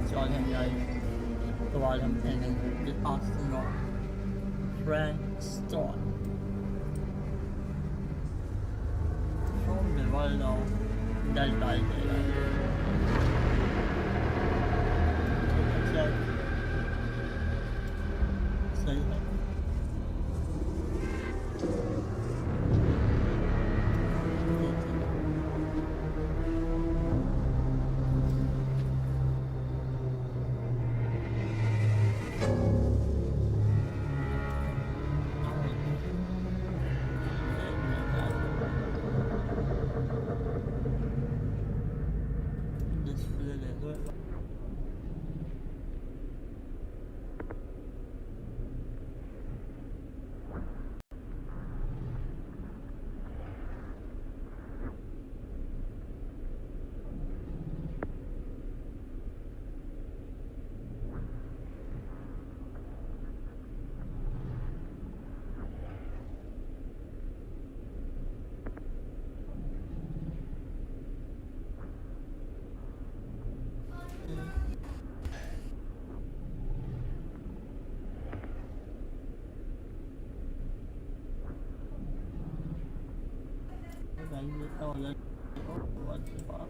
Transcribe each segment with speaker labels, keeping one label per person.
Speaker 1: joining towards something with Arsenal Frank Storm from the world of Dead by Daylight. Check. Say that. Oh, what the fuck?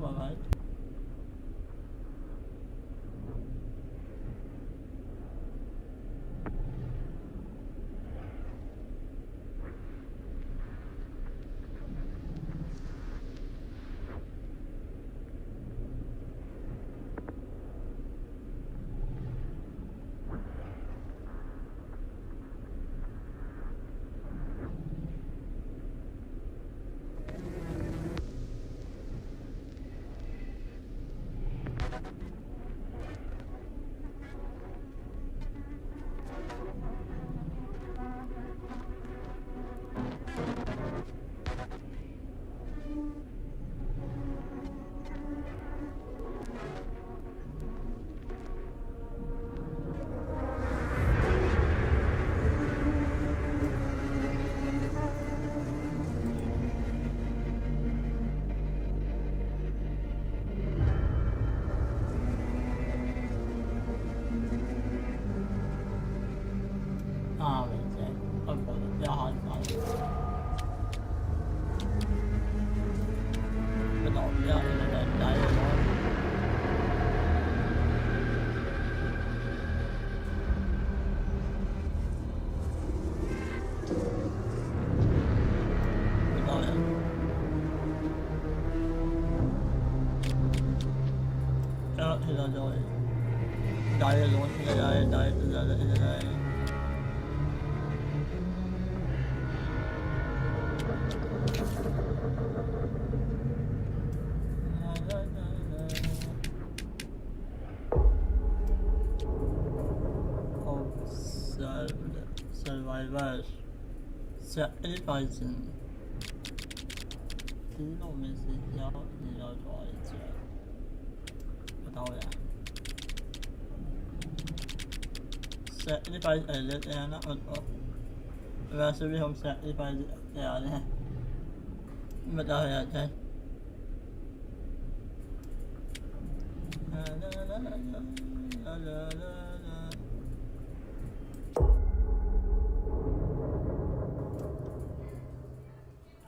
Speaker 1: Alright. Survivors sacrificing 知道没事要你要做一次，不到呀。Sacrifice edit är något. Läser vi om sacrifice är det. Men det har jag inte.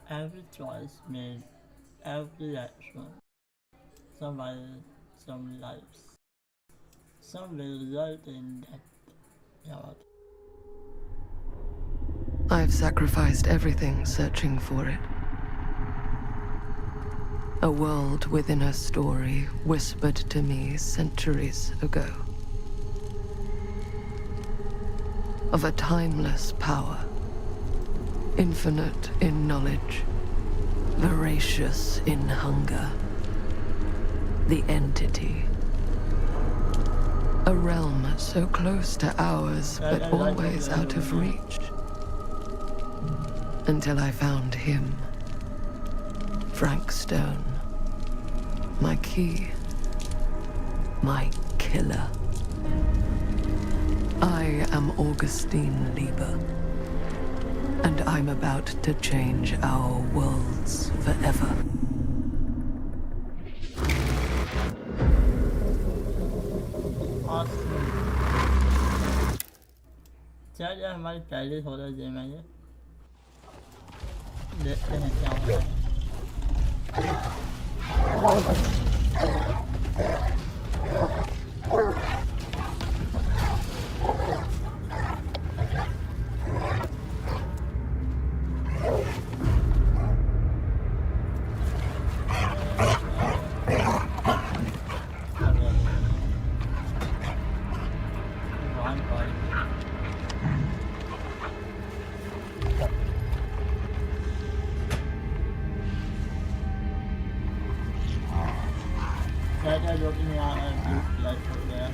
Speaker 1: Every choice made, every action, some violent, some lives, some will result in death.
Speaker 2: I've sacrificed everything searching for it. A world within a story whispered to me centuries ago. Of a timeless power, infinite in knowledge, voracious in hunger. The entity. A realm so close to ours, but always out of reach. Until I found him. Frank Stone. My key. My killer. I am Augustine Lieber. And I'm about to change our worlds forever.
Speaker 1: चलिए हमारी पहली horror game है ये देखते हैं क्या होता है जो कि नहीं आ रहा है लाइट हो गया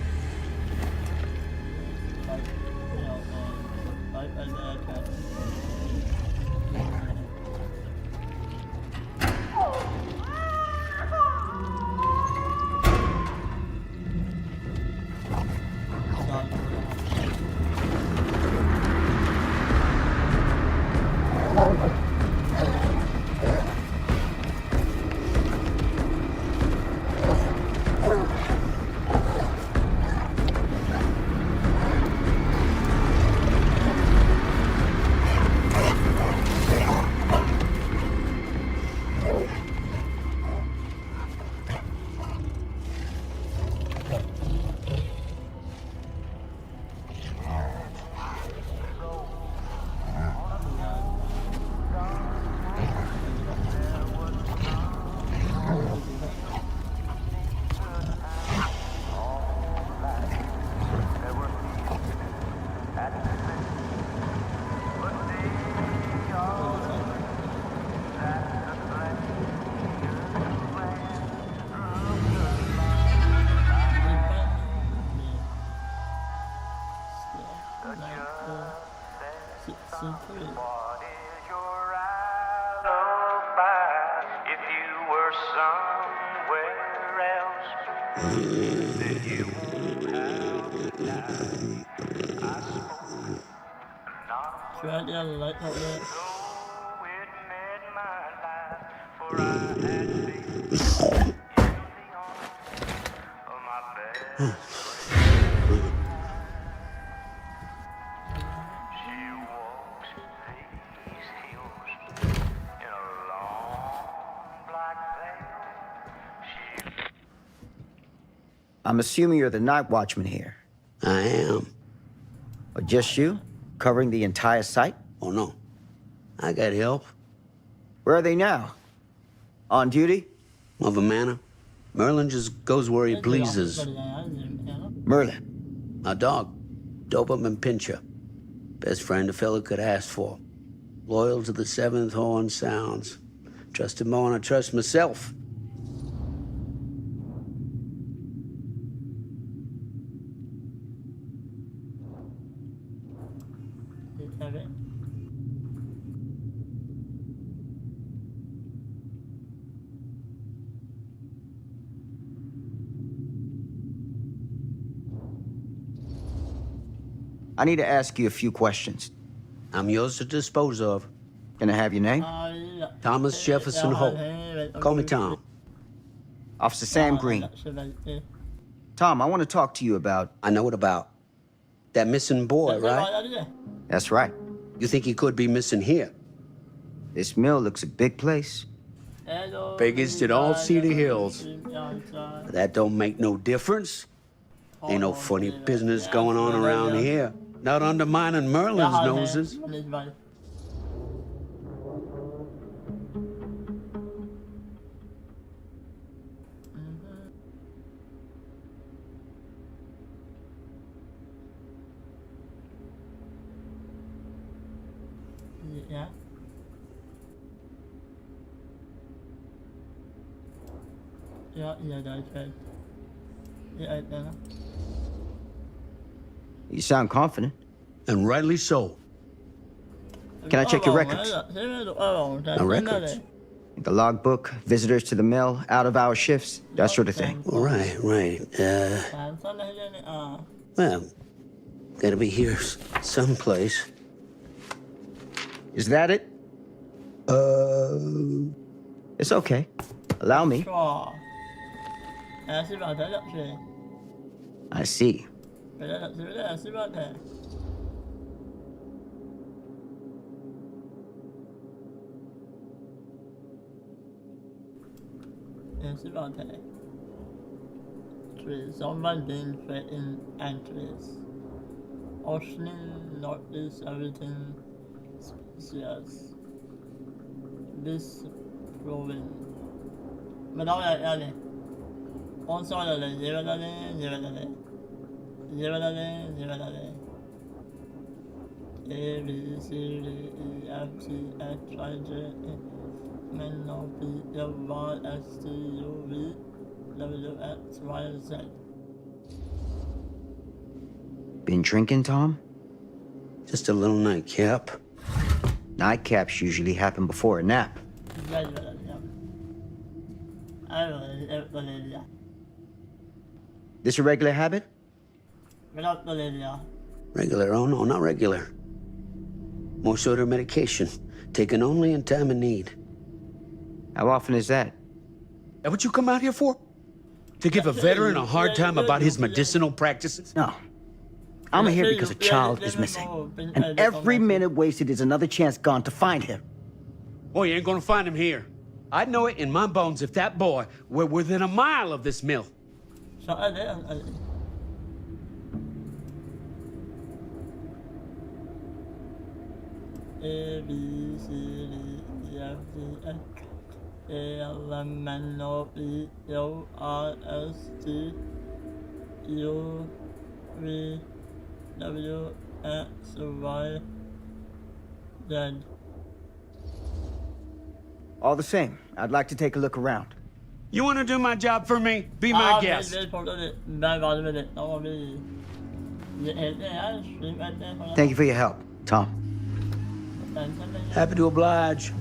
Speaker 1: Right down the light up there.
Speaker 3: I'm assuming you're the night watchman here.
Speaker 4: I am.
Speaker 3: Or just you? Covering the entire site?
Speaker 4: Oh, no. I got help.
Speaker 3: Where are they now? On duty?
Speaker 4: Of a manner. Merlin just goes where he pleases.
Speaker 3: Merlin?
Speaker 4: My dog. Doberman Pinscher. Best friend a fella could ask for. Loyal to the seventh horn sounds. Trust him more than I trust myself.
Speaker 3: I need to ask you a few questions.
Speaker 4: I'm yours to dispose of.
Speaker 3: Can I have your name?
Speaker 4: Thomas Jefferson Hope. Call me Tom.
Speaker 3: Officer Sam Green. Tom, I want to talk to you about...
Speaker 4: I know what about. That missing boy, right?
Speaker 3: That's right.
Speaker 4: You think he could be missing here?
Speaker 3: This mill looks a big place.
Speaker 4: Biggest in all Cedar Hills. But that don't make no difference. Ain't no funny business going on around here. Not undermining Merlin's noses.
Speaker 1: Yeah. Yeah, that's right. Yeah, I know.
Speaker 3: You sound confident.
Speaker 4: And rightly so.
Speaker 3: Can I check your records?
Speaker 4: My records?
Speaker 3: The logbook, visitors to the mill, out-of-hour shifts, that sort of thing.
Speaker 4: Right. Well, gotta be here someplace.
Speaker 3: Is that it? It's okay. Allow me. I see.
Speaker 1: Someone being fed in entries. Ocean notice everything species. This proving. Men da er jeg ærlig. Og så er det Givelade. A, B, C, D, E, F, G, H, I, J, K, L, M, P, Y, S, T, U, V, W, X, Y, Z.
Speaker 3: Been drinking, Tom?
Speaker 4: Just a little nightcap.
Speaker 3: Nightcaps usually happen before a nap. This a regular habit?
Speaker 4: Regular? Oh, no, not regular. More soda medication. Taken only in time of need.
Speaker 3: How often is that?
Speaker 4: That what you come out here for? To give a veteran a hard time about his medicinal practices?
Speaker 3: No. I'm here because a child is missing. And every minute wasted is another chance gone to find him.
Speaker 4: Boy, you ain't gonna find him here. I'd know it in my bones if that boy were within a mile of this mill.
Speaker 1: A, B, C, D, E, F, G, H, A, L, M, N, O, P, Q, R, S, T, U, V, W, X, Y, Z.
Speaker 3: All the same, I'd like to take a look around.
Speaker 4: You want to do my job for me? Be my guest.
Speaker 3: Thank you for your help, Tom.
Speaker 4: Happy to oblige.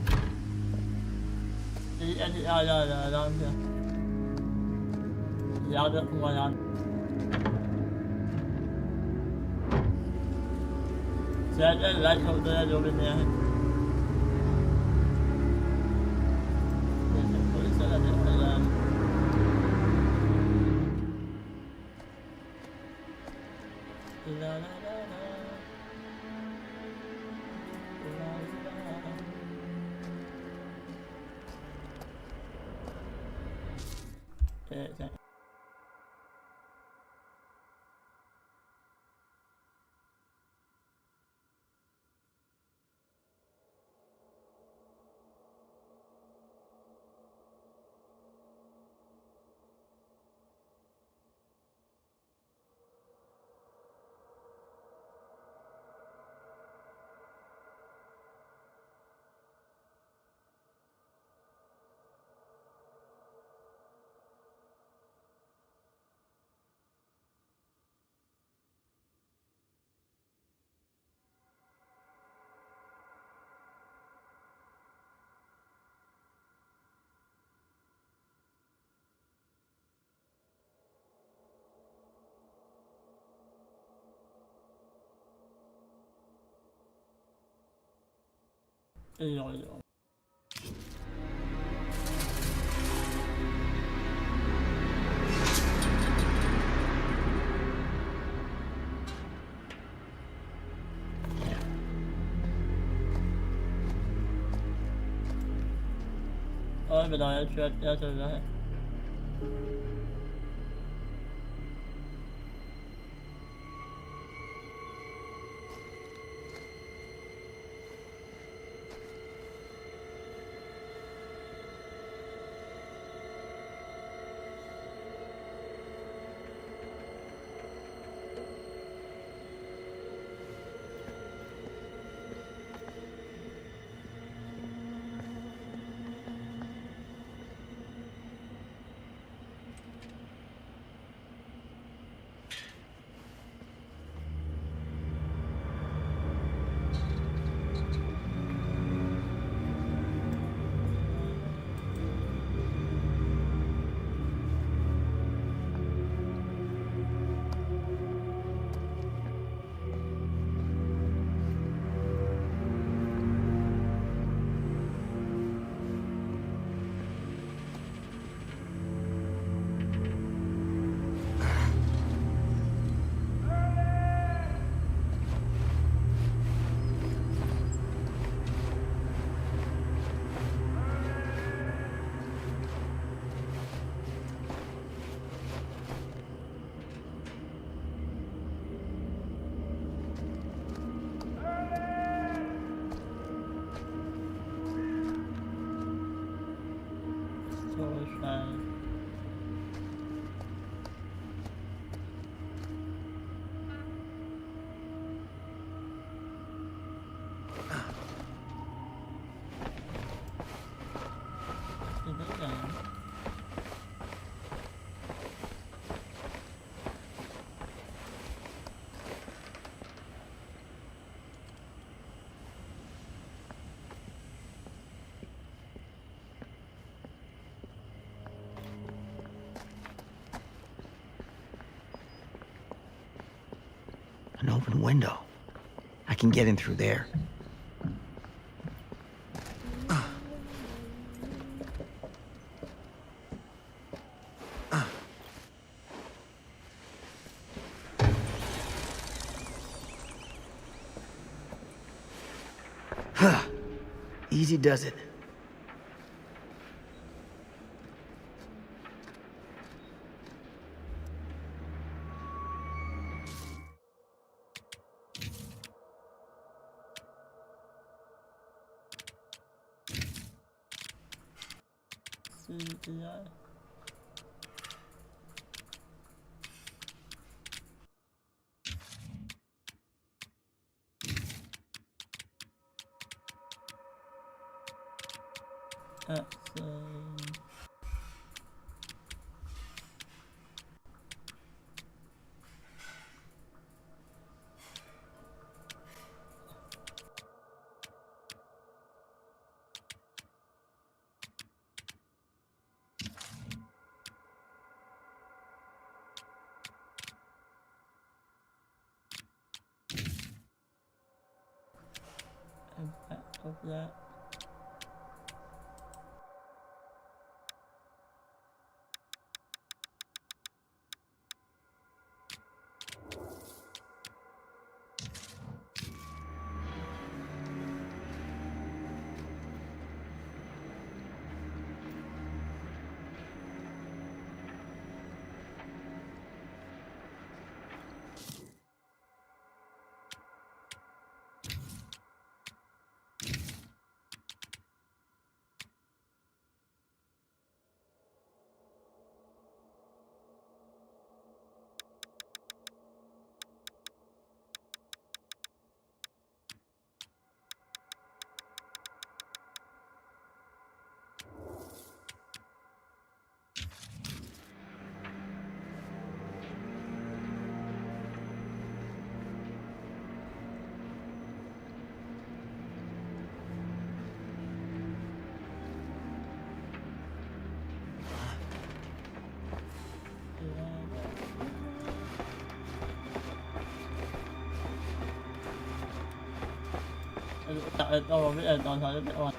Speaker 3: An open window. I can get in through there. Easy does it.
Speaker 1: CGI. Impact of that. Tôi biết là toàn thời biết rồi.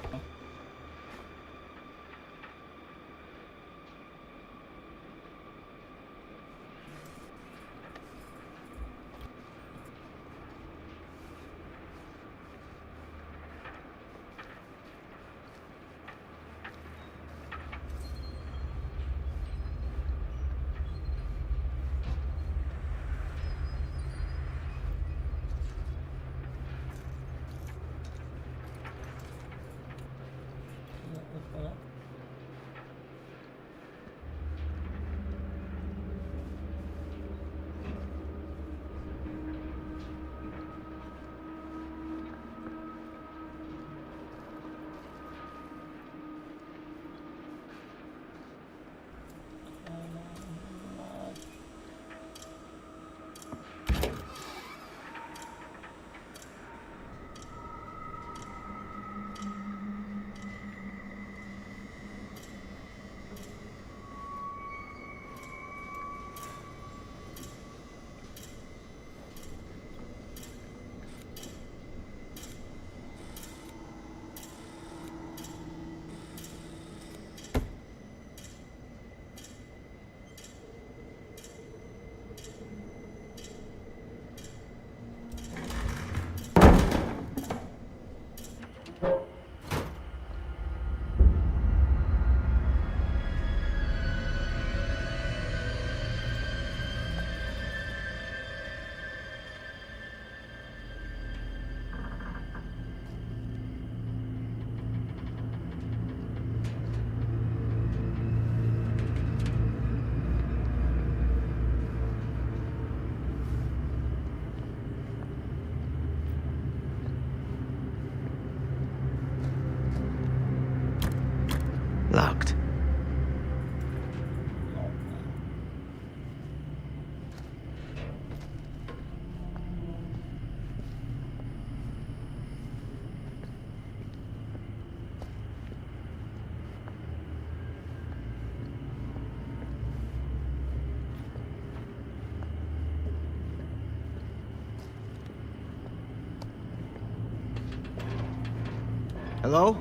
Speaker 3: Hello?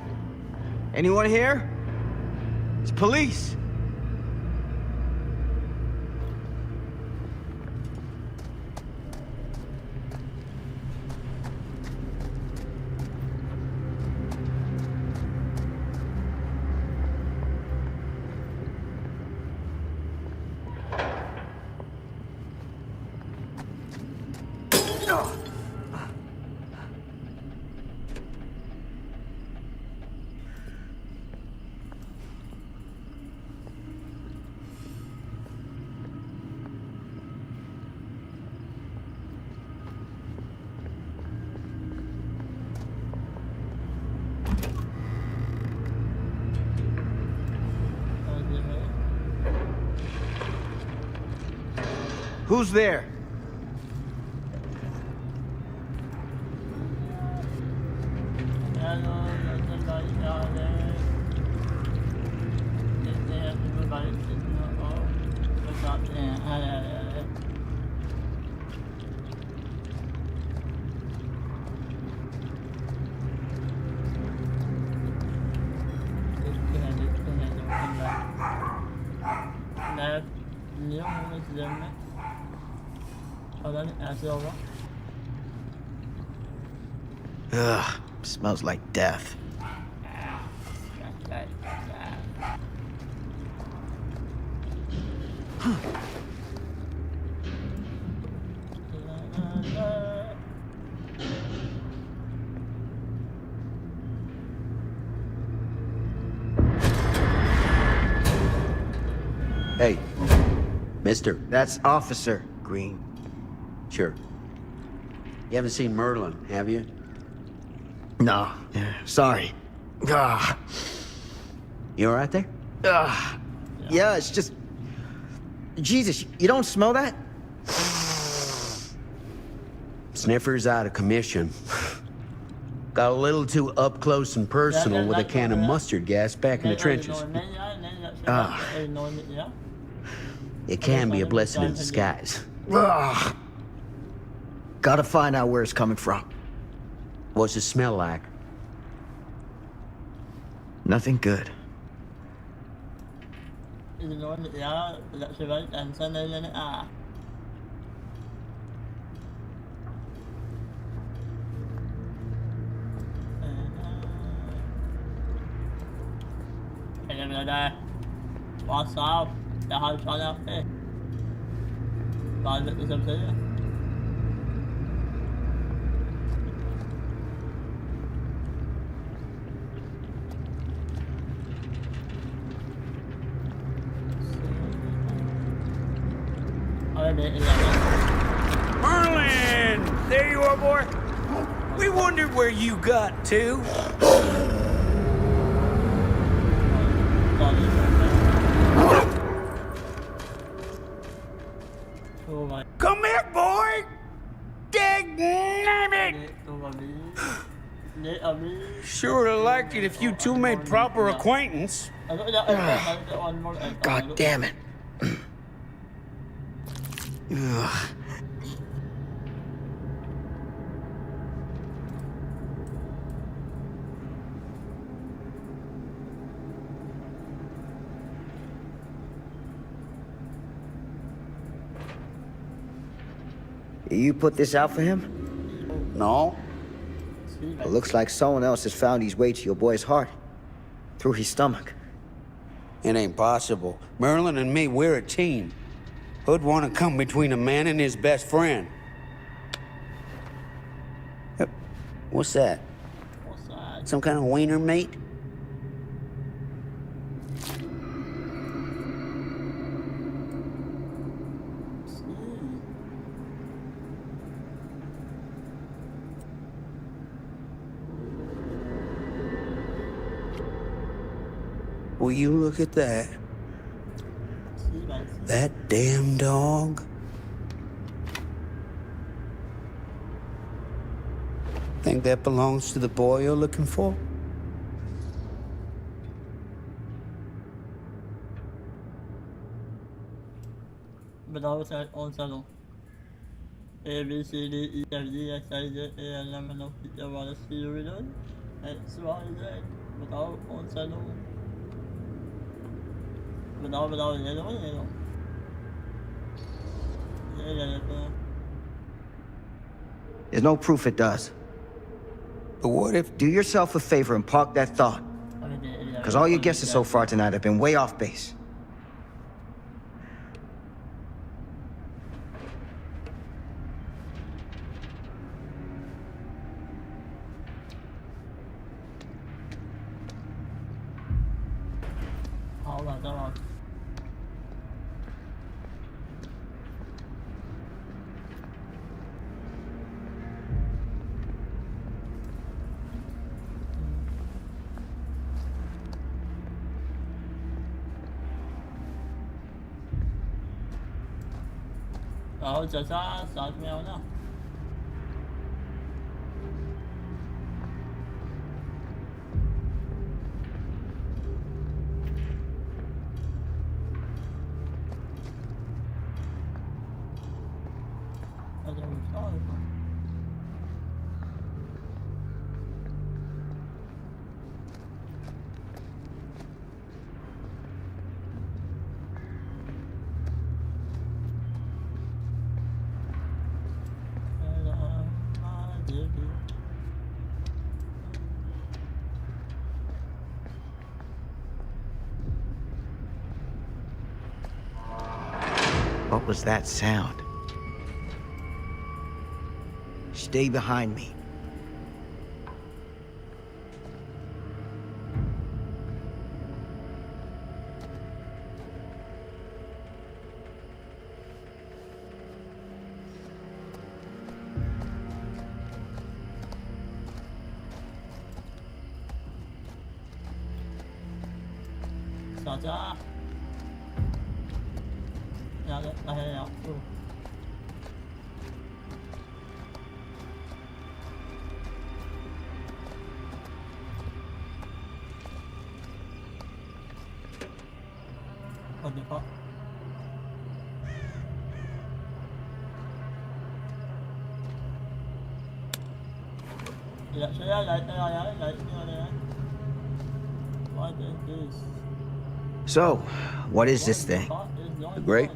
Speaker 3: Anyone here? It's police. Who's there? Ugh, smells like death.
Speaker 4: Hey, mister.
Speaker 3: That's Officer Green.
Speaker 4: Sure. You haven't seen Merlin, have you?
Speaker 3: No, sorry. Ah.
Speaker 4: You all right there?
Speaker 3: Yeah, it's just... Jesus, you don't smell that?
Speaker 4: Sniffer's out of commission. Got a little too up close and personal with a can of mustard gas back in the trenches. It can be a blessing in disguise.
Speaker 3: Gotta find out where it's coming from.
Speaker 4: What's it smell like?
Speaker 3: Nothing good.
Speaker 1: What's up? Jag har talat med. Vad vet du som säger?
Speaker 4: Merlin! There you are, boy. We wondered where you got to. Come here, boy! Dang it! Sure would like it if you two made proper acquaintance.
Speaker 3: God damn it. Ugh. You put this out for him?
Speaker 4: No.
Speaker 3: It looks like someone else has found his way to your boy's heart. Through his stomach.
Speaker 4: It ain't possible. Merlin and me, we're a team. Who'd want to come between a man and his best friend? What's that? Some kind of wiener meat? Will you look at that? That damn dog? Think that belongs to the boy you're looking for?
Speaker 1: Bedavet är onsdag. A, B, C, D, E, F, G, H, I, J, K, L, M, N, O, P, Q, R, S, T, U, V, W. XYZ without unsettled. Without yellow.
Speaker 3: There's no proof it does.
Speaker 4: But what if...
Speaker 3: Do yourself a favor and park that thought. Because all your guesses so far tonight have been way off base.
Speaker 1: Rồi chờ sao sợ mèo nữa.
Speaker 3: What was that sound? Stay behind me.
Speaker 1: Sợ chưa? Đây. Còn được không?
Speaker 3: So, what is this thing?
Speaker 4: The grate?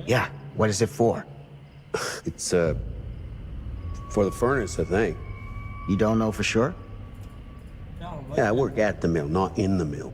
Speaker 3: Yeah, what is it for?
Speaker 4: It's, for the furnace, I think.
Speaker 3: You don't know for sure?
Speaker 4: Yeah, I work at the mill, not in the mill.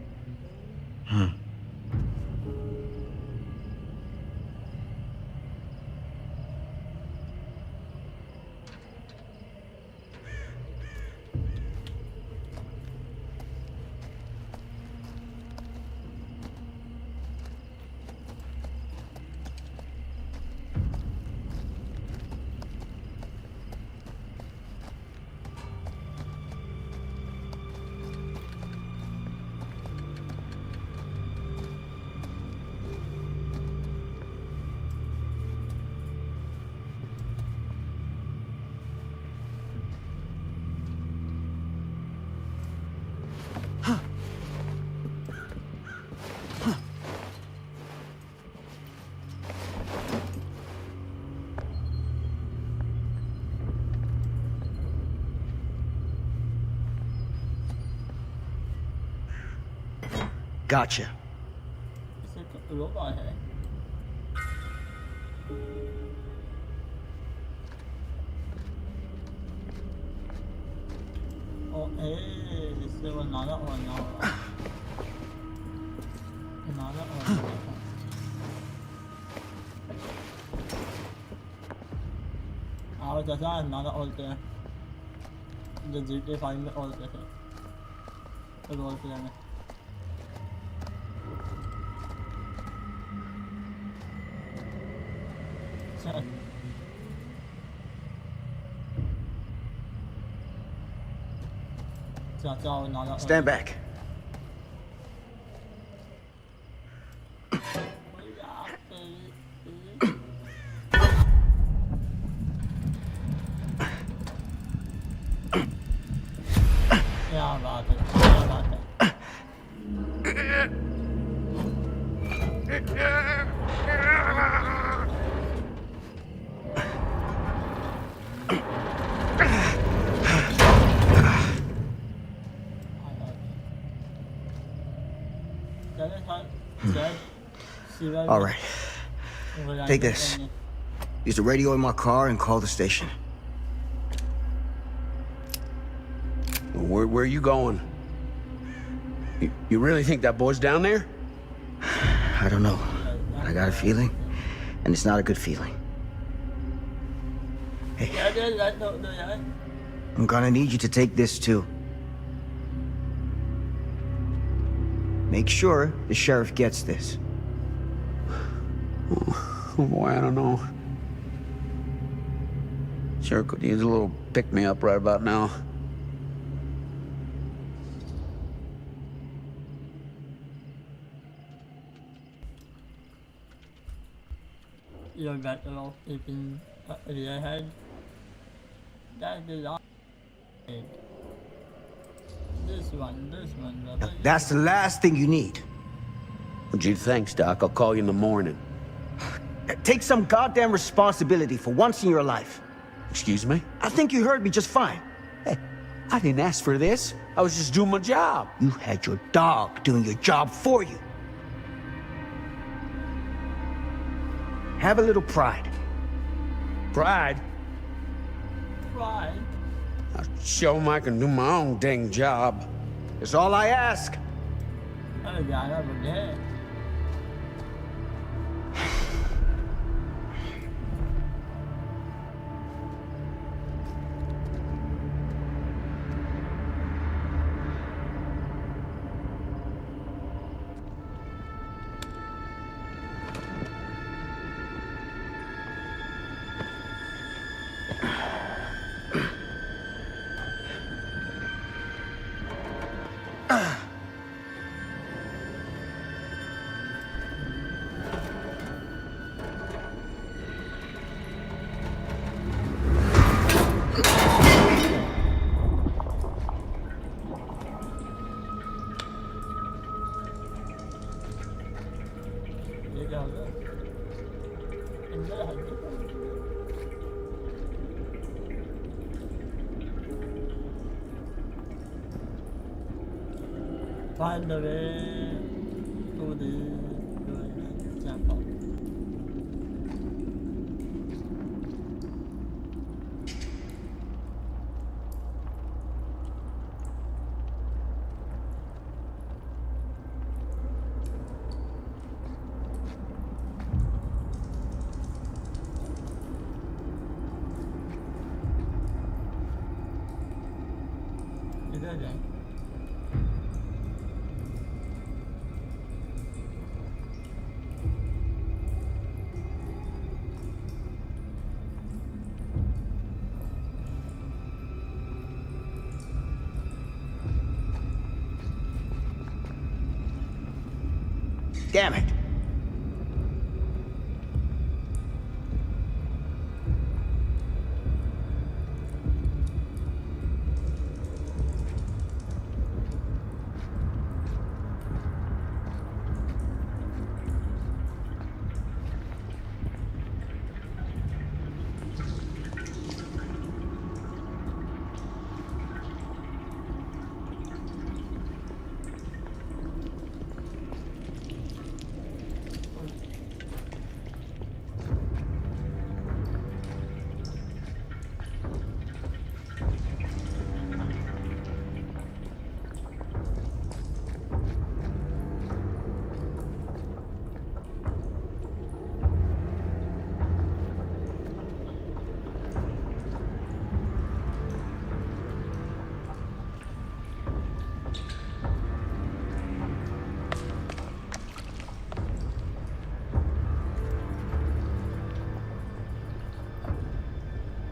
Speaker 1: Sẽ
Speaker 3: Gotcha.
Speaker 1: lúa rồi hả? Ê, sẽ còn nói đó rồi nó. Nói đó rồi. Chờ sao nói đó rồi kìa. Giờ chỉ để phải mới rồi kìa. Rồi kìa này.
Speaker 3: Stand back. All right. Take this. Use the radio in my car and call the station.
Speaker 4: Where are you going? You really think that boy's down there?
Speaker 3: I don't know. I got a feeling, and it's not a good feeling. Hey, I'm gonna need you to take this too. Make sure the sheriff gets this.
Speaker 4: Oh boy, I don't know. Sure could use a little pick-me-up right about now.
Speaker 1: You're better off keeping your head. That is all. This one,
Speaker 3: Now, that's the last thing you need.
Speaker 4: Gee, thanks, Doc. I'll call you in the morning.
Speaker 3: Take some goddamn responsibility for once in your life.
Speaker 4: Excuse me?
Speaker 3: I think you heard me just fine.
Speaker 4: Hey, I didn't ask for this. I was just doing my job.
Speaker 3: You had your dog doing your job for you. Have a little pride.
Speaker 4: Pride?
Speaker 1: Pride?
Speaker 4: I'll show him I can do my own dang job.
Speaker 3: It's all I ask.
Speaker 1: Oh, God, I forget. Find the way to the temple. Is that it?
Speaker 3: Damn it.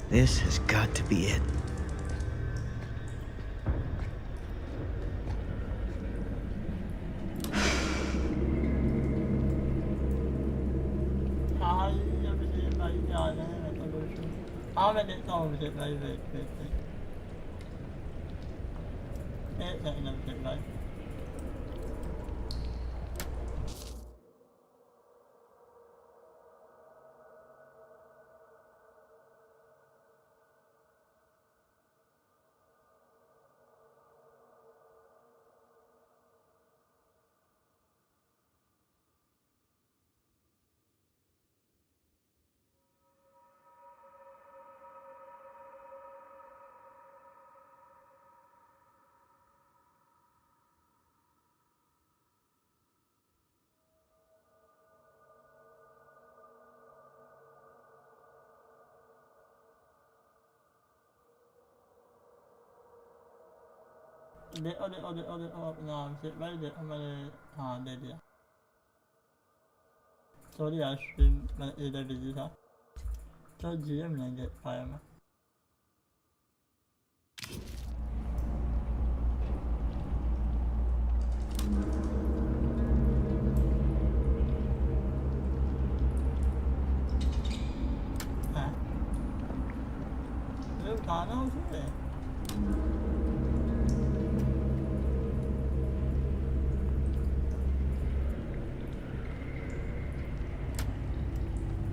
Speaker 3: This has got to be it.
Speaker 1: How many times did they make it? It's not enough to make. det, no, se vai det, ha, det dia. Sorry, Ashwin, man är det visita. Så GM när det fire man. Nu tar han också det.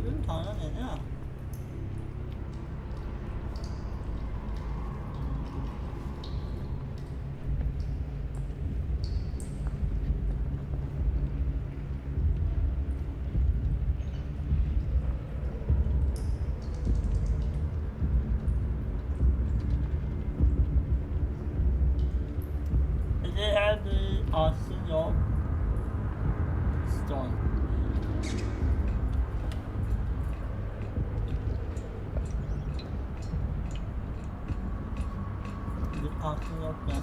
Speaker 1: Nu tar han det, ja. Det här blir Arsenal Stone. Det är Arsenal Stone.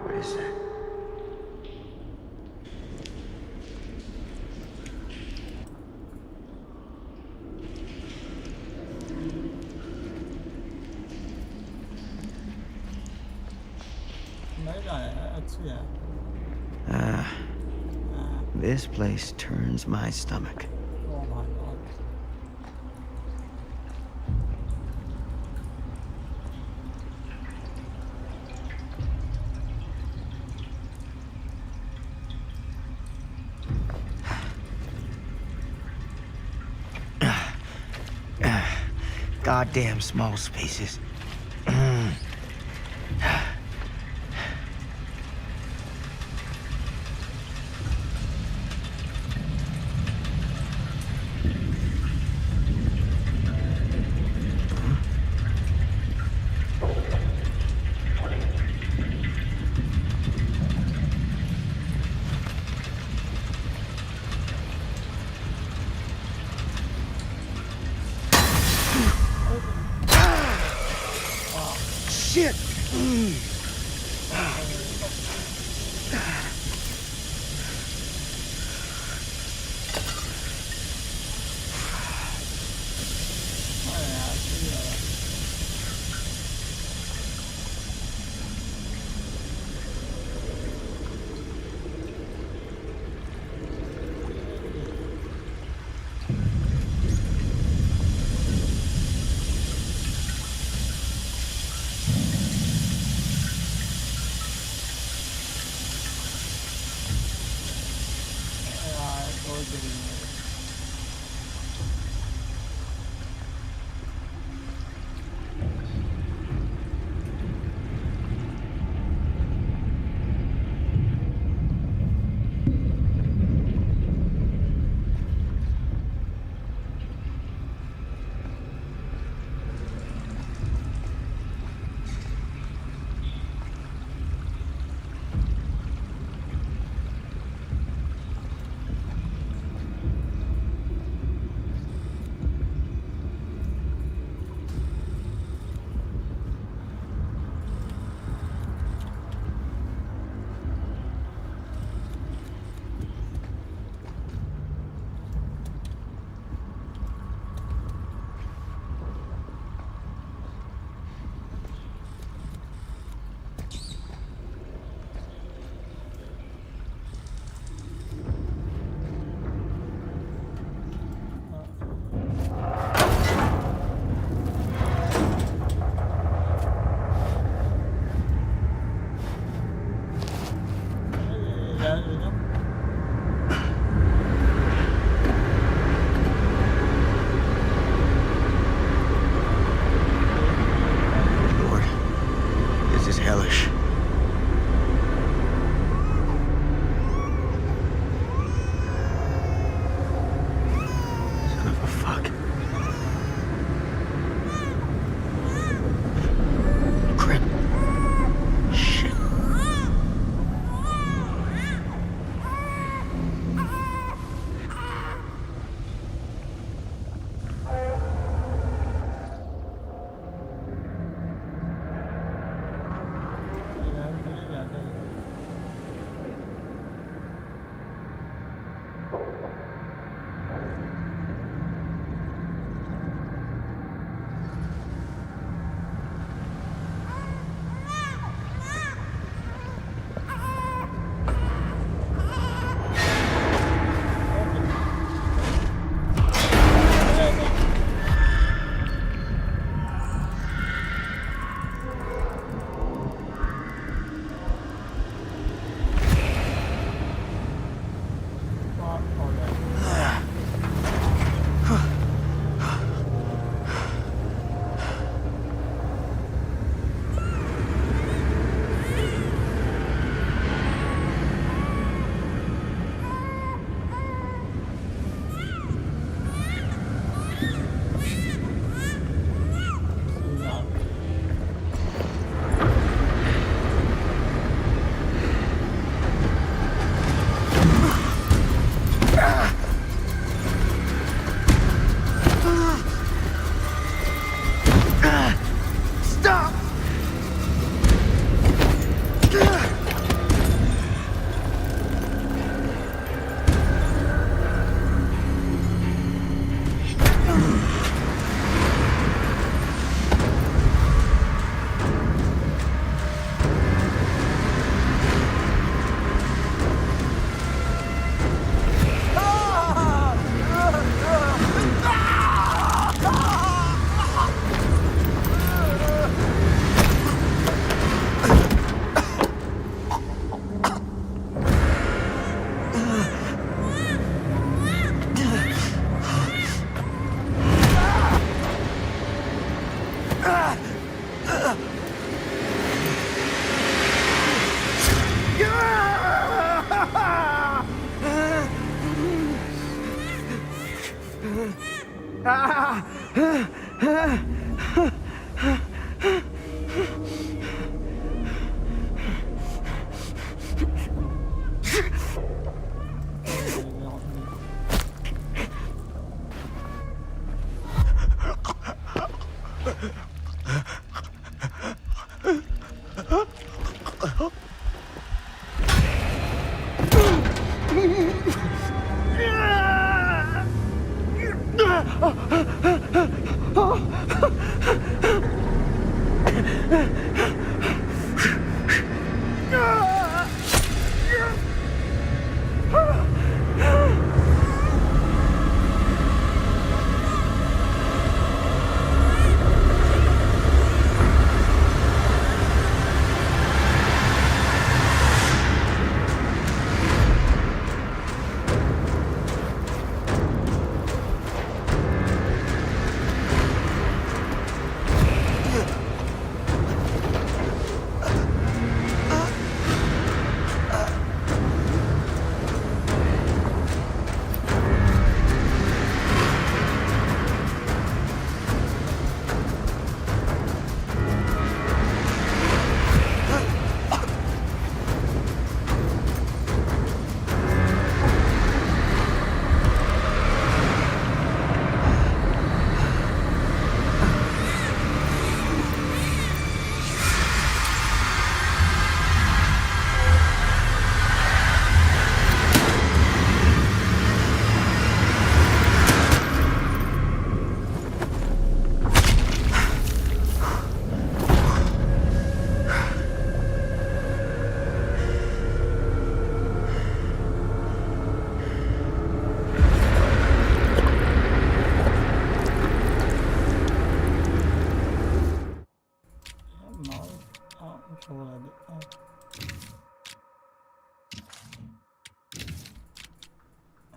Speaker 3: What is that? This place turns my stomach.
Speaker 1: Oh my god.
Speaker 3: Goddamn small spaces. Shit!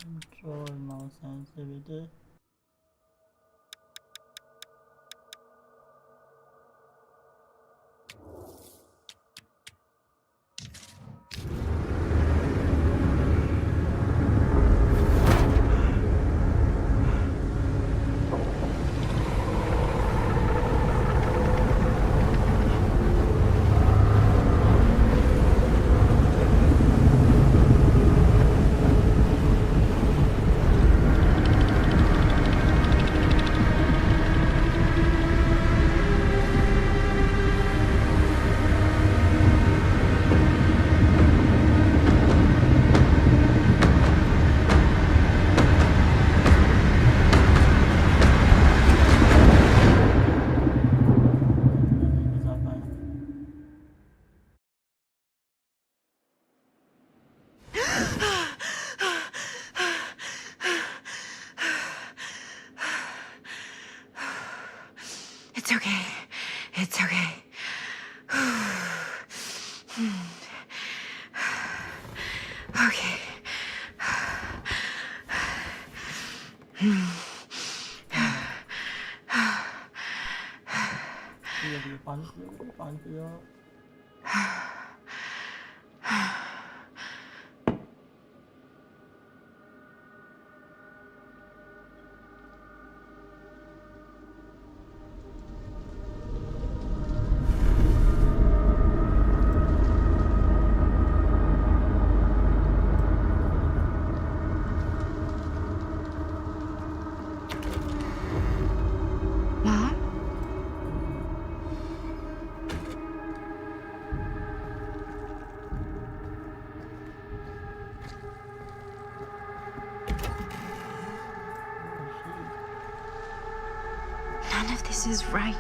Speaker 1: Control mouse sensitivity.
Speaker 5: It's okay. It's okay. Okay. Mom? None of this is right.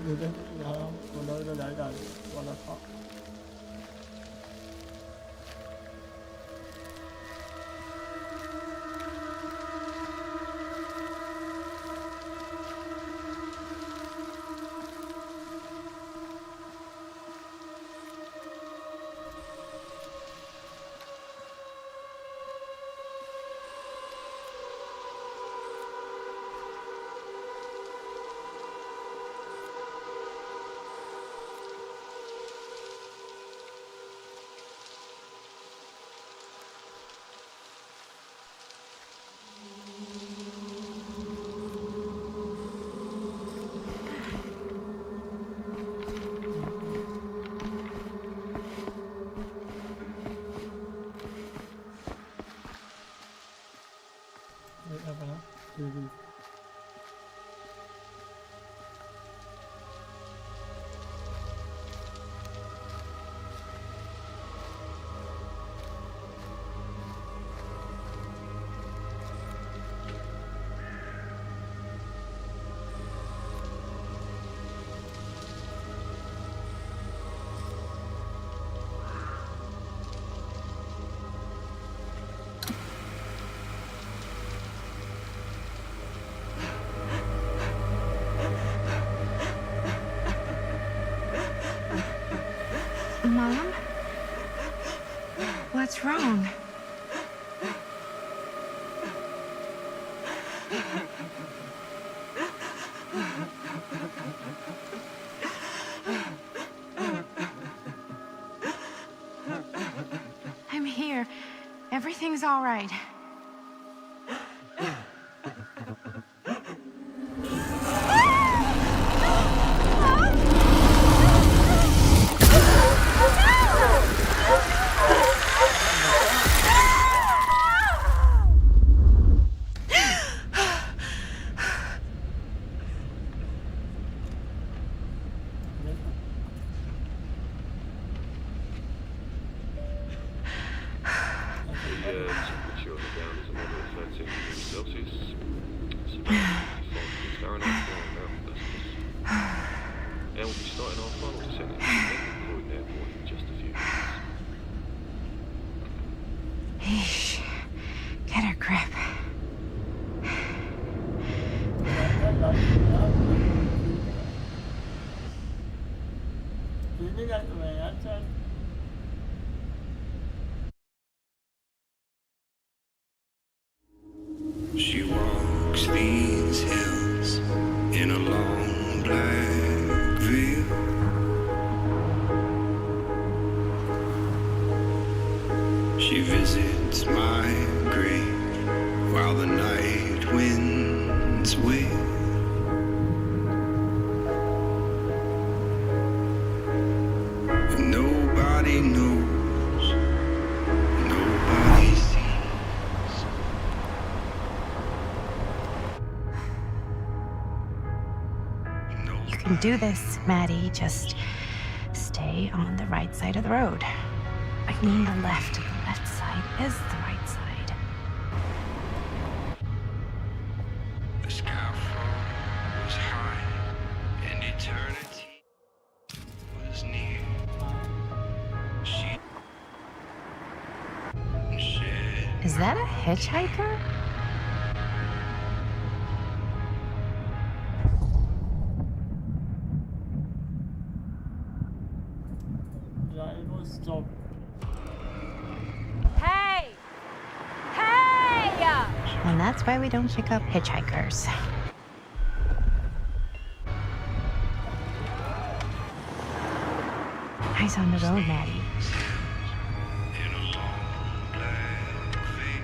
Speaker 1: ดูดิแล้วคนเราจะได้กันวันละพัก
Speaker 5: Mom? What's wrong? I'm here. Everything's all right. Eesh. Get a grip.
Speaker 6: She walks these hills in a long black veil. She visits my grave while the night winds wail. And nobody knows, nobody sees.
Speaker 5: You can do this, Maddie. Just stay on the right side of the road. I mean the left. The left side is the right side.
Speaker 6: The skyfall was high and eternity was near. She shed.
Speaker 5: Is that a hitchhiker?
Speaker 1: Driver stop.
Speaker 5: Hey! Hey! And that's why we don't pick up hitchhikers. Eyes on the road, Maddie.
Speaker 6: In a long black veil.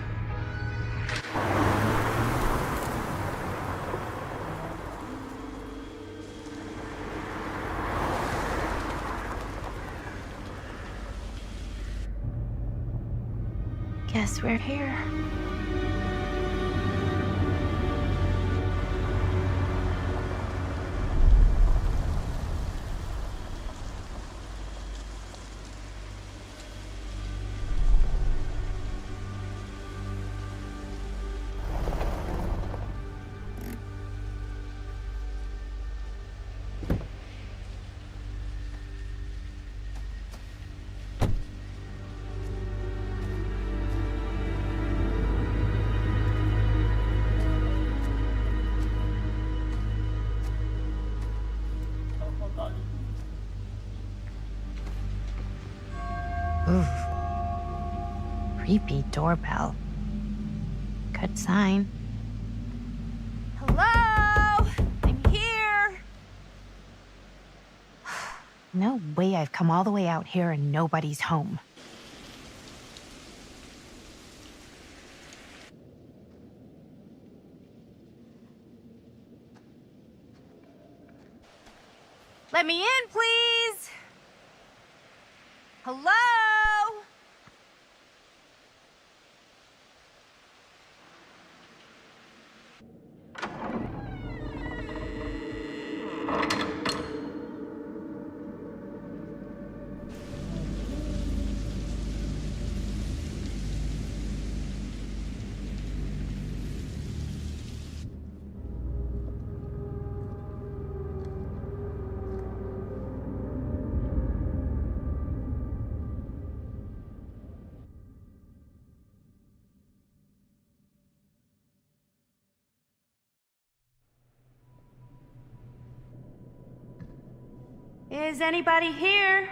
Speaker 5: Guess we're here. Oof. Creepy doorbell. Good sign. Hello? I'm here. No way I've come all the way out here and nobody's home. Let me in, please. Hello? Is anybody here?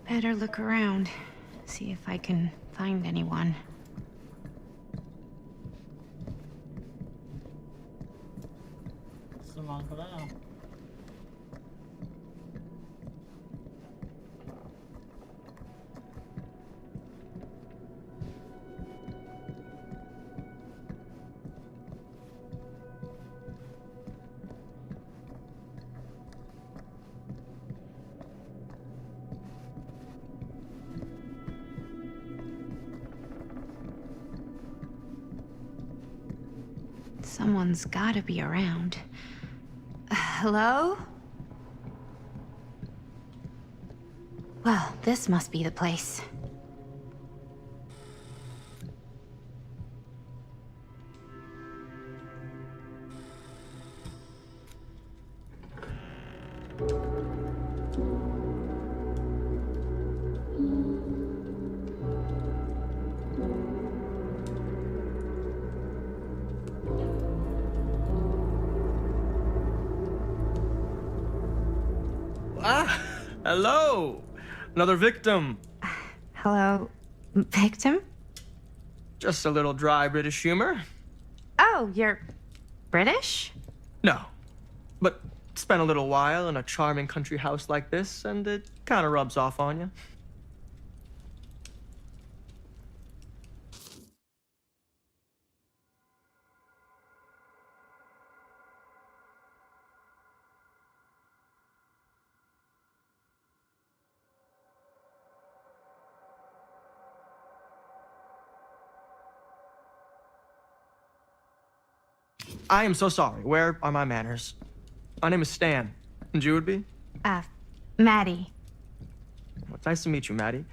Speaker 5: Better look around, see if I can find anyone. Someone's gotta be around. Hello? Well, this must be the place.
Speaker 7: Ah, hello. Another victim.
Speaker 5: Hello, victim?
Speaker 7: Just a little dry British humor.
Speaker 5: Oh, you're British?
Speaker 7: No, but spent a little while in a charming country house like this, and it kind of rubs off on you. I am so sorry. Where are my manners? My name is Stan. And you would be?
Speaker 5: Maddie.
Speaker 7: Well, it's nice to meet you, Maddie.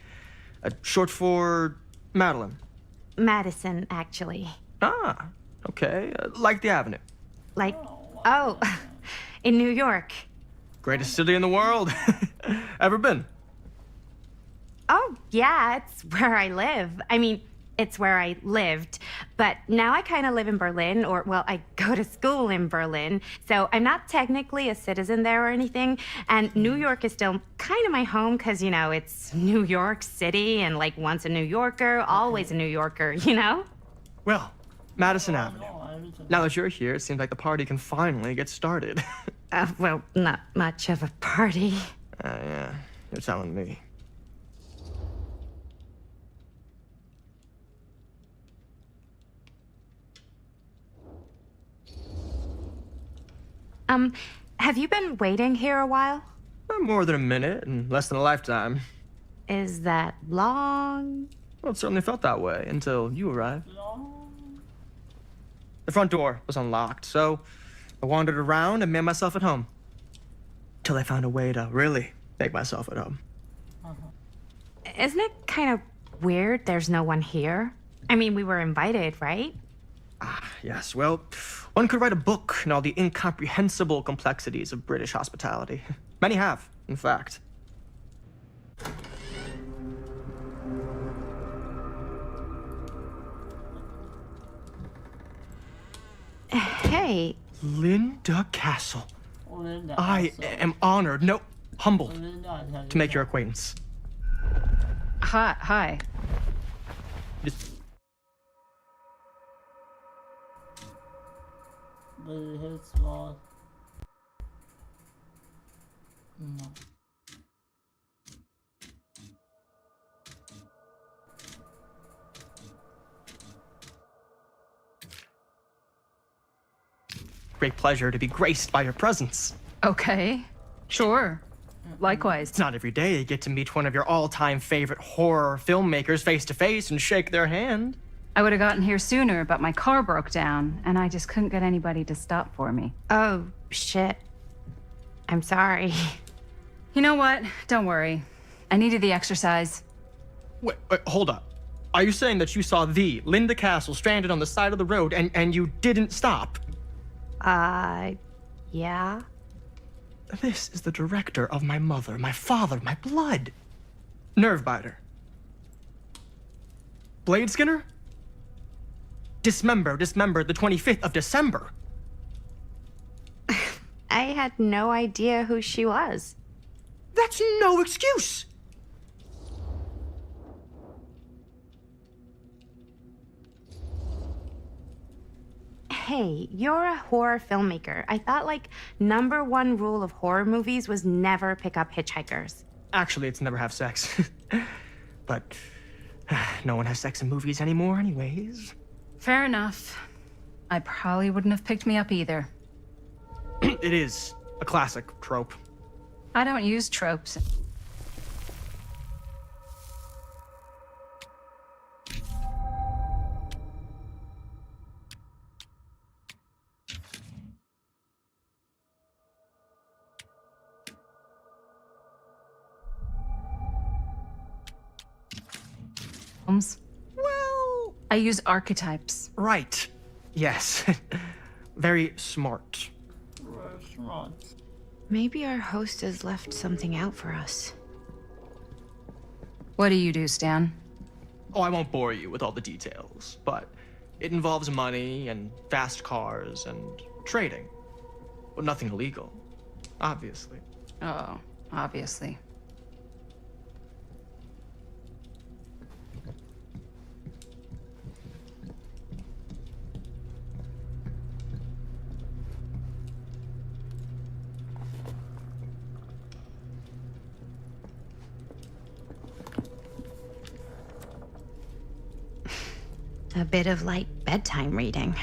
Speaker 7: Short for Madeline.
Speaker 5: Madison, actually.
Speaker 7: Ah, okay. Like the Avenue.
Speaker 5: Like, oh, in New York.
Speaker 7: Greatest city in the world. Ever been?
Speaker 5: Oh, yeah, it's where I live. I mean, it's where I lived. But now I kind of live in Berlin, or, well, I go to school in Berlin. So I'm not technically a citizen there or anything. And New York is still kind of my home because, you know, it's New York City and, like, once a New Yorker, always a New Yorker, you know?
Speaker 7: Well, Madison Avenue. Now that you're here, it seems like the party can finally get started.
Speaker 5: Well, not much of a party.
Speaker 7: Yeah, you're telling me.
Speaker 5: Have you been waiting here a while?
Speaker 7: More than a minute and less than a lifetime.
Speaker 5: Is that long?
Speaker 7: Well, it certainly felt that way until you arrived. The front door was unlocked, so I wandered around and made myself at home. Till I found a way to really make myself at home.
Speaker 5: Isn't it kind of weird there's no one here? I mean, we were invited, right?
Speaker 7: Yes, well, one could write a book on all the incomprehensible complexities of British hospitality. Many have, in fact.
Speaker 5: Hey.
Speaker 7: Linda Castle. I am honored, no, humbled, to make your acquaintance.
Speaker 8: Hi.
Speaker 1: No.
Speaker 7: Great pleasure to be graced by your presence.
Speaker 8: Okay. Sure. Likewise.
Speaker 7: It's not every day you get to meet one of your all-time favorite horror filmmakers face to face and shake their hand.
Speaker 8: I would have gotten here sooner, but my car broke down, and I just couldn't get anybody to stop for me.
Speaker 5: Oh, shit. I'm sorry.
Speaker 8: You know what? Don't worry. I needed the exercise.
Speaker 7: Wait, hold up. Are you saying that you saw the Linda Castle stranded on the side of the road and you didn't stop?
Speaker 5: Yeah.
Speaker 7: This is the director of my mother, my father, my blood. Nerve biter. Blade skinner? Dismember the 25th of December.
Speaker 5: I had no idea who she was.
Speaker 7: That's no excuse.
Speaker 5: Hey, you're a horror filmmaker. I thought, like, #1 rule of horror movies was never pick up hitchhikers.
Speaker 7: Actually, it's never have sex. But no one has sex in movies anymore anyways.
Speaker 8: Fair enough. I probably wouldn't have picked me up either.
Speaker 7: It is a classic trope.
Speaker 8: I don't use tropes.
Speaker 7: Well,
Speaker 8: I use archetypes.
Speaker 7: right. Yes. Very smart.
Speaker 5: Maybe our host has left something out for us.
Speaker 8: What do you do, Stan?
Speaker 7: Oh, I won't bore you with all the details, but it involves money and fast cars and trading. Well, nothing illegal, obviously.
Speaker 8: Oh, obviously.
Speaker 5: A bit of light bedtime reading.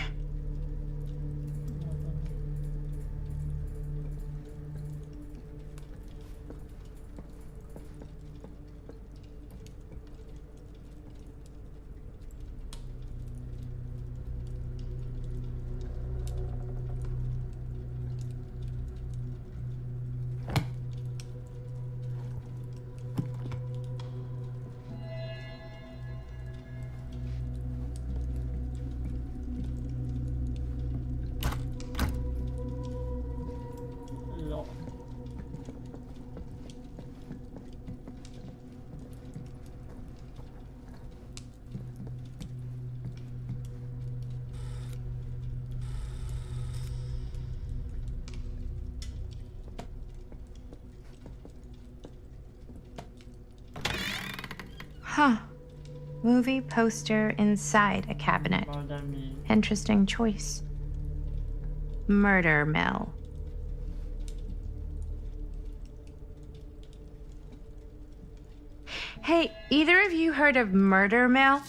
Speaker 5: Huh. Movie poster inside a cabinet. Interesting choice. murder mill. Hey, either of you heard of murder mill?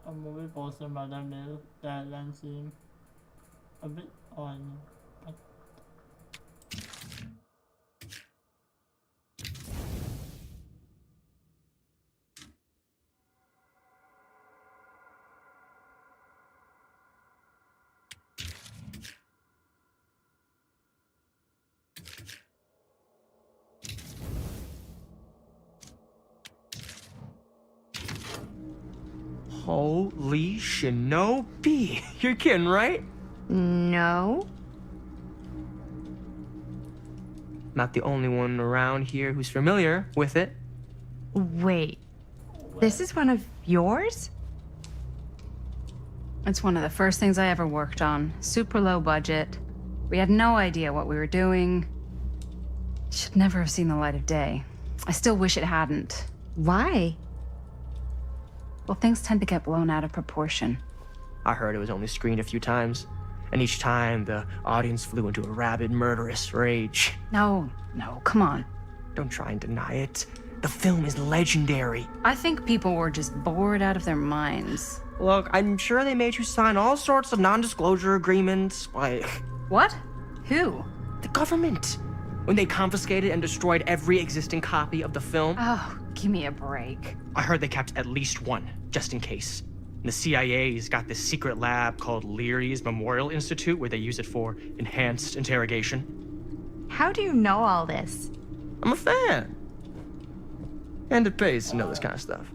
Speaker 1: A movie posted by the mill that then seemed a bit odd.
Speaker 7: Holy shinobi. You're kidding, right?
Speaker 5: No.
Speaker 7: Not the only one around here who's familiar with it.
Speaker 5: Wait, this is one of yours?
Speaker 8: It's one of the first things I ever worked on. Super low budget. We had no idea what we were doing. Should never have seen the light of day. I still wish it hadn't.
Speaker 5: Why?
Speaker 8: Well, things tend to get blown out of proportion.
Speaker 7: I heard it was only screened a few times, and each time the audience flew into a rabid, murderous rage.
Speaker 8: No, come on.
Speaker 7: Don't try and deny it. The film is legendary.
Speaker 8: I think people were just bored out of their minds.
Speaker 7: Look, I'm sure they made you sign all sorts of non-disclosure agreements, like...
Speaker 8: What? Who?
Speaker 7: The government. When they confiscated and destroyed every existing copy of the film.
Speaker 8: Oh, give me a break.
Speaker 7: I heard they kept at least one, just in case. And the CIA's got this secret lab called Leary's Memorial Institute where they use it for enhanced interrogation.
Speaker 5: How do you know all this?
Speaker 7: I'm a fan. And it pays to know this kind of stuff.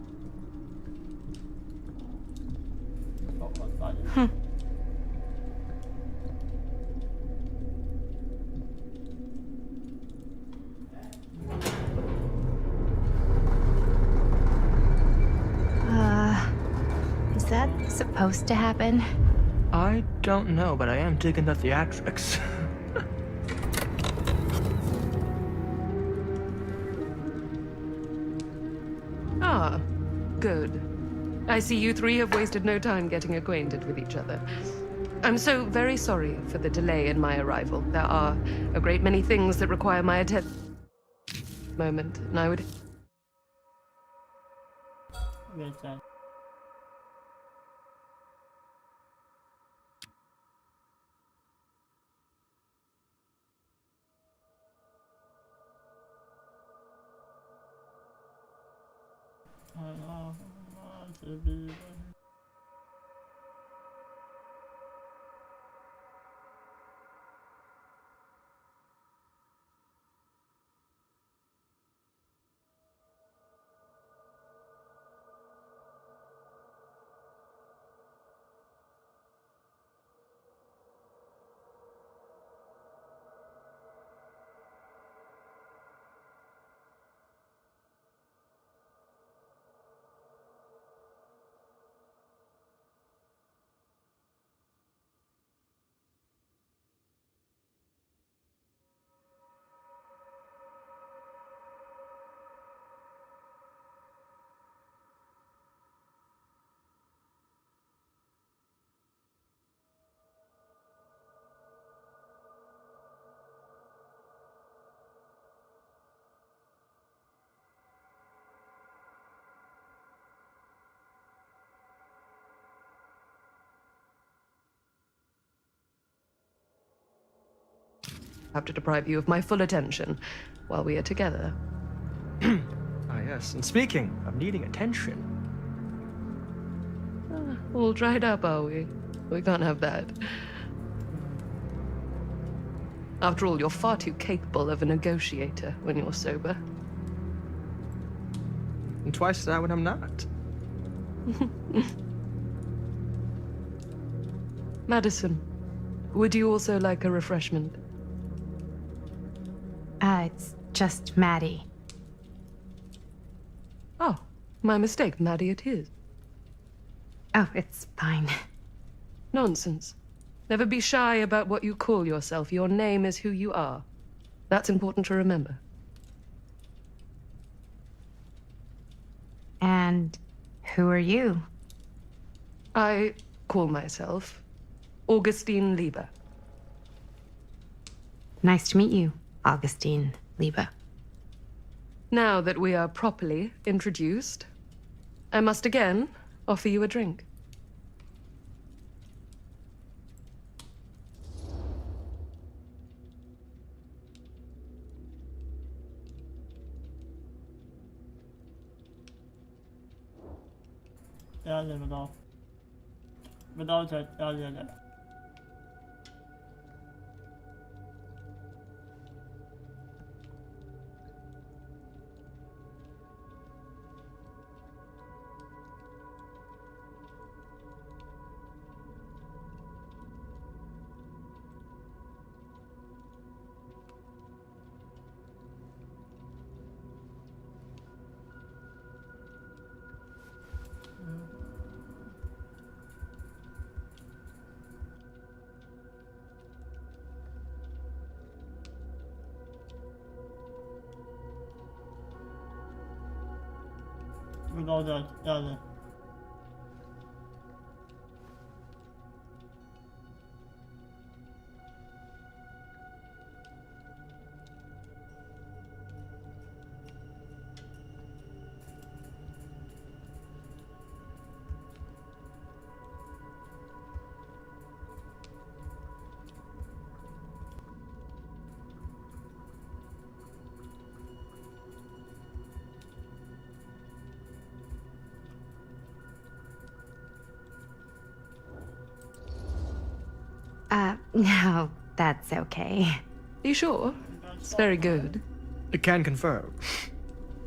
Speaker 5: Is that supposed to happen?
Speaker 7: I don't know, but I am digging the theatrics.
Speaker 9: Ah, good. I see you three have wasted no time getting acquainted with each other. I'm so very sorry for the delay in my arrival. There are a great many things that require my attention. Moment, and I would...
Speaker 1: Wait that.
Speaker 9: have to deprive you of my full attention while we are together.
Speaker 7: Ah, yes. And speaking of needing attention.
Speaker 9: All dried up, are we? We can't have that. After all, you're far too capable of a negotiator when you're sober.
Speaker 7: And twice that when I'm not.
Speaker 9: Madison, would you also like a refreshment?
Speaker 5: It's just Maddie.
Speaker 9: Oh, my mistake. Maddie it is.
Speaker 5: Oh, it's fine.
Speaker 9: Nonsense. Never be shy about what you call yourself. Your name is who you are. That's important to remember.
Speaker 5: And who are you?
Speaker 9: I call myself Augustine Lieber.
Speaker 5: Nice to meet you, Augustine Lieber.
Speaker 9: Now that we are properly introduced, I must again offer you a drink.
Speaker 1: Ja, det är bra. Bra sätt, ja det är det. Bra sätt, ja det.
Speaker 5: No, that's okay.
Speaker 9: You sure? It's very good.
Speaker 7: I can confirm.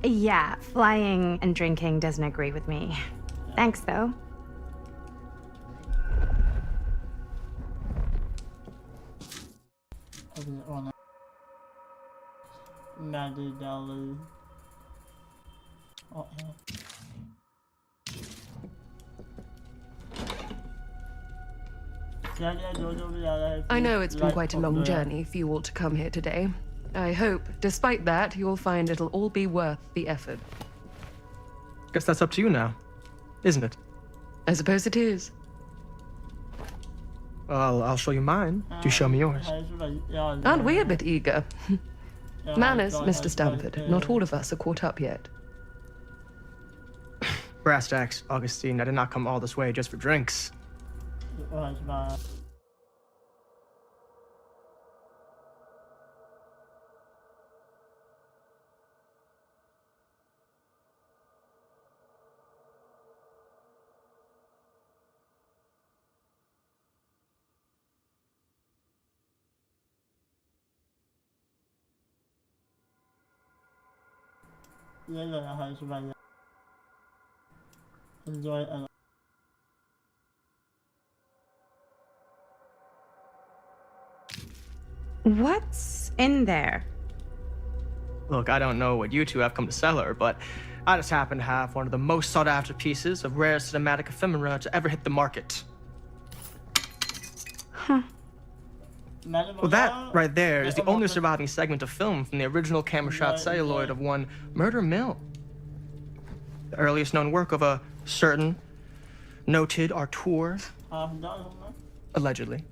Speaker 5: Yeah, flying and drinking doesn't agree with me. Thanks, though.
Speaker 1: Maddie Dally. Oh, yeah.
Speaker 9: I know it's been quite a long journey for you all to come here today. I hope, despite that, you'll find it'll all be worth the effort.
Speaker 7: Guess that's up to you now, isn't it?
Speaker 9: I suppose it is.
Speaker 7: Well, I'll show you mine. Do show me yours.
Speaker 9: Aren't we a bit eager? Manners, Mr. Stanford. Not all of us are caught up yet.
Speaker 7: Brass tacks, Augustine. I did not come all this way just for drinks.
Speaker 1: Enjoy it.
Speaker 5: What's in there?
Speaker 7: Look, I don't know what you two have come to sell her, but I just happen to have one of the most sought-after pieces of rare cinematic ephemera to ever hit the market.
Speaker 5: Huh.
Speaker 7: Well, that right there is the only surviving segment of film from the original camera shot celluloid of one Murder Mill. The earliest known work of a certain noted auteur, allegedly.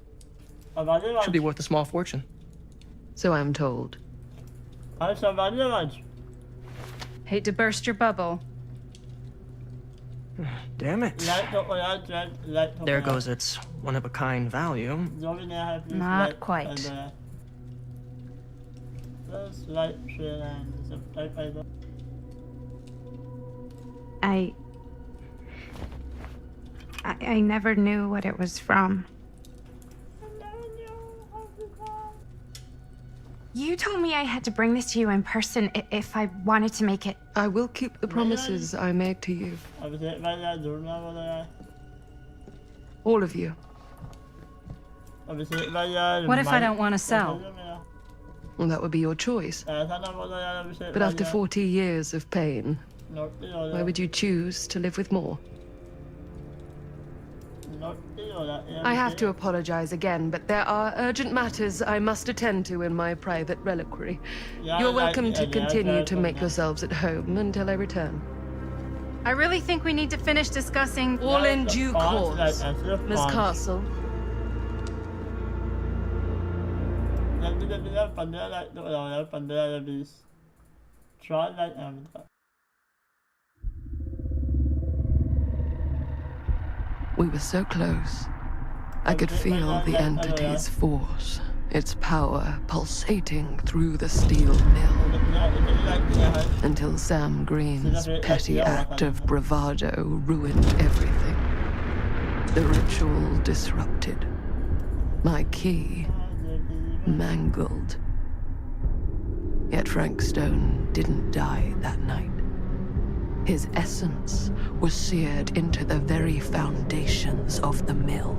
Speaker 7: Should be worth a small fortune.
Speaker 9: So I'm told.
Speaker 8: Hate to burst your bubble.
Speaker 7: Damn it. There goes its one-of-a-kind value.
Speaker 8: Not quite.
Speaker 5: I never knew what it was from. You told me I had to bring this to you in person if I wanted to make it.
Speaker 9: I will keep the promises I made to you. All of you.
Speaker 8: What if I don't want to sell?
Speaker 9: Well, that would be your choice. But after 40 years of pain, why would you choose to live with more? I have to apologize again, but there are urgent matters I must attend to in my private reliquary. You're welcome to continue to make yourselves at home until I return.
Speaker 8: I really think we need to finish discussing
Speaker 9: All in due course, Miss Castle.
Speaker 2: We were so close. I could feel the entity's force, its power pulsating through the steel mill. Until Sam Green's petty act of bravado ruined everything. The ritual disrupted. My key mangled. Yet Frank Stone didn't die that night. His essence was seared into the very foundations of the mill.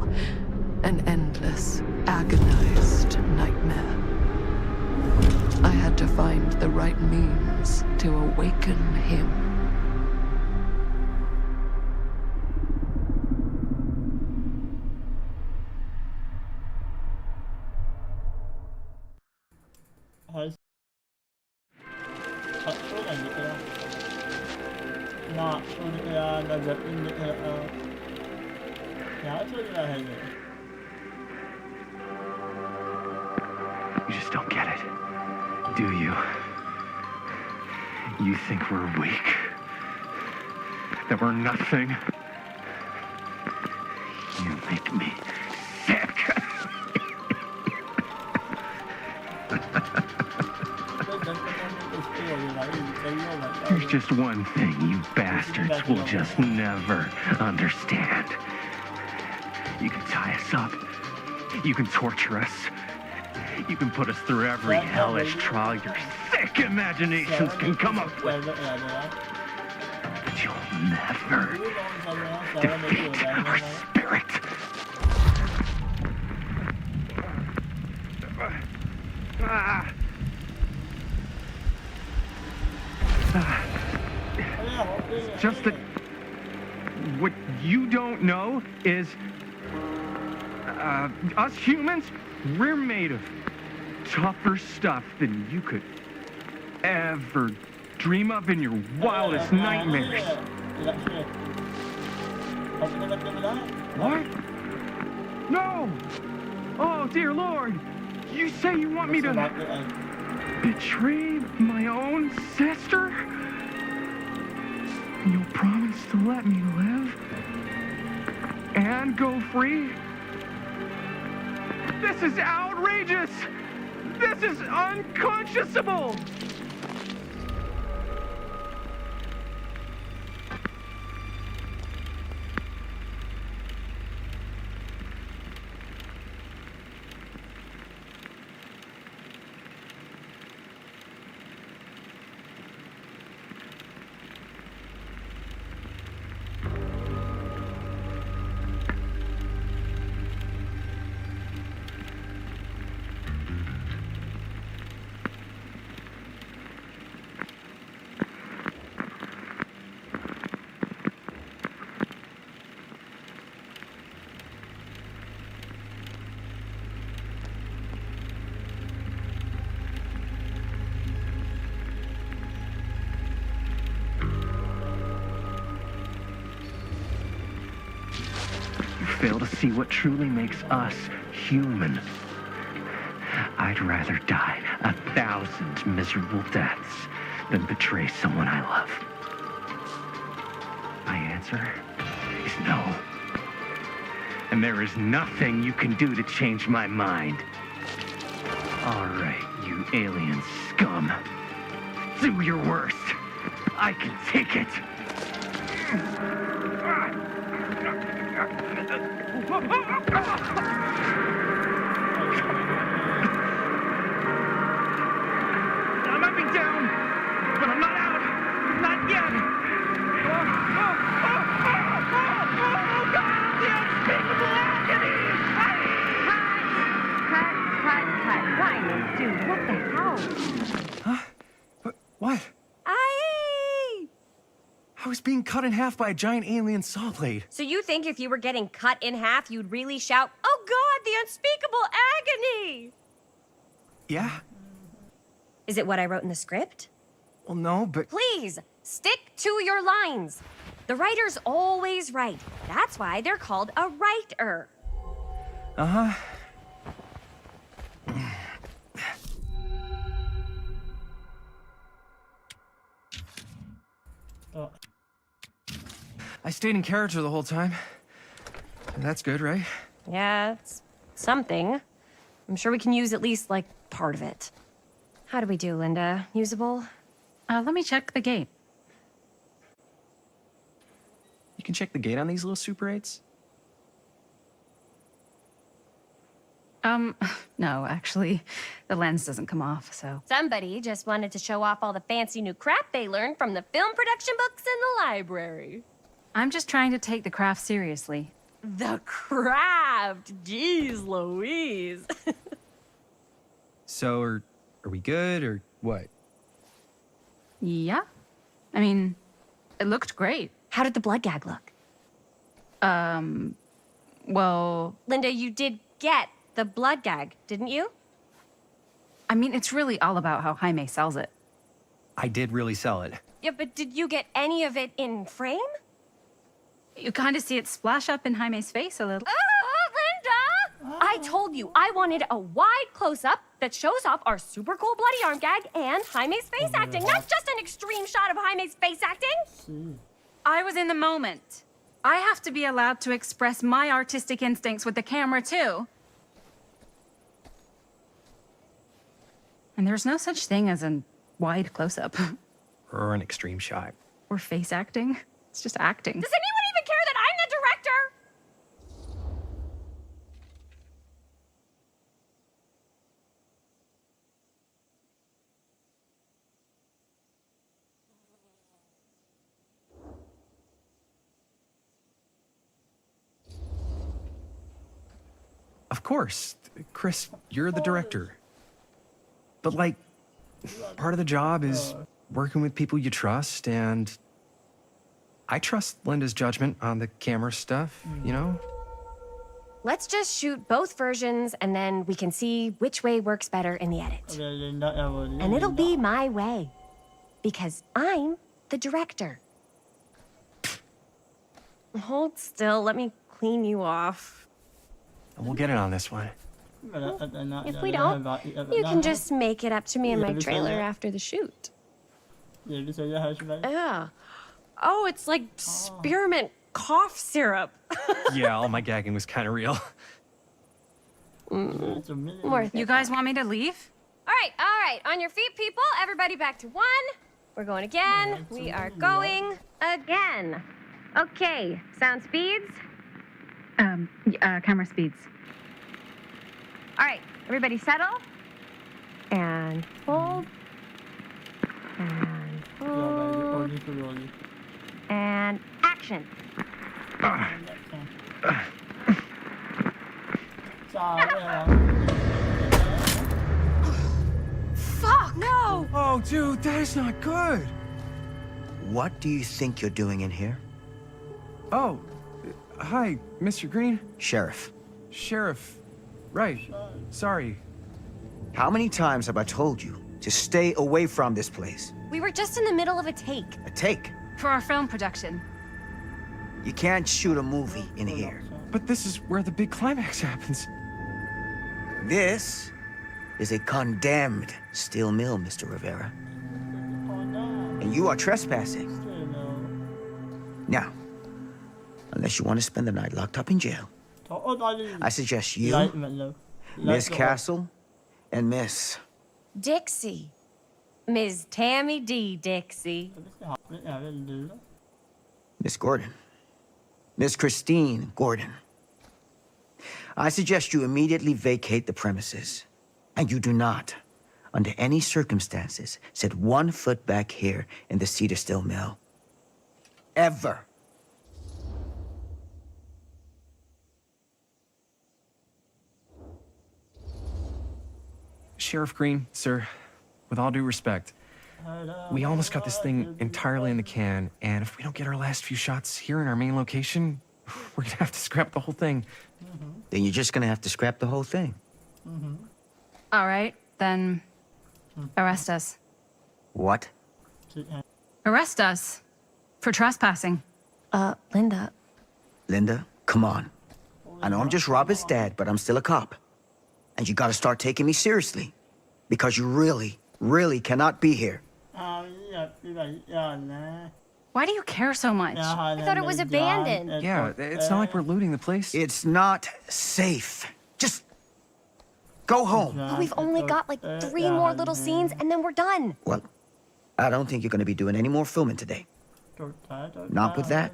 Speaker 2: An endless, agonized nightmare. I had to find the right means to awaken him.
Speaker 10: You just don't get it, do you? You think we're weak? That we're nothing? You make me sick! There's just one thing you bastards will just never understand. You can tie us up. You can torture us. You can put us through every hellish trial your sick imaginations can come up with. But you'll never defeat our spirit. Just that what you don't know is us humans, we're made of tougher stuff than you could ever dream of in your wildest nightmares. What? No! Oh, dear Lord! You say you want me to betray my own sister? And you'll promise to let me live? And go free? This is outrageous! This is unconscionable! Fail to see what truly makes us human. I'd rather die 1,000 miserable deaths than betray someone I love. My answer is no. And there is nothing you can do to change my mind. All right, you alien scum. Do your worst. I can take it. I might be down, but I'm not out. Not yet. Oh, God! The unspeakable agony!
Speaker 5: Cut. Ryan, dude, what the hell?
Speaker 10: Huh? What? I was being cut in half by a giant alien saw blade.
Speaker 11: So you think if you were getting cut in half, you'd really shout, "Oh God, the unspeakable agony"?
Speaker 10: Yeah?
Speaker 11: Is it what I wrote in the script?
Speaker 10: Well, no, but...
Speaker 11: Please, stick to your lines. The writer's always right. That's why they're called a writer.
Speaker 10: Uh-huh.
Speaker 1: Oh.
Speaker 10: I stayed in character the whole time. That's good, right?
Speaker 11: Yeah, it's something. I'm sure we can use at least, like, part of it. How do we do, Linda? Usable?
Speaker 8: Let me check the gate.
Speaker 10: You can check the gate on these little Super 8s?
Speaker 8: No, actually, the lens doesn't come off, so.
Speaker 11: Somebody just wanted to show off all the fancy new crap they learned from the film production books in the library.
Speaker 8: I'm just trying to take the craft seriously.
Speaker 11: The craft! Jeez Louise.
Speaker 10: So, are we good, or what?
Speaker 8: Yeah. I mean, it looked great.
Speaker 11: How did the blood gag look?
Speaker 8: Well...
Speaker 11: Linda, you did get the blood gag, didn't you?
Speaker 8: I mean, it's really all about how Jaime sells it.
Speaker 10: I did really sell it.
Speaker 11: Yeah, but did you get any of it in frame?
Speaker 8: You kind of see it splash up in Jaime's face a little.
Speaker 11: Linda! I told you I wanted a wide close-up that shows off our super cool bloody arm gag and Jaime's face acting, not just an extreme shot of Jaime's face acting.
Speaker 8: I was in the moment. I have to be allowed to express my artistic instincts with the camera, too. And there's no such thing as a wide close-up.
Speaker 10: Or an extreme shot.
Speaker 8: Or face acting. It's just acting.
Speaker 11: Does anyone even care that I'm the director?
Speaker 10: Of course. Chris, you're the director. But, like, part of the job is working with people you trust, and I trust Linda's judgment on the camera stuff, you know?
Speaker 11: Let's just shoot both versions, and then we can see which way works better in the edit. And it'll be my way, because I'm the director. Hold still, let me clean you off.
Speaker 10: And we'll get it on this one.
Speaker 11: If we don't, you can just make it up to me in my trailer after the shoot. Yeah. Oh, it's like spearmint cough syrup.
Speaker 10: Yeah, all my gagging was kind of real.
Speaker 8: You guys want me to leave?
Speaker 11: All right. On your feet, people. Everybody back to one. We're going again. We are going again. Okay, sound speeds.
Speaker 8: Camera speeds.
Speaker 11: All right, everybody settle. And hold. And hold. And action. Fuck, no!
Speaker 10: Oh, dude, that is not good.
Speaker 3: What do you think you're doing in here?
Speaker 10: Oh, hi, Mr. Green.
Speaker 3: Sheriff.
Speaker 10: Sheriff. Right. Sorry.
Speaker 3: How many times have I told you to stay away from this place?
Speaker 11: We were just in the middle of a take.
Speaker 3: A take?
Speaker 8: For our film production.
Speaker 3: You can't shoot a movie in here.
Speaker 10: But this is where the big climax happens.
Speaker 3: This is a condemned steel mill, Mr. Rivera. And you are trespassing. Now, unless you want to spend the night locked up in jail, I suggest you, Miss Castle, and Miss...
Speaker 11: Dixie. Ms. Tammy D. Dixie.
Speaker 3: Miss Gordon. Miss Christine Gordon. I suggest you immediately vacate the premises. And you do not, under any circumstances, set 1 foot back here in the Cedar Still Mill. Ever.
Speaker 10: Sheriff Green, sir, with all due respect, we almost got this thing entirely in the can, and if we don't get our last few shots here in our main location, we're gonna have to scrap the whole thing.
Speaker 3: Then you're just gonna have to scrap the whole thing.
Speaker 8: All right, then arrest us.
Speaker 3: What?
Speaker 8: Arrest us for trespassing.
Speaker 11: Linda.
Speaker 3: Linda, come on. I know I'm just Robert's dad, but I'm still a cop. And you gotta start taking me seriously. Because you really, really cannot be here.
Speaker 8: Why do you care so much?
Speaker 11: I thought it was abandoned.
Speaker 12: Yeah, it's not like we're looting the place.
Speaker 3: It's not safe. Just go home.
Speaker 11: Oh, we've only got like 3 more little scenes and then we're done.
Speaker 3: Well, I don't think you're gonna be doing any more filming today. Not with that.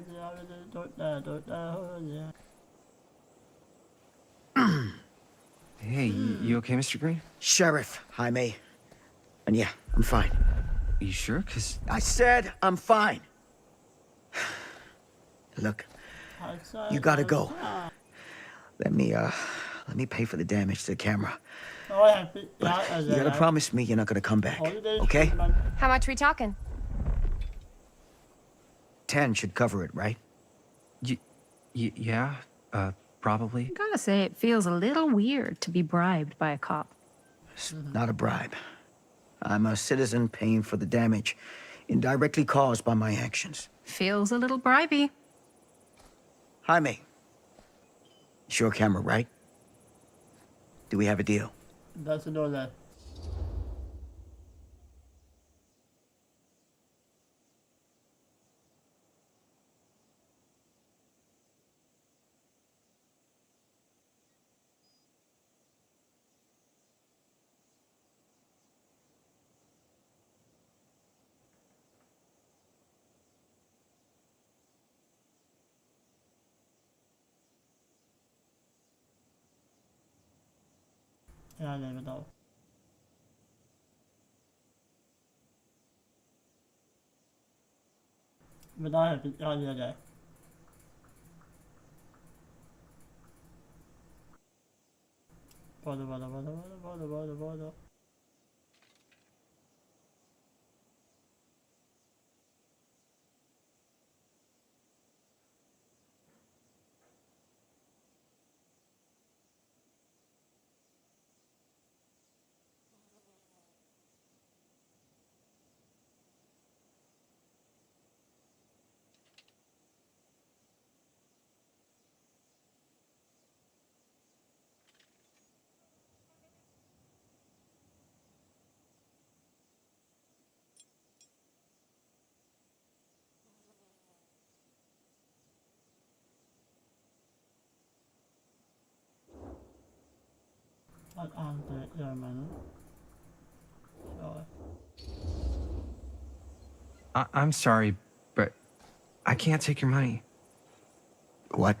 Speaker 12: Hey, you okay, Mr. Green?
Speaker 3: Sheriff, Jaime. And yeah, I'm fine.
Speaker 12: You sure? 'Cause
Speaker 3: I said I'm fine. Look, you gotta go. Let me pay for the damage to the camera. But you gotta promise me you're not gonna come back, okay?
Speaker 11: How much we talking?
Speaker 3: 10 should cover it, right?
Speaker 12: Yeah, probably.
Speaker 8: Gotta say, it feels a little weird to be bribed by a cop.
Speaker 3: It's not a bribe. I'm a citizen paying for the damage indirectly caused by my actions.
Speaker 8: Feels a little bribey.
Speaker 3: Jaime, it's your camera, right? Do we have a deal?
Speaker 1: That's no that. Ja, nee, met al. Met al heb ik, ja. Water. Wat aan de man.
Speaker 12: I'm sorry, but I can't take your money.
Speaker 3: What?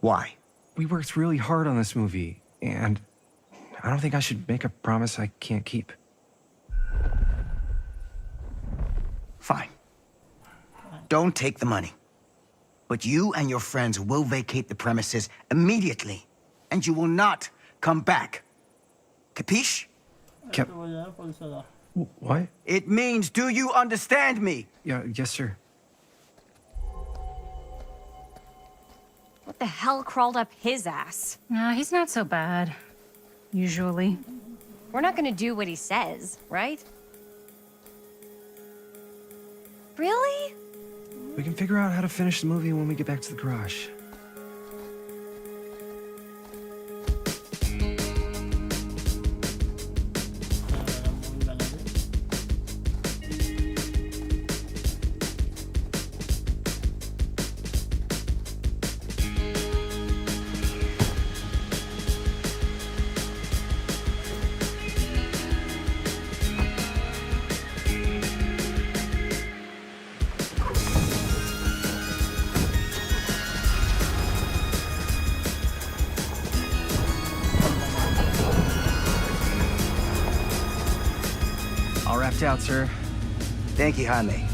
Speaker 3: Why?
Speaker 12: We worked really hard on this movie, and I don't think I should make a promise I can't keep.
Speaker 3: Fine. Don't take the money. But you and your friends will vacate the premises immediately, and you will not come back. Capiche?
Speaker 12: What?
Speaker 3: It means, do you understand me?
Speaker 12: Yeah, yes, sir.
Speaker 11: What the hell crawled up his ass?
Speaker 8: Nah, he's not so bad. Usually.
Speaker 11: We're not gonna do what he says, right? Really?
Speaker 12: We can figure out how to finish the movie when we get back to the garage. All wrapped out, sir.
Speaker 3: Thank you, Jaime.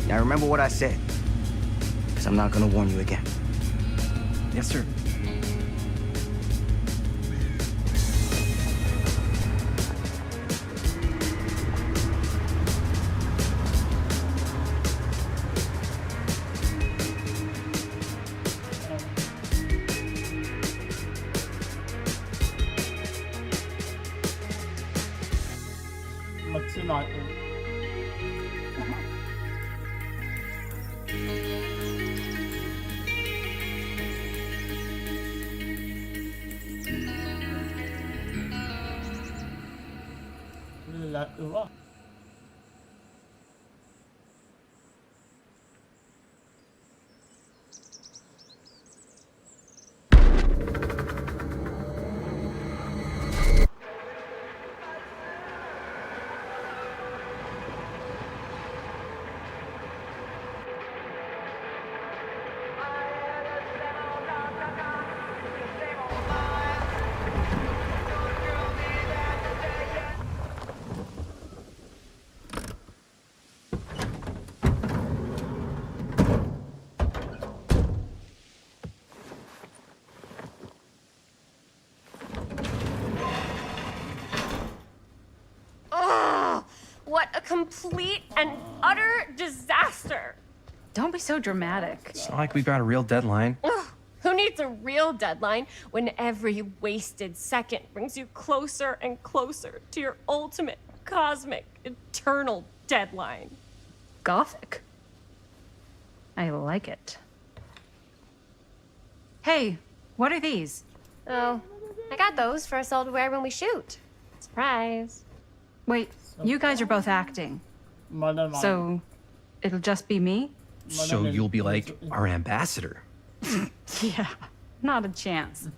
Speaker 3: Now remember what I said, because I'm not gonna warn you again.
Speaker 12: Yes, sir.
Speaker 1: What's the matter?
Speaker 11: What a complete and utter disaster.
Speaker 8: Don't be so dramatic.
Speaker 12: It's not like we've got a real deadline.
Speaker 11: Ugh, who needs a real deadline when every wasted second brings you closer and closer to your ultimate, cosmic, eternal deadline?
Speaker 8: Gothic. I like it. Hey, what are these?
Speaker 11: Oh, I got those for us all to wear when we shoot. Surprise.
Speaker 8: Wait, you guys are both acting. So, it'll just be me?
Speaker 12: So you'll be like our ambassador.
Speaker 8: Yeah, not a chance.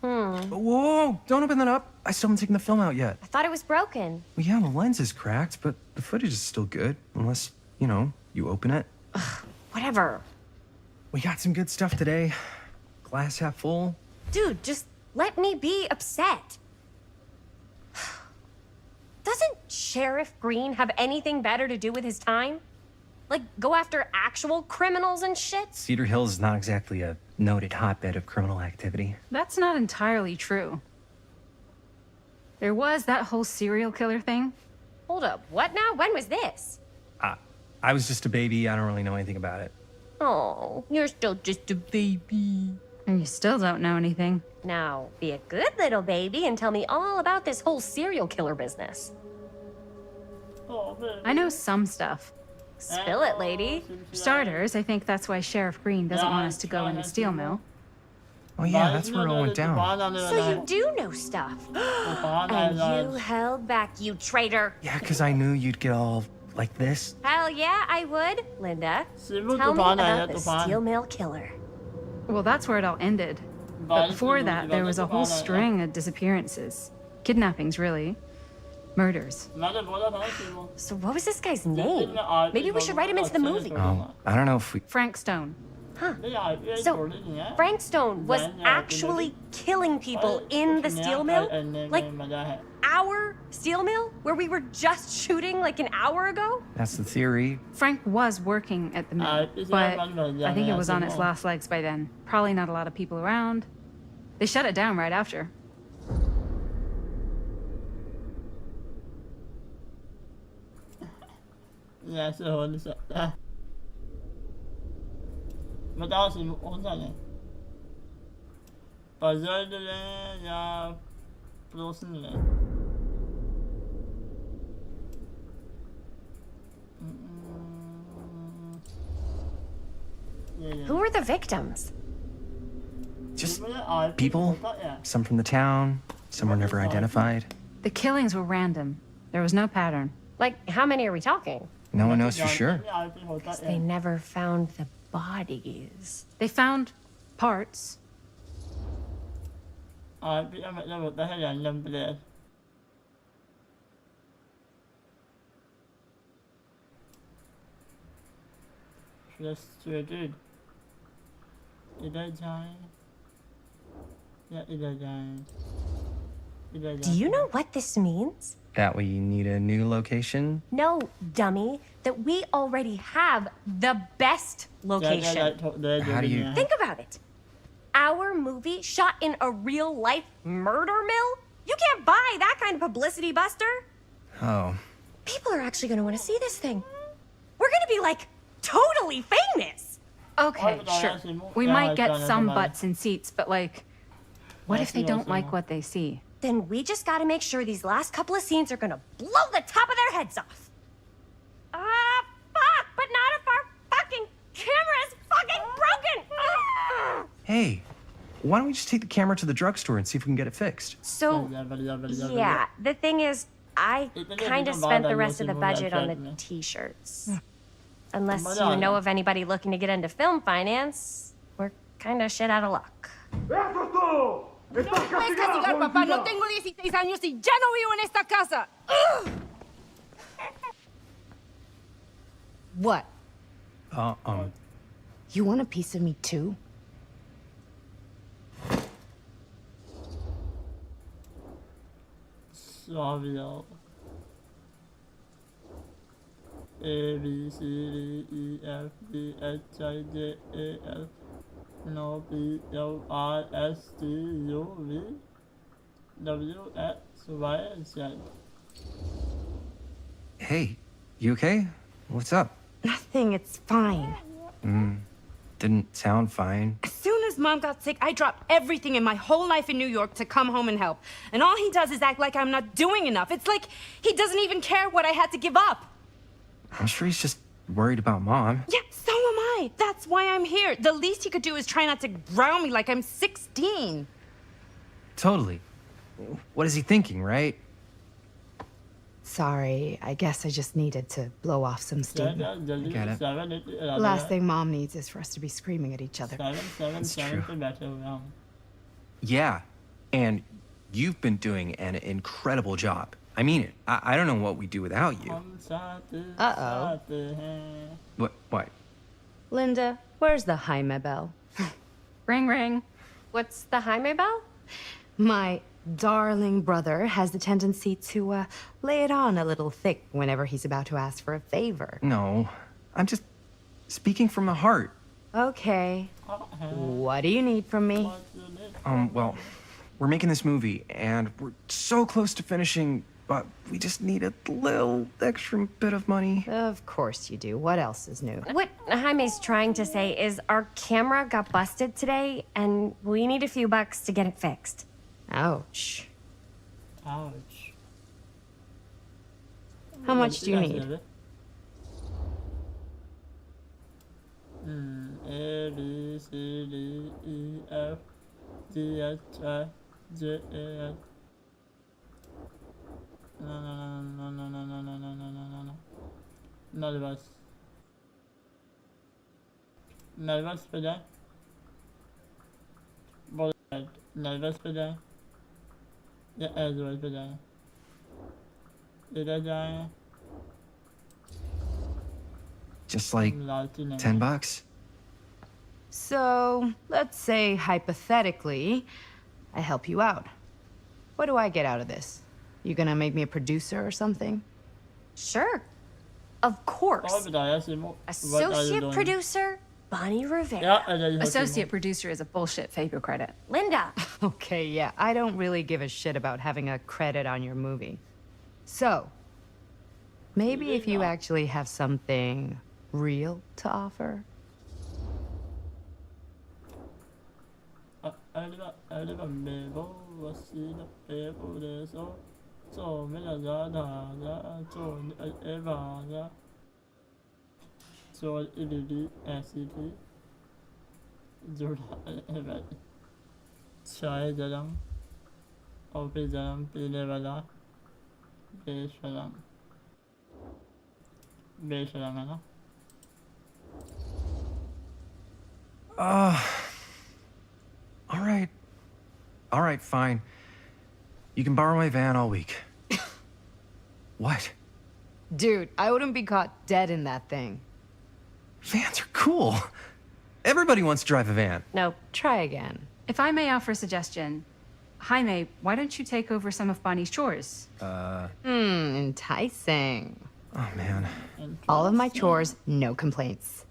Speaker 12: Whoa, don't open that up. I still haven't taken the film out yet.
Speaker 11: I thought it was broken.
Speaker 12: Well, yeah, the lens is cracked, but the footage is still good. Unless, you open it.
Speaker 11: Whatever.
Speaker 12: We got some good stuff today. Glass half full.
Speaker 11: Dude, just let me be upset. Doesn't Sheriff Green have anything better to do with his time? Like, go after actual criminals and shit?
Speaker 12: Cedar Hills is not exactly a noted hotbed of criminal activity.
Speaker 8: That's not entirely true. There was that whole serial killer thing.
Speaker 11: Hold up, what now? When was this?
Speaker 12: I was just a baby. I don't really know anything about it.
Speaker 11: Oh, you're still just a baby.
Speaker 8: And you still don't know anything.
Speaker 11: Now, be a good little baby and tell me all about this whole serial killer business.
Speaker 8: I know some stuff.
Speaker 11: Spill it, lady.
Speaker 8: For starters, I think that's why Sheriff Green doesn't want us to go in the steel mill.
Speaker 12: Oh yeah, that's where it all went down.
Speaker 11: So you do know stuff. And you held back, you traitor.
Speaker 12: Yeah, because I knew you'd get all like this.
Speaker 11: Hell yeah, I would. Linda, tell me about the steel mill killer.
Speaker 8: Well, that's where it all ended. But before that, there was a whole string of disappearances. Kidnappings, really. Murders.
Speaker 11: So what was this guy's name? Maybe we should write him into the movie.
Speaker 12: I don't know if we...
Speaker 8: Frank Stone.
Speaker 11: Huh. So Frank Stone was actually killing people in the steel mill? Like our steel mill? Where we were just shooting like an hour ago?
Speaker 12: That's the theory.
Speaker 8: Frank was working at the mill, but I think it was on its last legs by then. Probably not a lot of people around. They shut it down right after.
Speaker 1: Yeah, so men da sier vi åndsene. Bazarları ya Profanity.
Speaker 11: Who were the victims?
Speaker 12: Just people. Some from the town, some were never identified.
Speaker 8: The killings were random. There was no pattern.
Speaker 11: Like, how many are we talking?
Speaker 12: No one knows for sure.
Speaker 11: Because they never found the bodies.
Speaker 8: They found parts.
Speaker 1: Frustrated.
Speaker 11: Do you know what this means?
Speaker 12: That we need a new location?
Speaker 11: No, dummy. That we already have the best location.
Speaker 12: How do you...
Speaker 11: Think about it. Our movie shot in a real-life murder mill? You can't buy that kind of publicity, Buster.
Speaker 12: Oh.
Speaker 11: People are actually going to want to see this thing. We're going to be, like, totally famous.
Speaker 8: Okay, sure. We might get some butts in seats, but, like, what if they don't like what they see?
Speaker 11: Then we just gotta make sure these last couple of scenes are gonna blow the top of their heads off. Fuck! But not if our fucking camera is fucking broken!
Speaker 12: Hey, why don't we just take the camera to the drugstore and see if we can get it fixed?
Speaker 11: So, yeah, the thing is, I kind of spent the rest of the budget on the t-shirts. Unless you know of anybody looking to get into film finance, we're kind of shit out of luck.
Speaker 13: No me puedes castigar, papá. No tengo 16 años y ya no vivo en esta casa.
Speaker 14: What?
Speaker 12: Uh-uh.
Speaker 14: You want a piece of me too?
Speaker 1: Savio. A B C D E F G H I J A L N P Q R S T U V W X Y Z.
Speaker 12: Hey, you okay? What's up?
Speaker 14: Nothing, it's fine.
Speaker 12: Didn't sound fine.
Speaker 14: As soon as Mom got sick, I dropped everything in my whole life in New York to come home and help. And all he does is act like I'm not doing enough. It's like he doesn't even care what I had to give up.
Speaker 12: I'm sure he's just worried about Mom.
Speaker 14: Yeah, so am I. That's why I'm here. The least he could do is try not to ground me like I'm 16.
Speaker 12: Totally. What is he thinking, right?
Speaker 14: Sorry, I guess I just needed to blow off some steam.
Speaker 12: Get it.
Speaker 14: The last thing Mom needs is for us to be screaming at each other.
Speaker 12: That's true. Yeah, and you've been doing an incredible job. I mean it. I don't know what we'd do without you.
Speaker 14: Uh-oh.
Speaker 12: What?
Speaker 14: Linda, where's the Jaime bell?
Speaker 8: Ring, ring.
Speaker 11: What's the Jaime bell?
Speaker 14: My darling brother has the tendency to lay it on a little thick whenever he's about to ask for a favor.
Speaker 12: No, I'm just speaking from the heart.
Speaker 14: Okay. What do you need from me?
Speaker 12: Well, we're making this movie, and we're so close to finishing, but we just need a little extra bit of money.
Speaker 14: Of course you do. What else is new?
Speaker 11: What Jaime's trying to say is our camera got busted today, and we need a few bucks to get it fixed.
Speaker 14: Ouch.
Speaker 1: Ouch.
Speaker 14: How much do you need?
Speaker 1: A, B, C, D, E, F, G, H, I, J, A, L. No. Nervös för det. Både nervös för det. Jag är orolig för det. Är det där?
Speaker 12: Just like 10 bucks?
Speaker 14: So, let's say hypothetically, I help you out. What do I get out of this? You gonna make me a producer or something?
Speaker 11: Sure. Of course. Associate producer, Bonnie Rivera.
Speaker 8: Associate producer is a bullshit Faber credit.
Speaker 11: Linda.
Speaker 14: Okay, yeah, I don't really give a shit about having a credit on your movie. So, maybe if you actually have something real to offer?
Speaker 12: All right, fine. You can borrow my van all week. What?
Speaker 14: Dude, I wouldn't be caught dead in that thing.
Speaker 12: Vans are cool. Everybody wants to drive a van.
Speaker 14: No, try again.
Speaker 8: If I may offer a suggestion, Jaime, why don't you take over some of Bonnie's chores?
Speaker 14: Enticing.
Speaker 12: Oh, man.
Speaker 14: All of my chores, no complaints.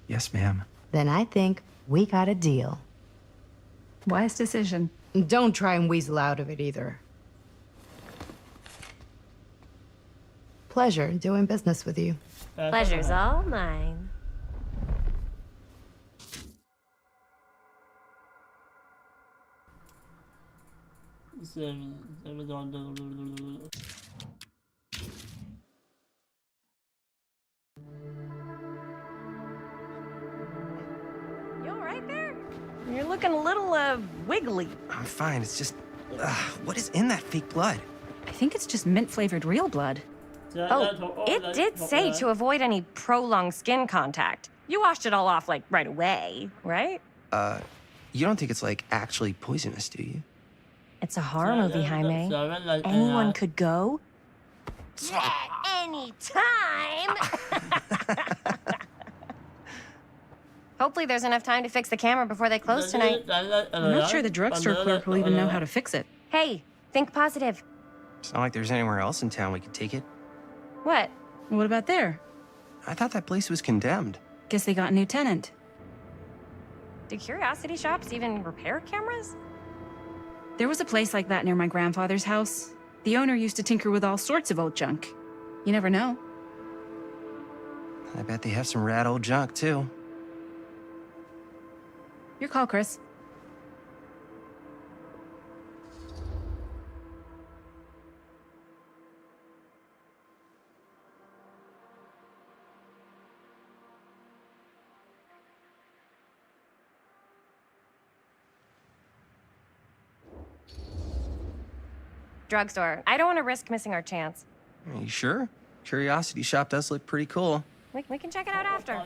Speaker 12: Yes, ma'am.
Speaker 14: Then I think we got a deal.
Speaker 8: Wise decision.
Speaker 14: Don't try and weasel out of it either. Pleasure doing business with you.
Speaker 11: Pleasure's all mine. You all right there? You're looking a little, wiggly.
Speaker 12: I'm fine. It's just, what is in that fake blood?
Speaker 8: I think it's just mint-flavored real blood.
Speaker 11: Oh, it did say to avoid any prolonged skin contact. You washed it all off, like, right away, right?
Speaker 12: You don't think it's, like, actually poisonous, do you?
Speaker 11: It's a horror movie, Jaime. Anyone could go. Anytime! Hopefully there's enough time to fix the camera before they close tonight.
Speaker 8: I'm not sure the drugstore clerk will even know how to fix it.
Speaker 11: Hey, think positive.
Speaker 12: It's not like there's anywhere else in town we could take it.
Speaker 11: What?
Speaker 8: What about there?
Speaker 12: I thought that place was condemned.
Speaker 8: Guess they got a new tenant.
Speaker 11: Do curiosity shops even repair cameras?
Speaker 8: There was a place like that near my grandfather's house. The owner used to tinker with all sorts of old junk. You never know.
Speaker 12: I bet they have some rad old junk, too.
Speaker 8: Your call, Chris.
Speaker 11: Drugstore. I don't want to risk missing our chance.
Speaker 12: Are you sure? Curiosity shop does look pretty cool.
Speaker 11: We can check it out after.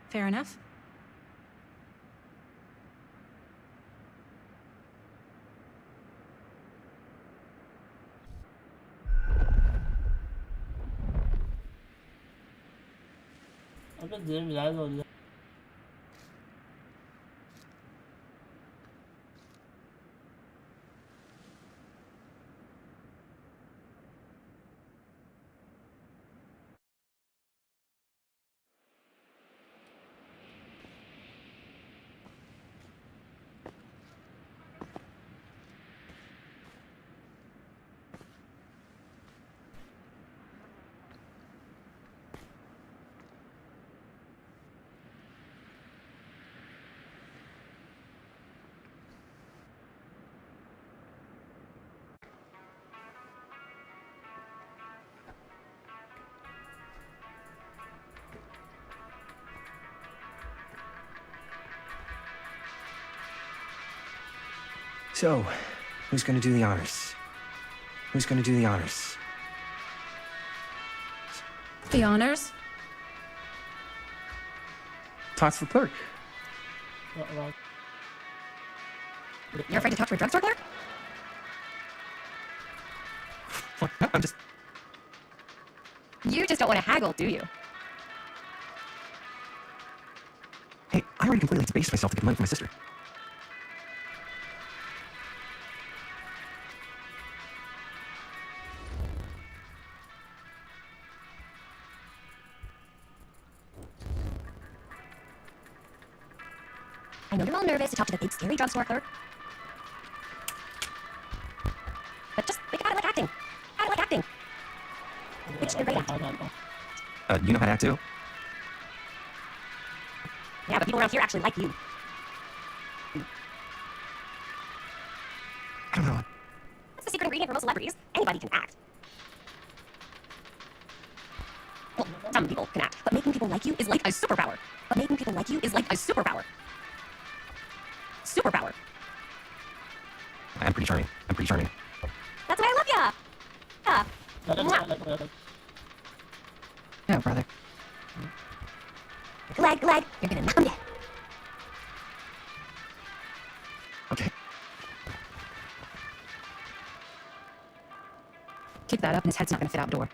Speaker 8: Fair enough.
Speaker 12: So, who's gonna do the honors? Who's gonna do the honors?
Speaker 8: The honors?
Speaker 12: Talk to the clerk.
Speaker 8: You're afraid to talk to a drugstore clerk?
Speaker 12: I'm just...
Speaker 11: You just don't want to haggle, do you?
Speaker 12: Hey, I already completely debased myself to get money from my sister.
Speaker 11: I know you're all nervous to talk to the big, scary drugstore clerk. But just think about it like acting. Act it like acting. Which you're great at.
Speaker 12: You know how to act too?
Speaker 11: Yeah, but people around here actually like you.
Speaker 12: I don't know.
Speaker 11: That's the secret ingredient for most celebrities. Anybody can act. Well, some people can act, but making people like you is like a superpower. But making people like you is like a superpower. Superpower.
Speaker 12: I'm pretty charming. I'm pretty charming.
Speaker 11: That's why I love ya. Mwah.
Speaker 12: Yeah, brother.
Speaker 11: Glad, you're gonna knock him dead.
Speaker 12: Okay.
Speaker 8: Kick that up and his head's not gonna fit outdoor.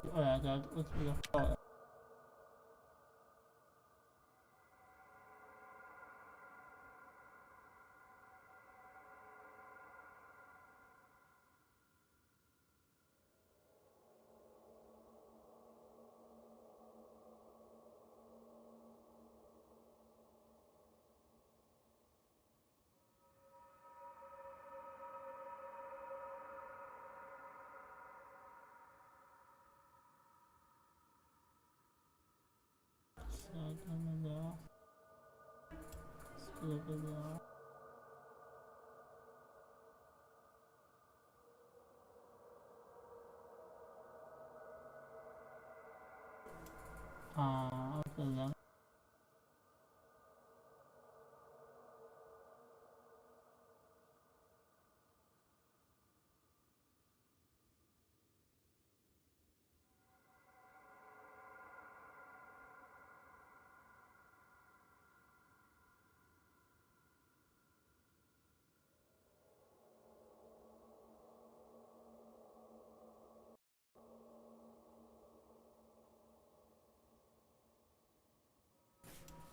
Speaker 1: Let's be a photo. Okay then.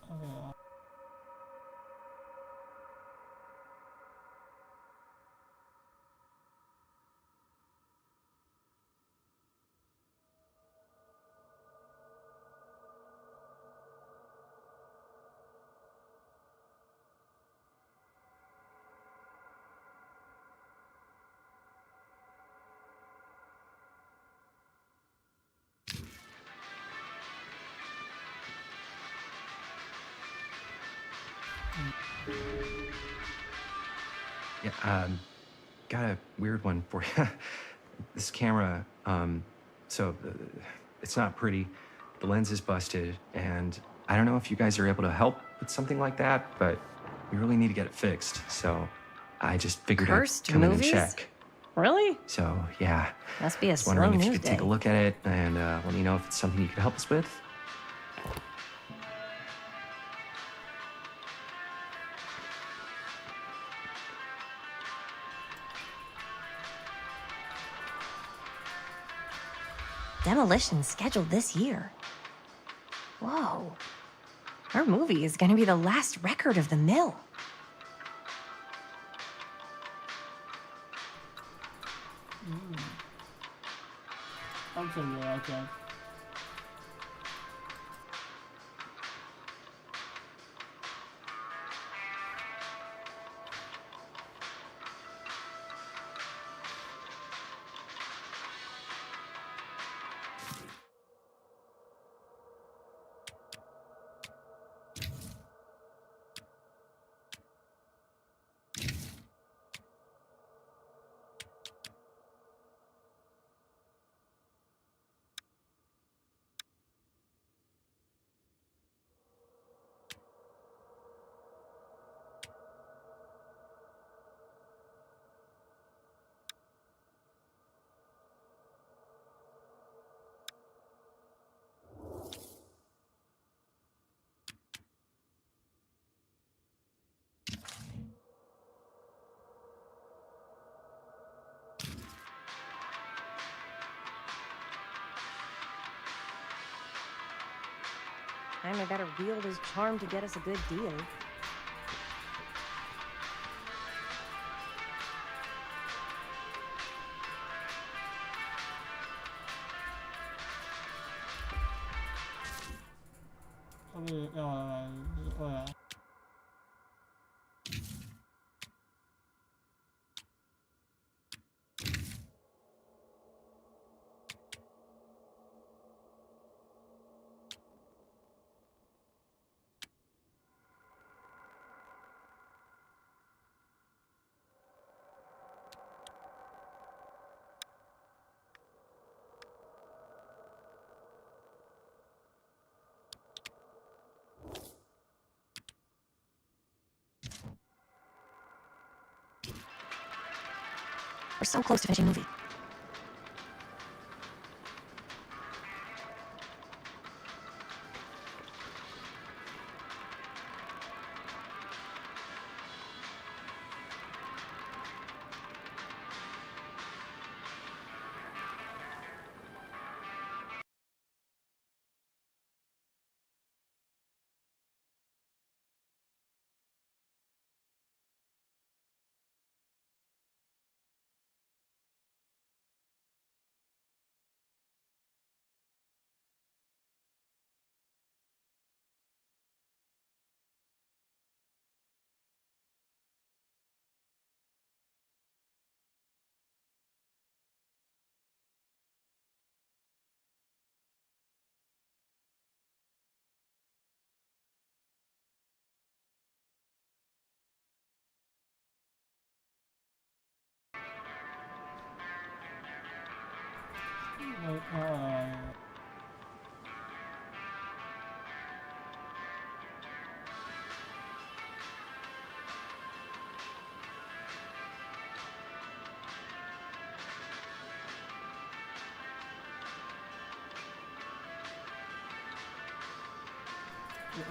Speaker 1: Okay.
Speaker 12: Yeah, got a weird one for you. This camera, it's not pretty. The lens is busted, and I don't know if you guys are able to help with something like that, but we really need to get it fixed. So I just figured I'd come in and check.
Speaker 11: Really?
Speaker 12: So yeah,
Speaker 11: Must be a
Speaker 12: just wondering
Speaker 11: slow
Speaker 12: if you
Speaker 11: news
Speaker 12: could take a
Speaker 11: day.
Speaker 12: look at it and let me know if it's something you could help us with.
Speaker 11: Demolition scheduled this year. Whoa. Our movie is gonna be the last record of the mill.
Speaker 1: Okay.
Speaker 11: Time I better wield his charm to get us a good deal. We're so close to finishing the movie.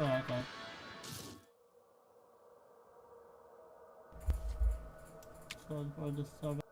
Speaker 1: Okay. So for the sub.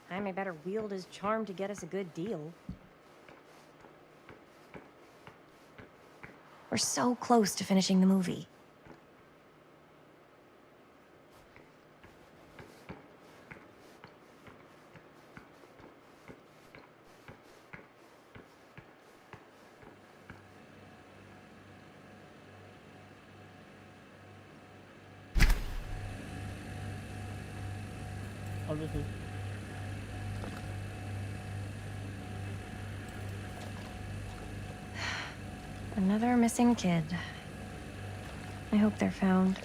Speaker 11: Jaime better wield his charm to get us a good deal. We're so close to finishing the movie.
Speaker 1: Obviously.
Speaker 11: Another missing kid. I hope they're found.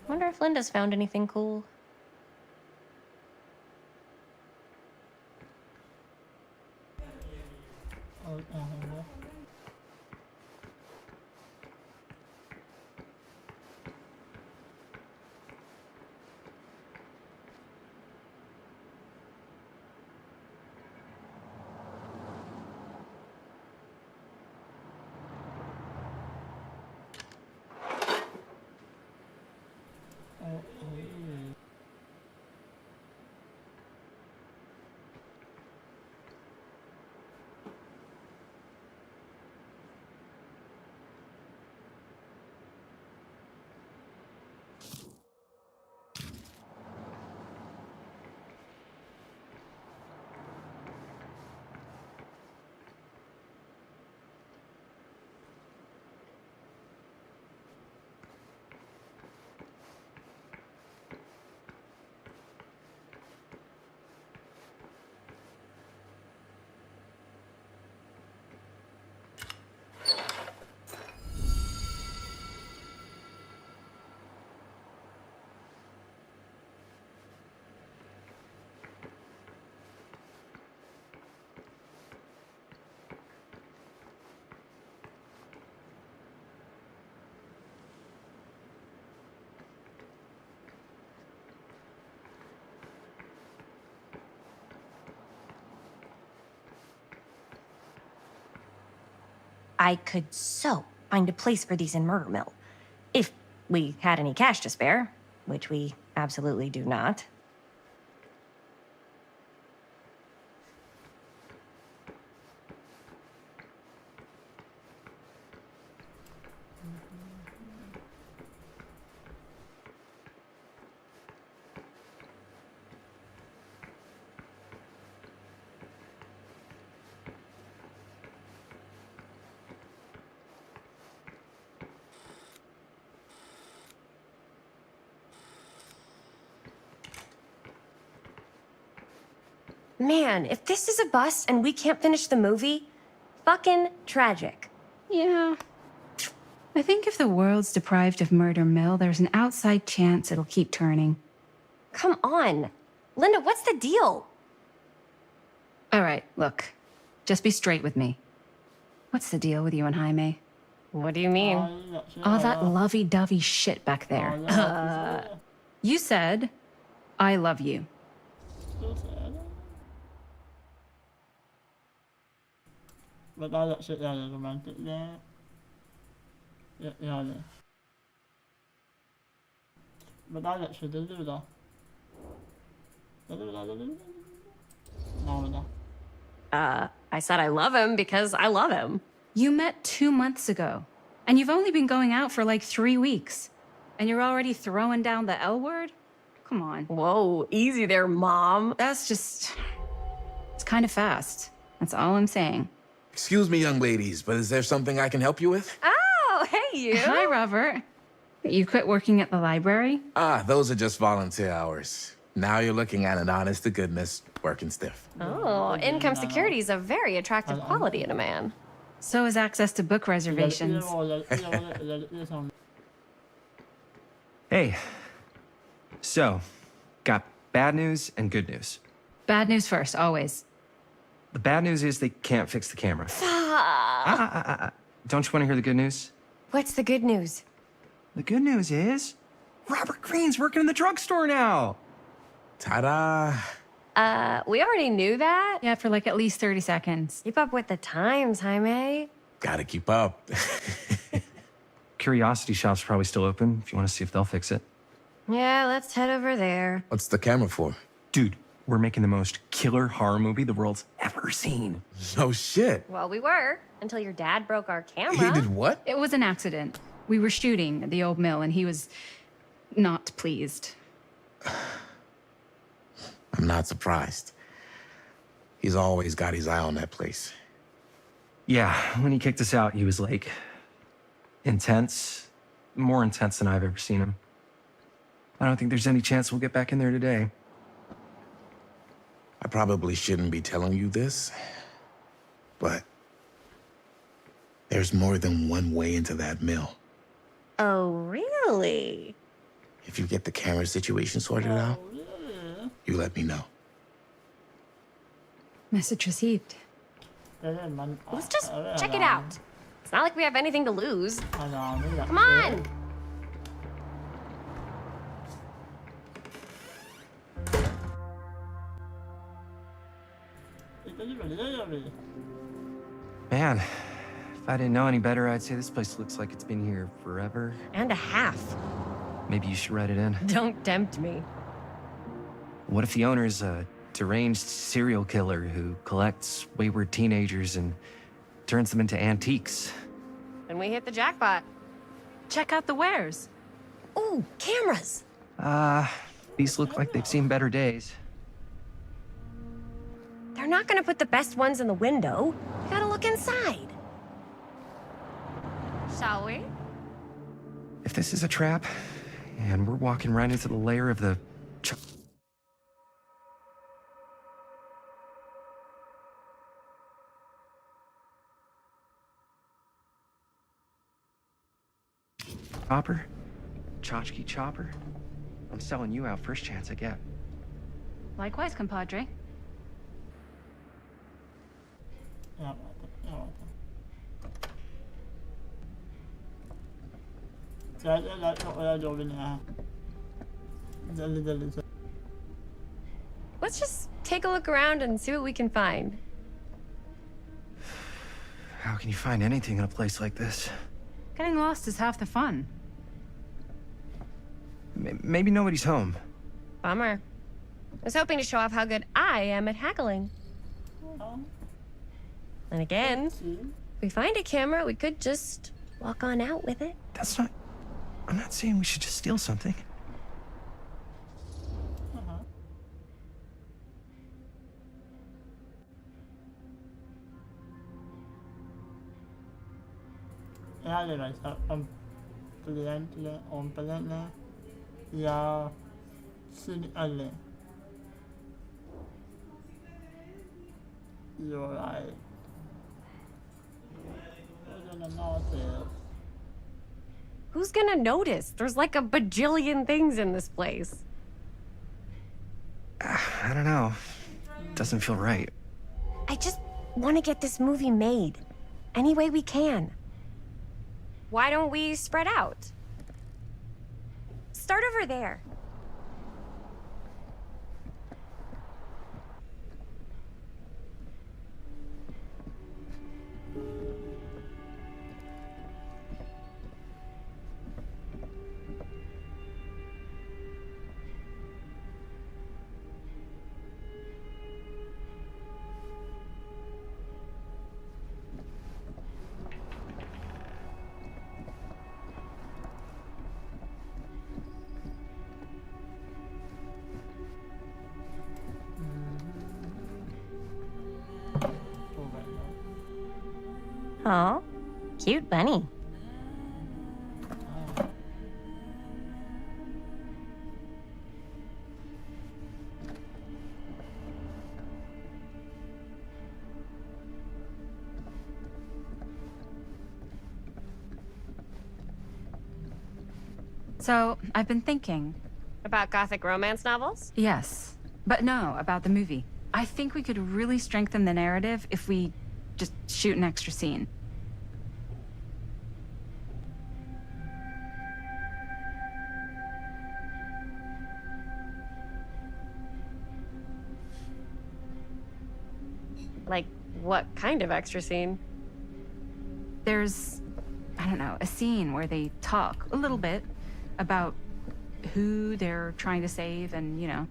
Speaker 11: Wonder if Linda's found anything cool. I could so find a place for these in Murder Mill. If we had any cash to spare, which we absolutely do not. Man, if this is a bust and we can't finish the movie, fucking tragic.
Speaker 8: Yeah. I think if the world's deprived of Murder Mill, there's an outside chance it'll keep turning.
Speaker 11: Come on. Linda, what's the deal?
Speaker 8: All right, look. Just be straight with me. What's the deal with you and Jaime?
Speaker 11: What do you mean?
Speaker 8: All that lovey-dovey shit back there. You said, I love you.
Speaker 1: But all that shit there is romantic there. Yeah. But all that shit is do though. No.
Speaker 11: I said I love him because I love him.
Speaker 8: You met 2 months ago, and you've only been going out for like 3 weeks. And you're already throwing down the L word? Come on.
Speaker 11: Whoa, easy there, Mom.
Speaker 8: That's just... It's kind of fast. That's all I'm saying.
Speaker 15: Excuse me, young ladies, but is there something I can help you with?
Speaker 11: Oh, hey, you.
Speaker 8: Hi, Robert. You quit working at the library?
Speaker 15: Ah, those are just volunteer hours. Now you're looking at an honest-to-goodness working stiff.
Speaker 11: Oh, income security is a very attractive quality in a man.
Speaker 8: So is access to book reservations.
Speaker 12: Hey. So, got bad news and good news.
Speaker 8: Bad news first, always.
Speaker 12: The bad news is they can't fix the camera. Don't you want to hear the good news?
Speaker 11: What's the good news?
Speaker 12: The good news is Robert Greene's working in the drugstore now.
Speaker 15: Ta-da!
Speaker 11: We already knew that.
Speaker 8: Yeah, for like at least 30 seconds.
Speaker 11: Keep up with the times, Jaime.
Speaker 15: Gotta keep up.
Speaker 12: Curiosity Shop's probably still open if you want to see if they'll fix it.
Speaker 11: Yeah, let's head over there.
Speaker 15: What's the camera for?
Speaker 12: Dude, we're making the most killer horror movie the world's ever seen.
Speaker 15: No shit.
Speaker 11: Well, we were, until your dad broke our camera.
Speaker 15: He did what?
Speaker 8: It was an accident. We were shooting at the old mill, and he was not pleased.
Speaker 15: I'm not surprised. He's always got his eye on that place.
Speaker 12: Yeah, when he kicked us out, he was like... intense. More intense than I've ever seen him. I don't think there's any chance we'll get back in there today.
Speaker 15: I probably shouldn't be telling you this, but there's more than one way into that mill.
Speaker 11: Oh, really?
Speaker 15: If you get the camera situation sorted out, you let me know.
Speaker 8: Message received.
Speaker 11: Let's just check it out. It's not like we have anything to lose. Come on!
Speaker 12: Man, if I didn't know any better, I'd say this place looks like it's been here forever.
Speaker 11: And a half.
Speaker 12: Maybe you should write it in.
Speaker 11: Don't tempt me.
Speaker 12: What if the owner's a deranged serial killer who collects wayward teenagers and turns them into antiques?
Speaker 11: Then we hit the jackpot.
Speaker 8: Check out the wares.
Speaker 11: Ooh, cameras.
Speaker 12: These look like they've seen better days.
Speaker 11: They're not gonna put the best ones in the window. You gotta look inside. Shall we?
Speaker 12: If this is a trap, and we're walking right into the lair of the... Chopper? Tchotchke Chopper? I'm selling you out first chance I get.
Speaker 8: Likewise, compadre.
Speaker 11: Let's just take a look around and see what we can find.
Speaker 12: How can you find anything in a place like this?
Speaker 8: Getting lost is half the fun.
Speaker 12: Maybe nobody's home.
Speaker 11: Bummer. I was hoping to show off how good I am at haggling. And again, if we find a camera, we could just walk on out with it.
Speaker 12: That's not... I'm not saying we should just steal something.
Speaker 1: Ya le vais a omplena ya sin alle. You're right.
Speaker 11: Who's gonna notice? There's like a bajillion things in this place.
Speaker 12: I don't know. Doesn't feel right.
Speaker 11: I just want to get this movie made. Any way we can. Why don't we spread out? Start over there. Oh, cute bunny.
Speaker 8: So, I've been thinking.
Speaker 11: About gothic romance novels?
Speaker 8: Yes, but no, about the movie. I think we could really strengthen the narrative if we just shoot an extra scene.
Speaker 11: Like, what kind of extra scene?
Speaker 8: There's, I don't know, a scene where they talk a little bit about who they're trying to save and, you know.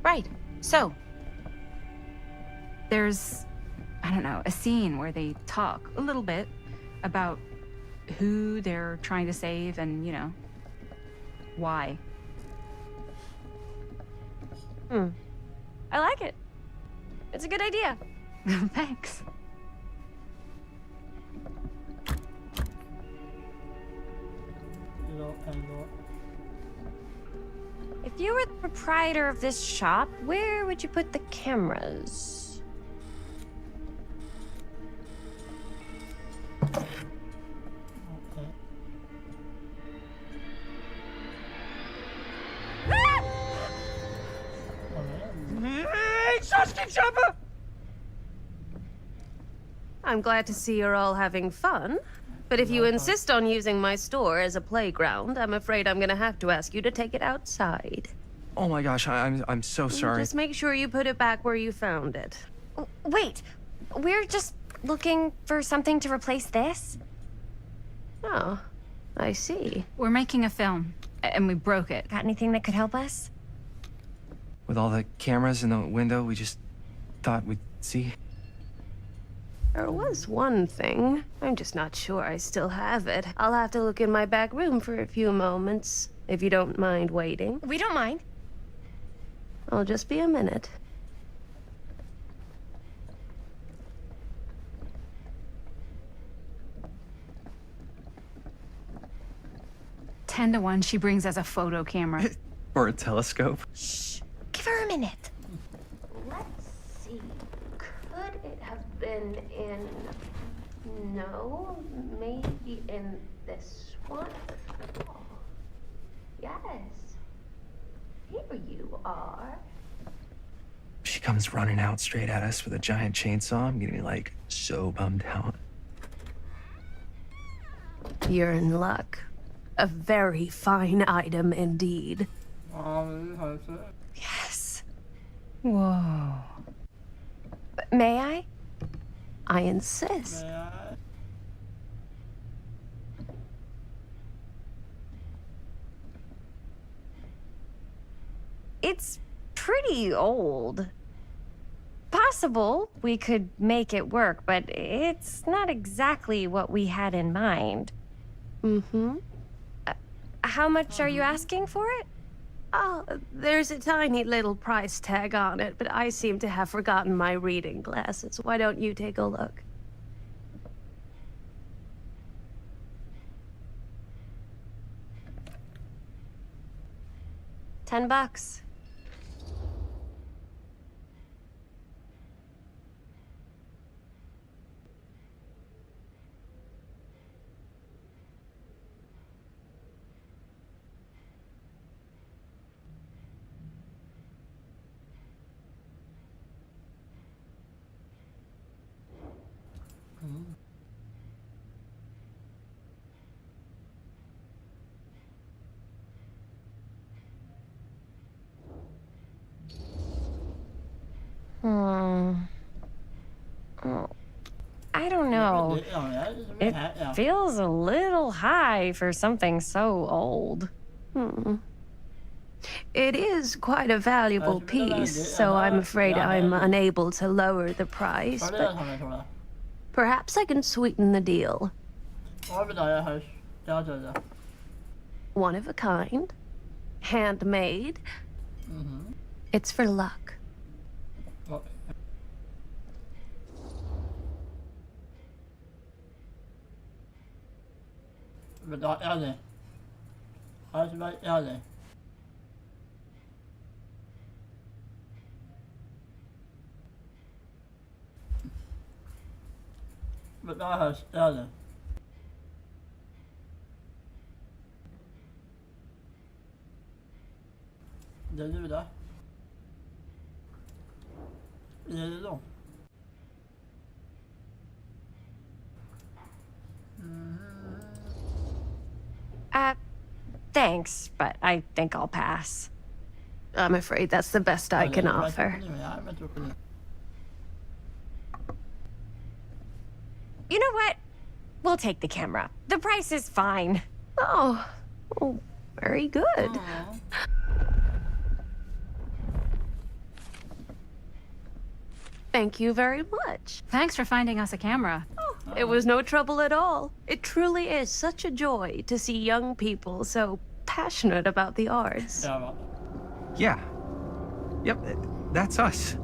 Speaker 8: Right. So, there's, I don't know, a scene where they talk a little bit about who they're trying to save and, you know, why.
Speaker 11: I like it. It's a good idea.
Speaker 8: Thanks.
Speaker 11: If you were the proprietor of this shop, where would you put the cameras?
Speaker 9: I'm glad to see you're all having fun. But if you insist on using my store as a playground, I'm afraid I'm gonna have to ask you to take it outside.
Speaker 12: Oh my gosh, I'm so sorry.
Speaker 9: Just make sure you put it back where you found it.
Speaker 11: Wait, we're just looking for something to replace this?
Speaker 9: Oh, I see.
Speaker 8: We're making a film, and we broke it.
Speaker 11: Got anything that could help us?
Speaker 12: With all the cameras in the window, we just thought we'd see.
Speaker 9: There was one thing. I'm just not sure I still have it. I'll have to look in my back room for a few moments, if you don't mind waiting.
Speaker 11: We don't mind.
Speaker 9: I'll just be a minute.
Speaker 8: Ten to 1, she brings us a photo camera.
Speaker 12: Or a telescope.
Speaker 11: Shh, give her a minute.
Speaker 9: Let's see. Could it have been in... No, maybe in this one? Oh, yes. Here you are.
Speaker 12: She comes running out straight at us with a giant chainsaw. I'm getting like so bummed out.
Speaker 9: You're in luck.
Speaker 16: A very fine item indeed.
Speaker 11: Yes.
Speaker 8: Whoa.
Speaker 11: May I?
Speaker 16: I insist.
Speaker 11: It's pretty old. Possible we could make it work, but it's not exactly what we had in mind.
Speaker 16: Mm-hmm.
Speaker 11: How much are you asking for it?
Speaker 16: Oh, there's a tiny little price tag on it, but I seem to have forgotten my reading glasses. Why don't you take a look?
Speaker 11: $10. I don't know. It feels a little high for something so old.
Speaker 16: It is quite a valuable piece, so I'm afraid I'm unable to lower the price, but perhaps I can sweeten the deal. One of a kind, handmade. It's for luck.
Speaker 11: Thanks, but I think I'll pass.
Speaker 16: I'm afraid that's the best I can offer.
Speaker 11: You know what? We'll take the camera. The price is fine.
Speaker 16: Oh, very good. Thank you very much.
Speaker 8: Thanks for finding us a camera.
Speaker 16: It was no trouble at all. It truly is such a joy to see young people so passionate about the arts.
Speaker 12: Yeah. Yep, that's us.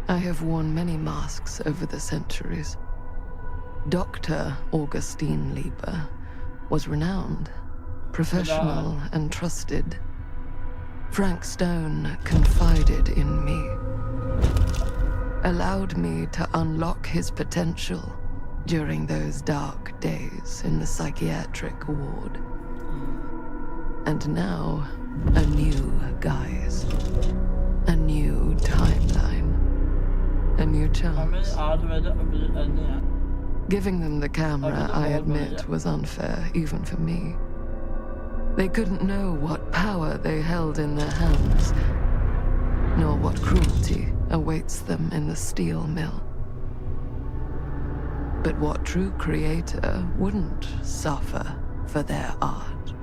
Speaker 2: I have worn many masks over the centuries. Dr. Augustine Lieber was renowned, professional, and trusted. Frank Stone confided in me, allowed me to unlock his potential during those dark days in the psychiatric ward. And now, a new guise, a new timeline, a new chance. Giving them the camera, I admit, was unfair, even for me. They couldn't know what power they held in their hands, nor what cruelty awaits them in the steel mill. But what true creator wouldn't suffer for their art?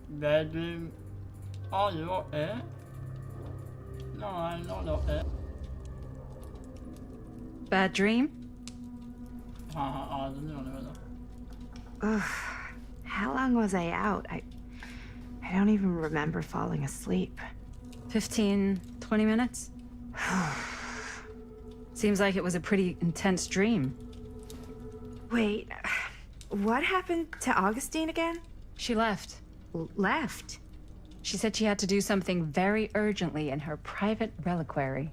Speaker 1: Bedroom. Oh, you got it? No, I not got it.
Speaker 8: Bad dream?
Speaker 1: I don't know.
Speaker 5: Ugh. How long was I out? I don't even remember falling asleep.
Speaker 8: 15, 20 minutes? Seems like it was a pretty intense dream.
Speaker 5: Wait, what happened to Augustine again?
Speaker 8: She left.
Speaker 5: Left?
Speaker 8: She said she had to do something very urgently in her private reliquary.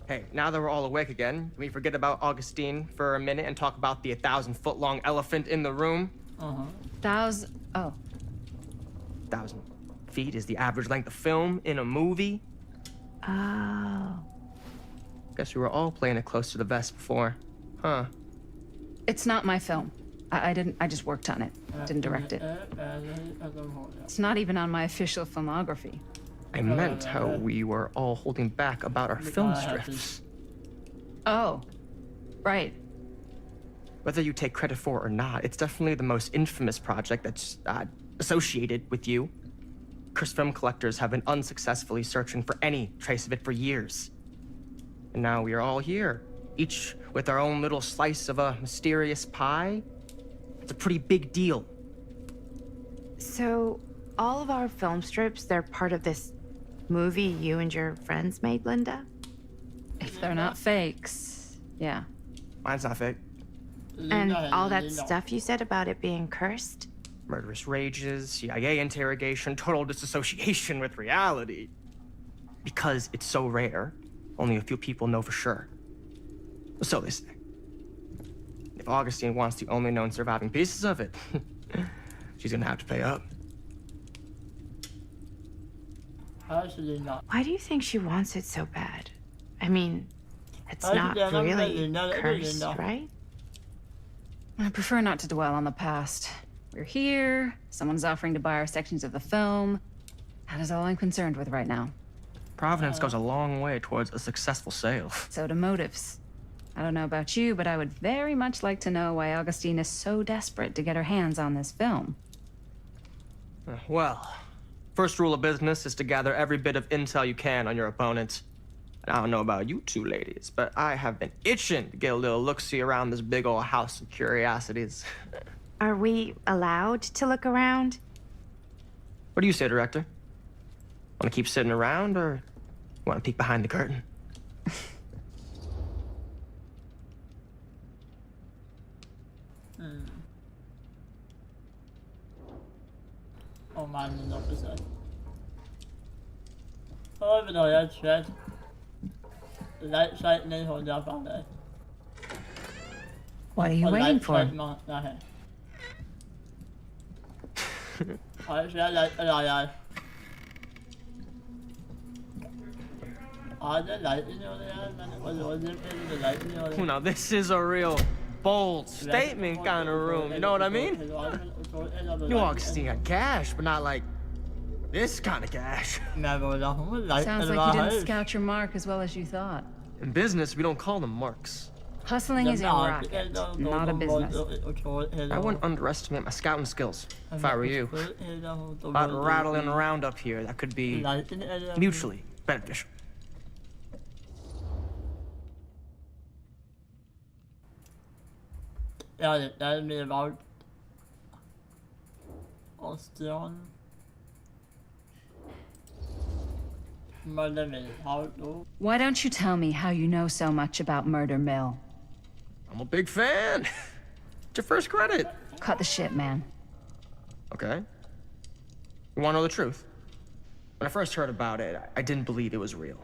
Speaker 7: Hey, now that we're all awake again, can we forget about Augustine for a minute and talk about the 1,000-foot-long elephant in the room?
Speaker 8: Oh.
Speaker 7: 1,000 feet is the average length of film in a movie.
Speaker 5: Oh.
Speaker 7: Guess we were all playing it close to the vest before, huh?
Speaker 8: It's not my film. I just worked on it. Didn't direct it. It's not even on my official filmography.
Speaker 7: I meant how we were all holding back about our film strips.
Speaker 8: Oh, right.
Speaker 7: Whether you take credit for it or not, it's definitely the most infamous project that's associated with you. Cursed film collectors have been unsuccessfully searching for any trace of it for years. And now we are all here, each with our own little slice of a mysterious pie. It's a pretty big deal.
Speaker 5: So, all of our film strips, they're part of this movie you and your friends made, Linda?
Speaker 8: If they're not fakes, yeah.
Speaker 7: Mine's not fake.
Speaker 5: And all that stuff you said about it being cursed?
Speaker 7: Murderous rages, CIA interrogation, total disassociation with reality. Because it's so rare, only a few people know for sure. So they say. If Augustine wants the only known surviving pieces of it, she's gonna have to pay up.
Speaker 5: Why do you think she wants it so bad? I mean, it's not really cursed, right?
Speaker 8: I prefer not to dwell on the past. We're here, someone's offering to buy our sections of the film. That is all I'm concerned with right now.
Speaker 7: Providence goes a long way towards a successful sale.
Speaker 8: So do motives. I don't know about you, but I would very much like to know why Augustine is so desperate to get her hands on this film.
Speaker 7: Well, first rule of business is to gather every bit of intel you can on your opponent. And I don't know about you two ladies, but I have been itching to get a little look-see around this big old house of curiosities.
Speaker 5: Are we allowed to look around?
Speaker 7: What do you say, director? Want to keep sitting around, or want to peek behind the curtain?
Speaker 1: Oh man, the opposite. Over the edge, shed. Light sight name for the other.
Speaker 8: What are you waiting for?
Speaker 7: Now this is a real bold statement kind of room, you know what I mean? You Augustine got cash, but not like this kind of cash.
Speaker 8: Sounds like you didn't scout your mark as well as you thought.
Speaker 7: In business, we don't call them marks.
Speaker 8: Hustling is a racket, not a business.
Speaker 7: I wouldn't underestimate my scouting skills, if I were you. About rattling around up here, that could be mutually beneficial.
Speaker 1: Yeah, tell me about Austin. Murder Mill, how to?
Speaker 8: Why don't you tell me how you know so much about Murder Mill?
Speaker 7: I'm a big fan. It's your first credit.
Speaker 8: Cut the shit, man.
Speaker 7: Okay. You want to know the truth? When I first heard about it, I didn't believe it was real.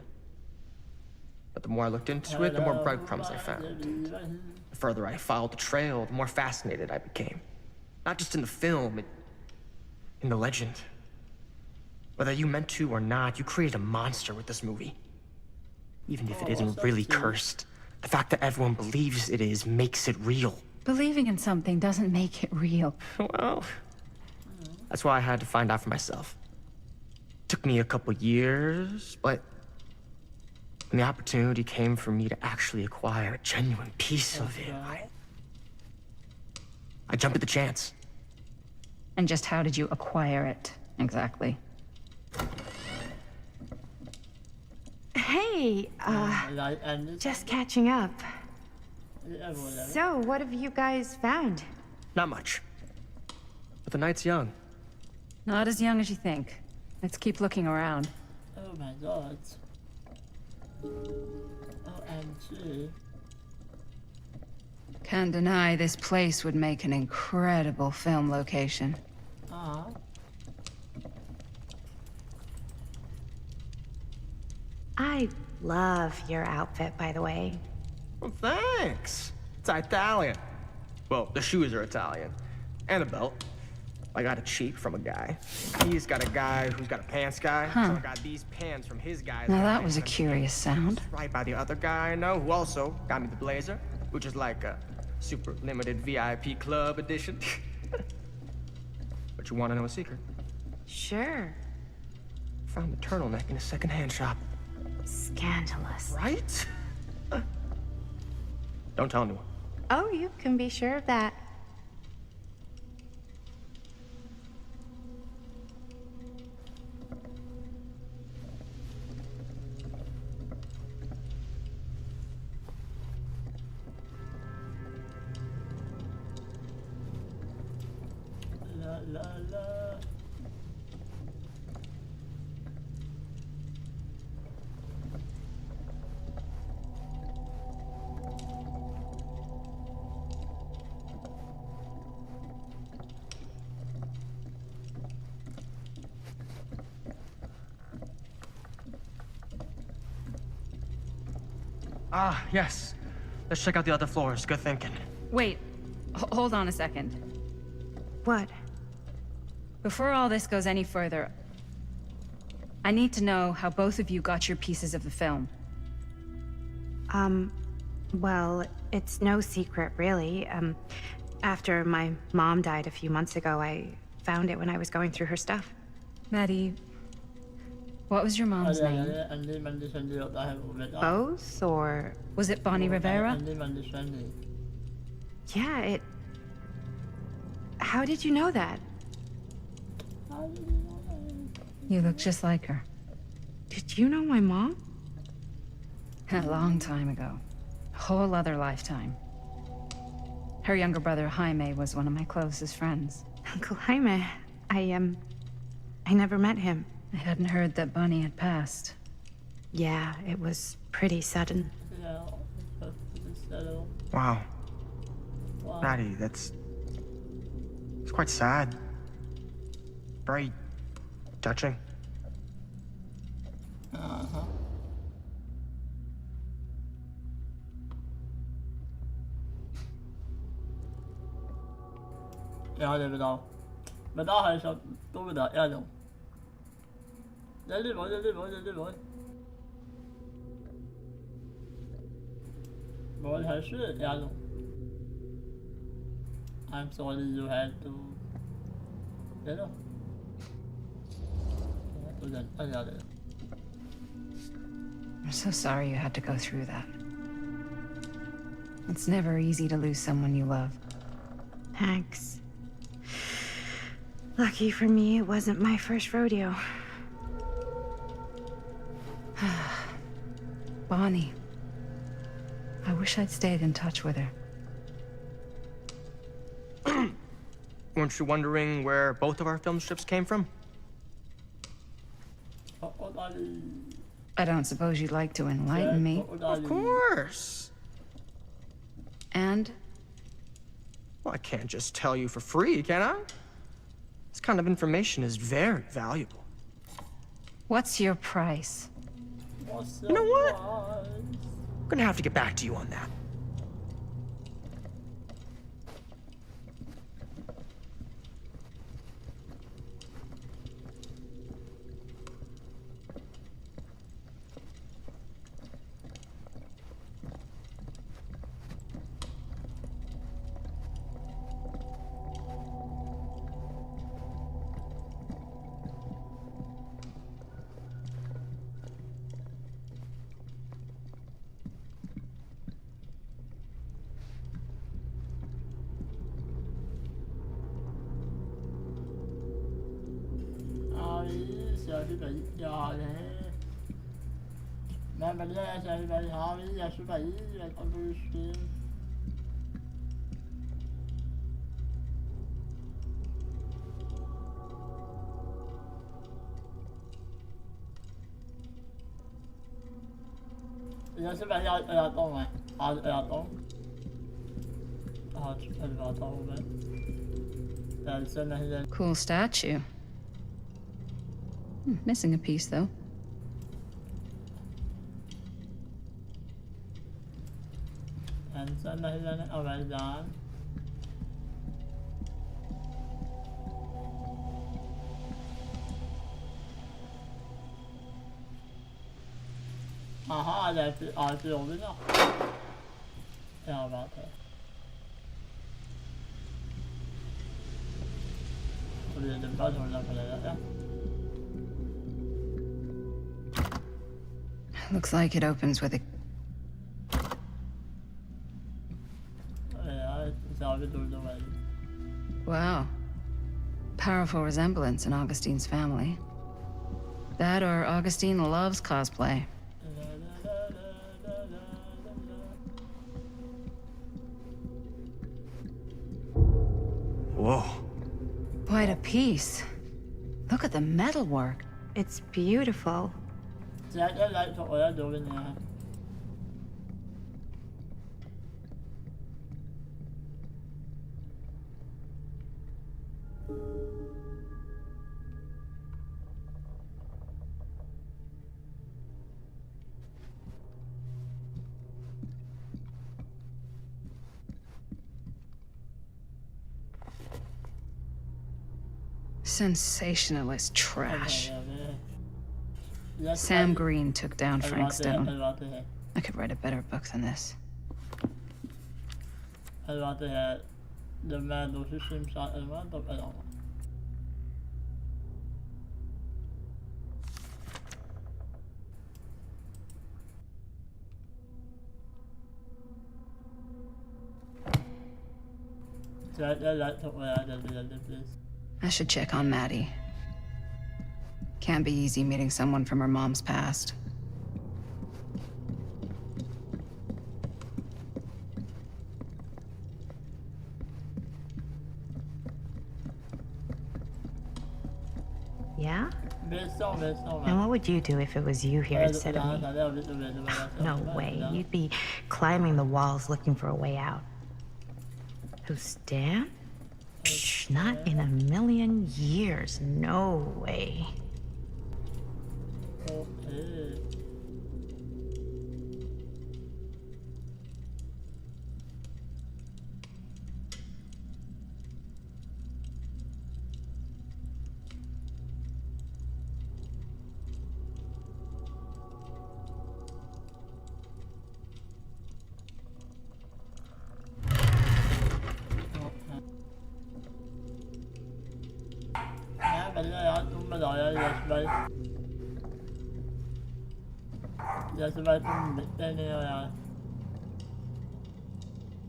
Speaker 7: But the more I looked into it, the more breadcrumbs I found. The further I followed the trail, the more fascinated I became. Not just in the film, in the legend. Whether you meant to or not, you created a monster with this movie. Even if it isn't really cursed, the fact that everyone believes it is makes it real.
Speaker 8: Believing in something doesn't make it real.
Speaker 7: Well, that's why I had to find out for myself. Took me a couple years, but When the opportunity came for me to actually acquire a genuine piece of it, I jumped at the chance.
Speaker 8: And just how did you acquire it, exactly?
Speaker 5: Hey, just catching up. So, what have you guys found?
Speaker 7: Not much. But the night's young.
Speaker 8: Not as young as you think. Let's keep looking around.
Speaker 1: Oh my god. OMG.
Speaker 8: Can't deny this place would make an incredible film location.
Speaker 5: I love your outfit, by the way.
Speaker 7: Well, thanks. It's Italian. Well, the shoes are Italian. And a belt. I got it cheap from a guy. He's got a guy who's got a pants guy.
Speaker 8: Huh.
Speaker 7: So I got these pants from his guy.
Speaker 8: Now that was a curious sound.
Speaker 7: Right by the other guy I know, who also got me the blazer, which is like a super limited VIP club edition. But you want to know a secret?
Speaker 5: Sure.
Speaker 7: Found the turtleneck in a secondhand shop.
Speaker 5: Scandalous.
Speaker 7: Right? Don't tell anyone.
Speaker 5: Oh, you can be sure of that.
Speaker 1: La la.
Speaker 7: Ah, yes. Let's check out the other floors. Good thinking.
Speaker 8: Wait, hold on a second.
Speaker 5: What?
Speaker 8: Before all this goes any further, I need to know how both of you got your pieces of the film.
Speaker 5: Well, it's no secret, really. After my mom died a few months ago, I found it when I was going through her stuff.
Speaker 8: Maddie, what was your mom's name?
Speaker 5: Both, or...
Speaker 8: Was it Bonnie Rivera?
Speaker 5: Yeah, it... How did you know that?
Speaker 8: You look just like her.
Speaker 5: Did you know my mom?
Speaker 8: A long time ago. A whole other lifetime. Her younger brother, Jaime, was one of my closest friends.
Speaker 5: Uncle Jaime, I never met him.
Speaker 8: I hadn't heard that Bonnie had passed.
Speaker 5: Yeah, it was pretty sudden.
Speaker 7: Wow. Maddie, it's quite sad. Very touching.
Speaker 1: Ja, det är bra. Men där har jag så då där är det. Det är det. Vad här så är det. I'm sorry you had to. Det då.
Speaker 8: I'm so sorry you had to go through that. It's never easy to lose someone you love.
Speaker 5: Thanks. Lucky for me, it wasn't my first rodeo.
Speaker 8: Bonnie. I wish I'd stayed in touch with her.
Speaker 7: Weren't you wondering where both of our film strips came from?
Speaker 8: I don't suppose you'd like to enlighten me.
Speaker 7: Of course.
Speaker 8: And?
Speaker 7: Well, I can't just tell you for free, can I? This kind of information is very valuable.
Speaker 8: What's your price?
Speaker 7: You know what? I'm gonna have to get back to you on that.
Speaker 1: chào thứ bảy giờ này. Mẹ mình ra chào thứ bảy họ bây giờ thứ bảy là con tôi stream. Giờ thứ bảy giờ tông này, giờ tông. Giờ tông vậy.
Speaker 8: Cool statue. Missing a piece, though.
Speaker 1: And send it already done. Aha, that's it. I feel it now. Yeah, about that.
Speaker 8: Looks like it opens with a... Wow. Powerful resemblance in Augustine's family. That or Augustine loves cosplay.
Speaker 3: Whoa.
Speaker 8: Quite a piece. Look at the metalwork.
Speaker 5: It's beautiful.
Speaker 8: Sensationalist trash. Sam Green took down Frank Stone. I could write a better book than this. I should check on Maddie. Can't be easy meeting someone from her mom's past.
Speaker 14: Yeah? And what would you do if it was you here instead of me? No way. You'd be climbing the walls looking for a way out. Who, Stan? Psh, not in a million years. No way.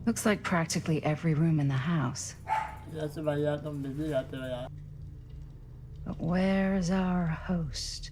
Speaker 8: Looks like practically every room in the house. But where's our host?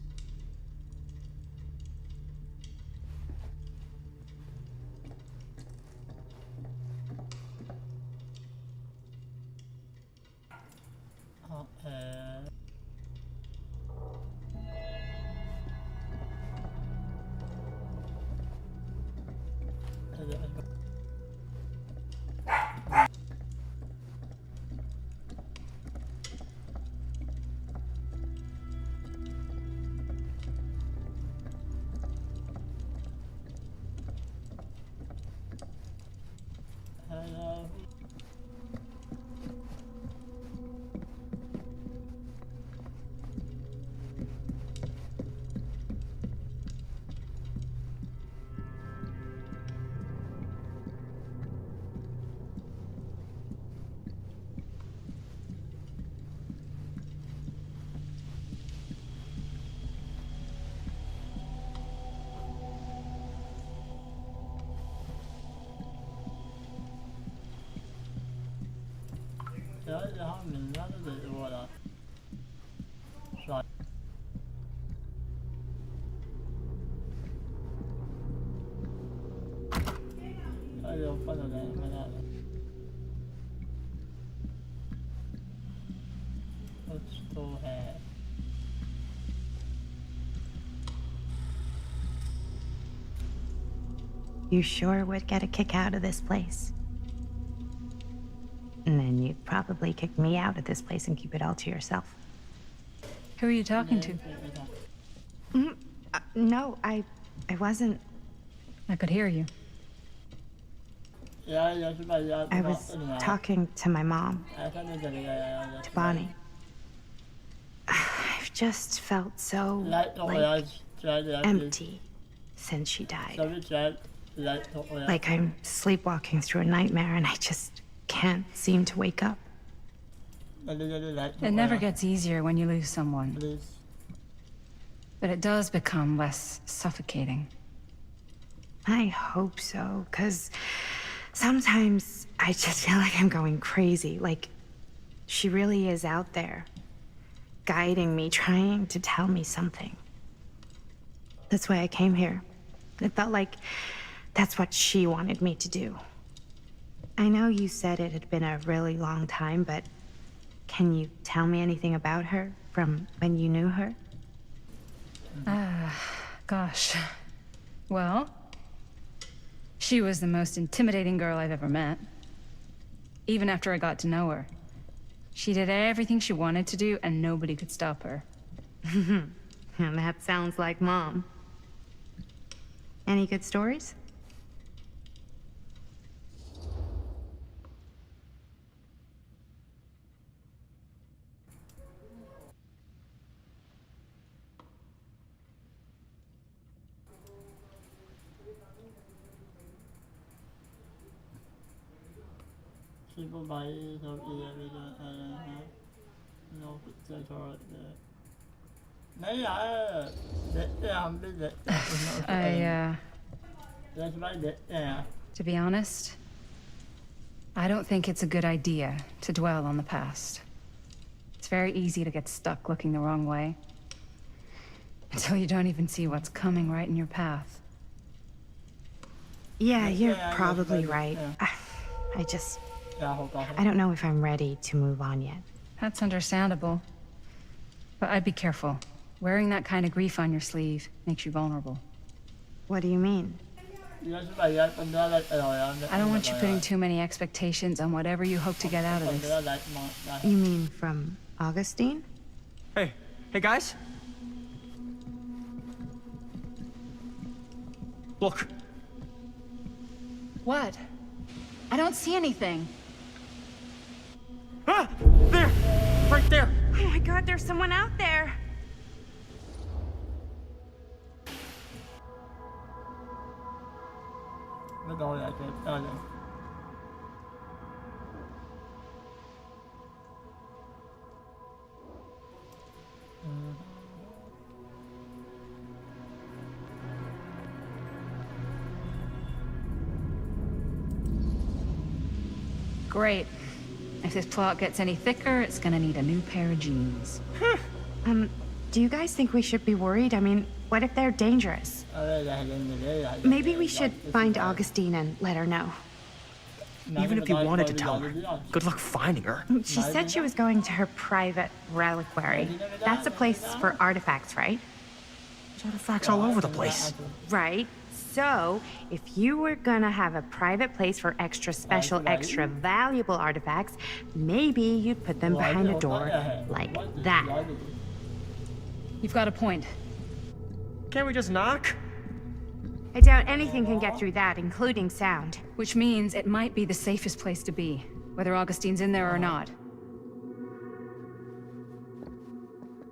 Speaker 14: You sure would get a kick out of this place. And then you'd probably kick me out of this place and keep it all to yourself.
Speaker 8: Who are you talking to?
Speaker 14: No, I wasn't.
Speaker 8: I could hear you.
Speaker 14: I was talking to my mom, to Bonnie. I've just felt so, like, empty since she died. Like I'm sleepwalking through a nightmare and I just can't seem to wake up.
Speaker 8: It never gets easier when you lose someone. But it does become less suffocating.
Speaker 14: I hope so, because sometimes I just feel like I'm going crazy. Like, she really is out there, guiding me, trying to tell me something. That's why I came here. It felt like that's what she wanted me to do. I know you said it had been a really long time, but can you tell me anything about her from when you knew her?
Speaker 8: Gosh. Well, she was the most intimidating girl I've ever met. Even after I got to know her. She did everything she wanted to do, and nobody could stop her.
Speaker 14: That sounds like Mom. Any good stories?
Speaker 8: To be honest, I don't think it's a good idea to dwell on the past. It's very easy to get stuck looking the wrong way. Until you don't even see what's coming right in your path.
Speaker 14: Yeah, you're probably right. I don't know if I'm ready to move on yet.
Speaker 8: That's understandable. But I'd be careful. Wearing that kind of grief on your sleeve makes you vulnerable.
Speaker 14: What do you mean?
Speaker 8: I don't want you putting too many expectations on whatever you hope to get out of this.
Speaker 14: You mean from Augustine?
Speaker 7: Hey guys? Look.
Speaker 8: What? I don't see anything.
Speaker 7: Ah! There! Right there!
Speaker 14: Oh my god, there's someone out there!
Speaker 8: Great. If this plot gets any thicker, it's gonna need a new pair of jeans.
Speaker 14: Do you guys think we should be worried? I mean, what if they're dangerous? Maybe we should find Augustine and let her know.
Speaker 7: Even if you wanted to tell her, good luck finding her.
Speaker 14: She said she was going to her private reliquary. That's a place for artifacts, right?
Speaker 7: There's artifacts all over the place.
Speaker 14: Right. So, if you were gonna have a private place for extra special, extra valuable artifacts, maybe you'd put them behind a door like that.
Speaker 8: You've got a point.
Speaker 7: Can't we just knock?
Speaker 14: I doubt anything can get through that, including sound.
Speaker 8: Which means it might be the safest place to be, whether Augustine's in there or not.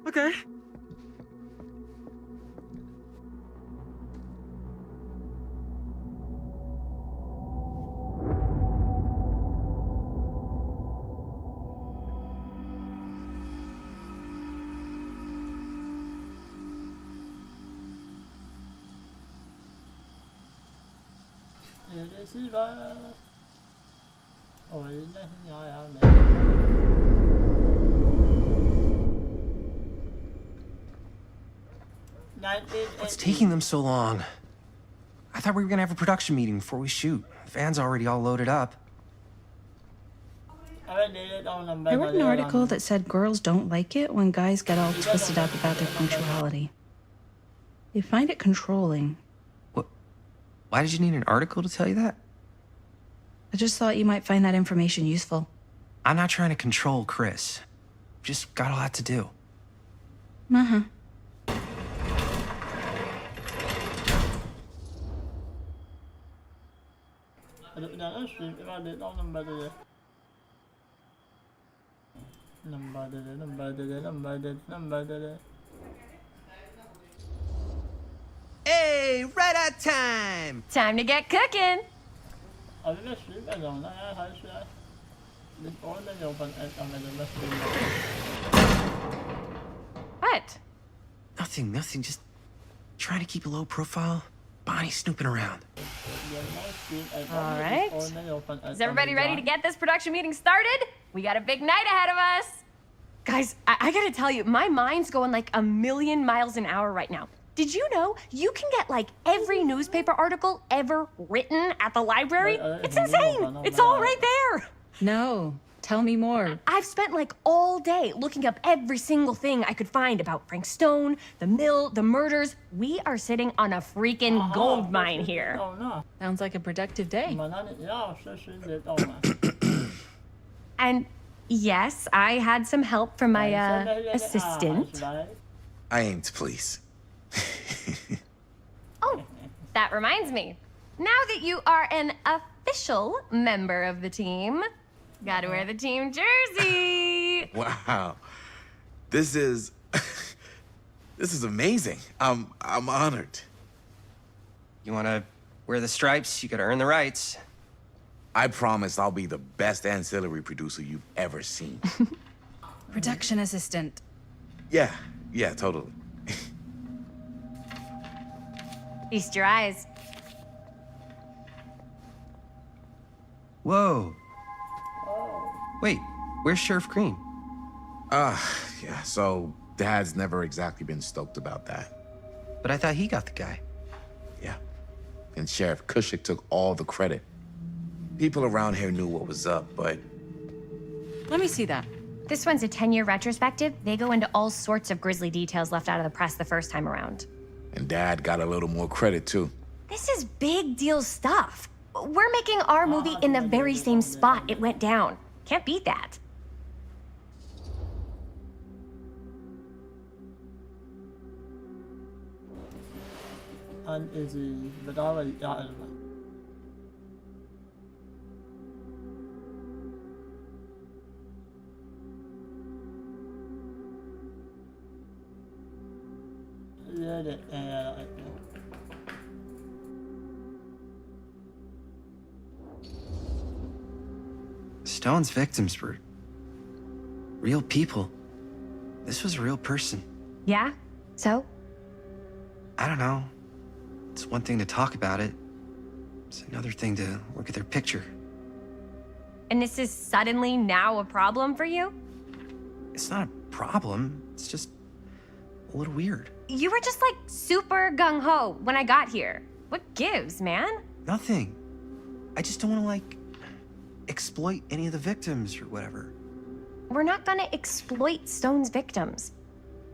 Speaker 7: Okay.
Speaker 12: What's taking them so long? I thought we were gonna have a production meeting before we shoot. The van's already all loaded up.
Speaker 8: I read an article that said girls don't like it when guys get all twisted up about their punctuality. They find it controlling.
Speaker 12: What? Why did you need an article to tell you that?
Speaker 8: I just thought you might find that information useful.
Speaker 12: I'm not trying to control Chris. Just got a lot to do.
Speaker 8: Uh-huh.
Speaker 17: Hey, right at time!
Speaker 11: Time to get cooking! What?
Speaker 12: Nothing. Just trying to keep a low profile. Bonnie snooping around.
Speaker 11: All right. Is everybody ready to get this production meeting started? We got a big night ahead of us. Guys, I gotta tell you, my mind's going like 1,000,000 miles an hour right now. Did you know you can get like every newspaper article ever written at the library? It's insane. It's all right there.
Speaker 8: No, tell me more.
Speaker 11: I've spent like all day looking up every single thing I could find about Frank Stone, the mill, the murders. We are sitting on a freaking gold mine here.
Speaker 8: Sounds like a productive day.
Speaker 11: And yes, I had some help from my assistant.
Speaker 15: I aim to please.
Speaker 11: Oh, that reminds me. Now that you are an official member of the team, gotta wear the team jersey.
Speaker 15: Wow. This is amazing. I'm honored.
Speaker 17: You wanna wear the stripes? You gotta earn the rights.
Speaker 15: I promise I'll be the best ancillary producer you've ever seen.
Speaker 8: Production assistant.
Speaker 15: Yeah, totally.
Speaker 11: Feast your eyes.
Speaker 17: Whoa. Wait, where's Sheriff Green?
Speaker 15: Yeah, so Dad's never exactly been stoked about that.
Speaker 17: But I thought he got the guy.
Speaker 15: Yeah, and Sheriff Cushik took all the credit. People around here knew what was up, but...
Speaker 8: Let me see that.
Speaker 11: This one's a 10-year retrospective. They go into all sorts of grisly details left out of the press the first time around.
Speaker 15: And Dad got a little more credit, too.
Speaker 11: This is big deal stuff. We're making our movie in the very same spot it went down. Can't beat that.
Speaker 1: Uneasy, but already got it.
Speaker 17: Stone's victims were real people. This was a real person.
Speaker 11: Yeah? So?
Speaker 17: I don't know. It's one thing to talk about it. It's another thing to look at their picture.
Speaker 11: And this is suddenly now a problem for you?
Speaker 17: It's not a problem. It's just a little weird.
Speaker 11: You were just like super gung-ho when I got here. What gives, man?
Speaker 17: Nothing. I just don't want to like exploit any of the victims or whatever.
Speaker 11: We're not gonna exploit Stone's victims.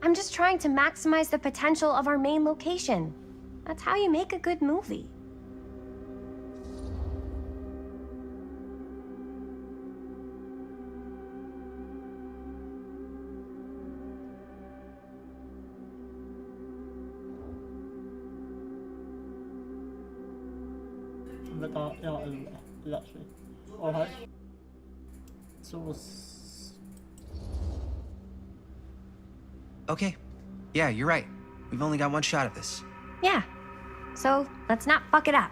Speaker 11: I'm just trying to maximize the potential of our main location. That's how you make a good movie.
Speaker 17: Okay. Yeah, you're right. We've only got one shot at this.
Speaker 11: Yeah. So let's not fuck it up.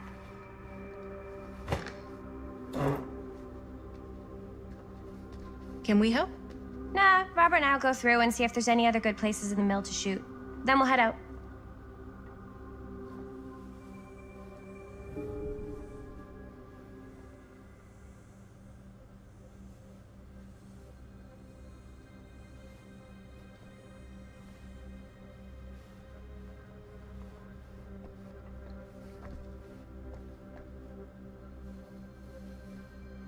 Speaker 8: Can we help?
Speaker 11: Nah, Robert and I'll go through and see if there's any other good places in the mill to shoot. Then we'll head out.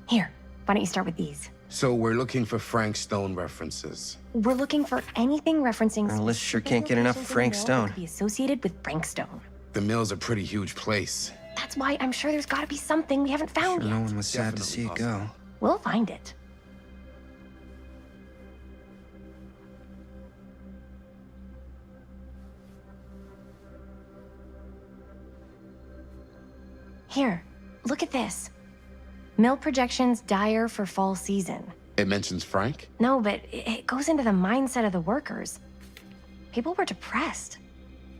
Speaker 11: Here, why don't you start with these?
Speaker 15: So we're looking for Frank Stone references.
Speaker 11: We're looking for anything referencing.
Speaker 17: Our list sure can't get enough of Frank Stone.
Speaker 11: Be associated with Frank Stone.
Speaker 15: The mill's a pretty huge place.
Speaker 11: That's why I'm sure there's got to be something we haven't found yet.
Speaker 17: No one was sad to see it go.
Speaker 11: We'll find it. Here, look at this. Mill projections dire for fall season.
Speaker 15: It mentions Frank?
Speaker 11: No, but it goes into the mindset of the workers. People were depressed.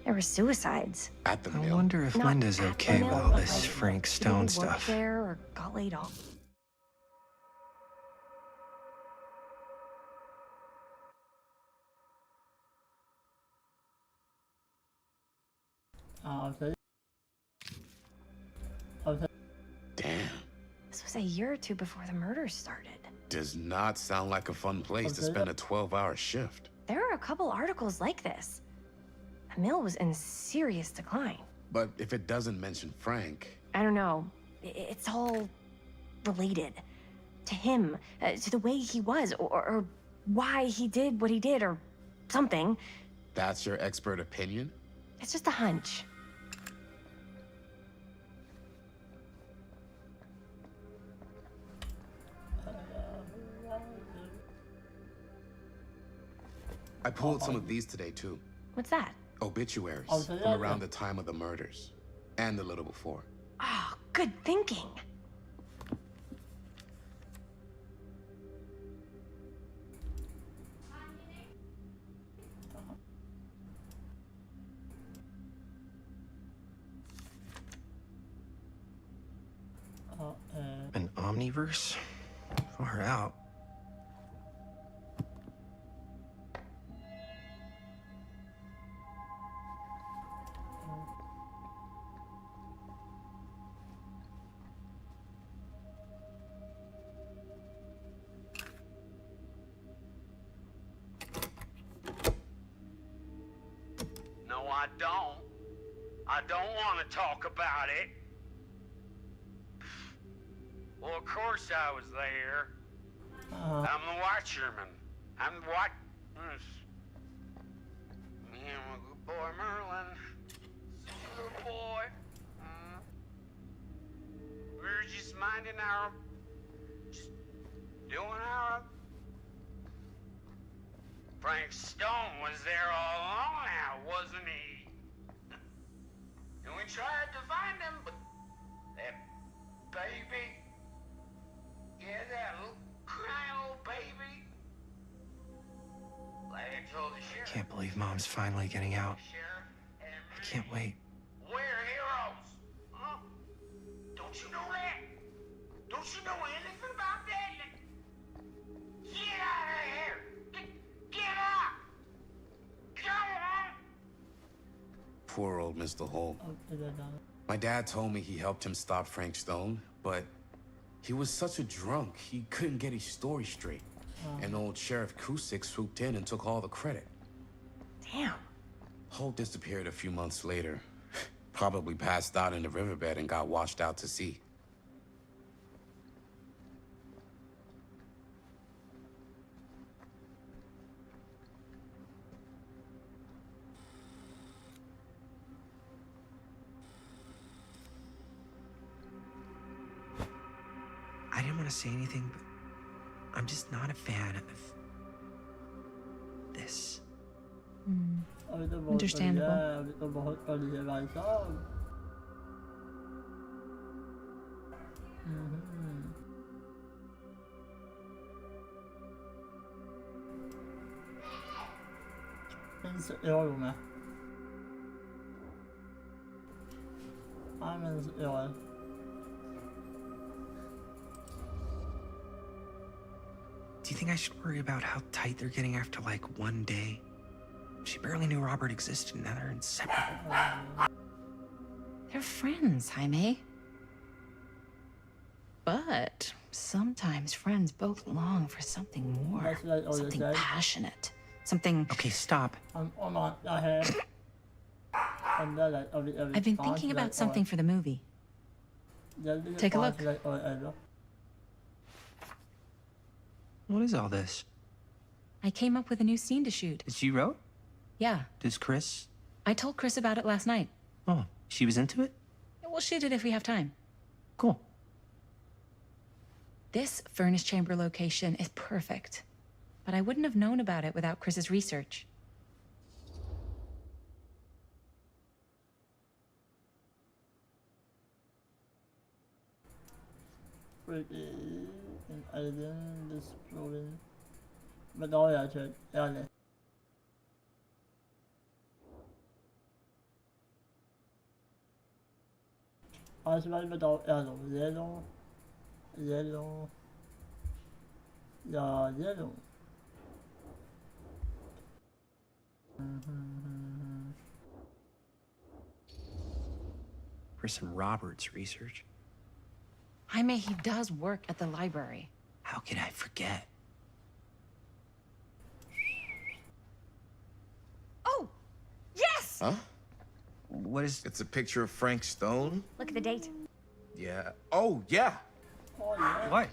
Speaker 11: There were suicides.
Speaker 15: At the
Speaker 17: I
Speaker 15: mill?
Speaker 17: wonder if Linda's okay with all this Frank Stone stuff.
Speaker 11: There or got laid off.
Speaker 15: Damn.
Speaker 11: This was a year or two before the murders started.
Speaker 15: Does not sound like a fun place to spend a 12-hour shift.
Speaker 11: There are a couple articles like this. The mill was in serious decline.
Speaker 15: But if it doesn't mention Frank...
Speaker 11: I don't know. It's all related. To him, to the way he was, or why he did what he did, or something.
Speaker 15: That's your expert opinion?
Speaker 11: It's just a hunch.
Speaker 15: I pulled some of these today, too.
Speaker 11: What's that?
Speaker 15: Obituaries from around the time of the murders. And a little before.
Speaker 11: Oh, good thinking.
Speaker 17: An omniverse? Far out.
Speaker 4: No, I don't. I don't want to talk about it. Well, of course I was there. I'm the watcherman. I'm the watch... Me and my good boy Merlin. Good boy. We were just minding our... Just doing our... Frank Stone was there all along now, wasn't he? And we tried to find him, but that baby... Yeah, that little crying old baby. Like I told the sheriff.
Speaker 17: Can't believe Mom's finally getting out. I can't wait.
Speaker 4: We're heroes. Huh? Don't you know that? Don't you know anything about that? Get out of here. Get out. Come on.
Speaker 15: Poor old Mr. Holt. My dad told me he helped him stop Frank Stone, but he was such a drunk, he couldn't get his story straight. And old Sheriff Cusick swooped in and took all the credit.
Speaker 11: Damn.
Speaker 15: Holt disappeared a few months later. Probably passed out in the riverbed and got washed out to sea.
Speaker 17: I didn't want to say anything, but I'm just not a fan of this.
Speaker 8: Understandable.
Speaker 1: Finns öl med. Används öl.
Speaker 17: Do you think I should worry about how tight they're getting after, like, one day? She barely knew Robert existed, and now they're inseparable.
Speaker 8: They're friends, Jaime. But sometimes friends both long for something more. Something passionate. Something...
Speaker 17: Okay, stop.
Speaker 8: I've been thinking about something for the movie.
Speaker 17: What is all this?
Speaker 8: I came up with a new scene to shoot.
Speaker 17: That you wrote?
Speaker 8: Yeah.
Speaker 17: Does Chris?
Speaker 8: I told Chris about it last night.
Speaker 17: Oh, she was into it?
Speaker 8: We'll shoot it if we have time.
Speaker 17: Cool.
Speaker 8: This furnace chamber location is perfect. But I wouldn't have known about it without Chris's research.
Speaker 1: Pretty and alien exploring. But all yeah, yeah. Also, weil wir da yellow. Ja, yellow.
Speaker 17: For some Roberts research.
Speaker 8: Jaime, he does work at the library.
Speaker 17: How could I forget?
Speaker 11: Oh! Yes!
Speaker 15: Huh?
Speaker 17: What is...
Speaker 15: It's a picture of Frank Stone?
Speaker 11: Look at the date.
Speaker 15: Yeah. Oh, yeah.
Speaker 17: What?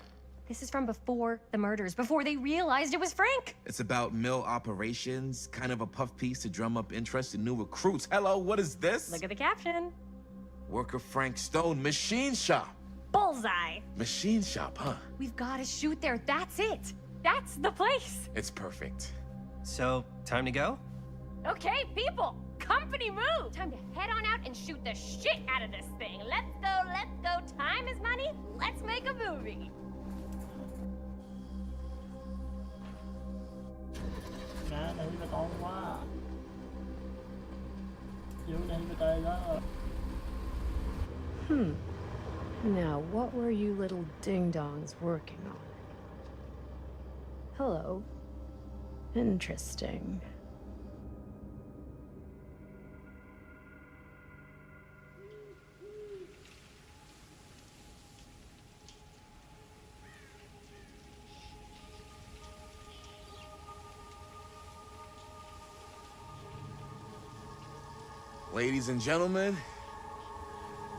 Speaker 11: This is from before the murders, before they realized it was Frank.
Speaker 15: It's about mill operations, kind of a puff piece to drum up interest in new recruits. Hello, what is this?
Speaker 11: Look at the caption.
Speaker 15: Worker Frank Stone, machine shop.
Speaker 11: Bullseye.
Speaker 15: Machine shop, huh?
Speaker 11: We've got to shoot there. That's it. That's the place.
Speaker 15: It's perfect.
Speaker 17: So, time to go?
Speaker 11: Okay, people. Company move. Time to head on out and shoot the shit out of this thing. Let's go, let's go. Time is money. Let's make a movie.
Speaker 1: Nè, để mà to quá. Chịu để mà tê đó.
Speaker 9: Now, what were you little ding-dongs working on? Hello. Interesting.
Speaker 15: Ladies and gentlemen,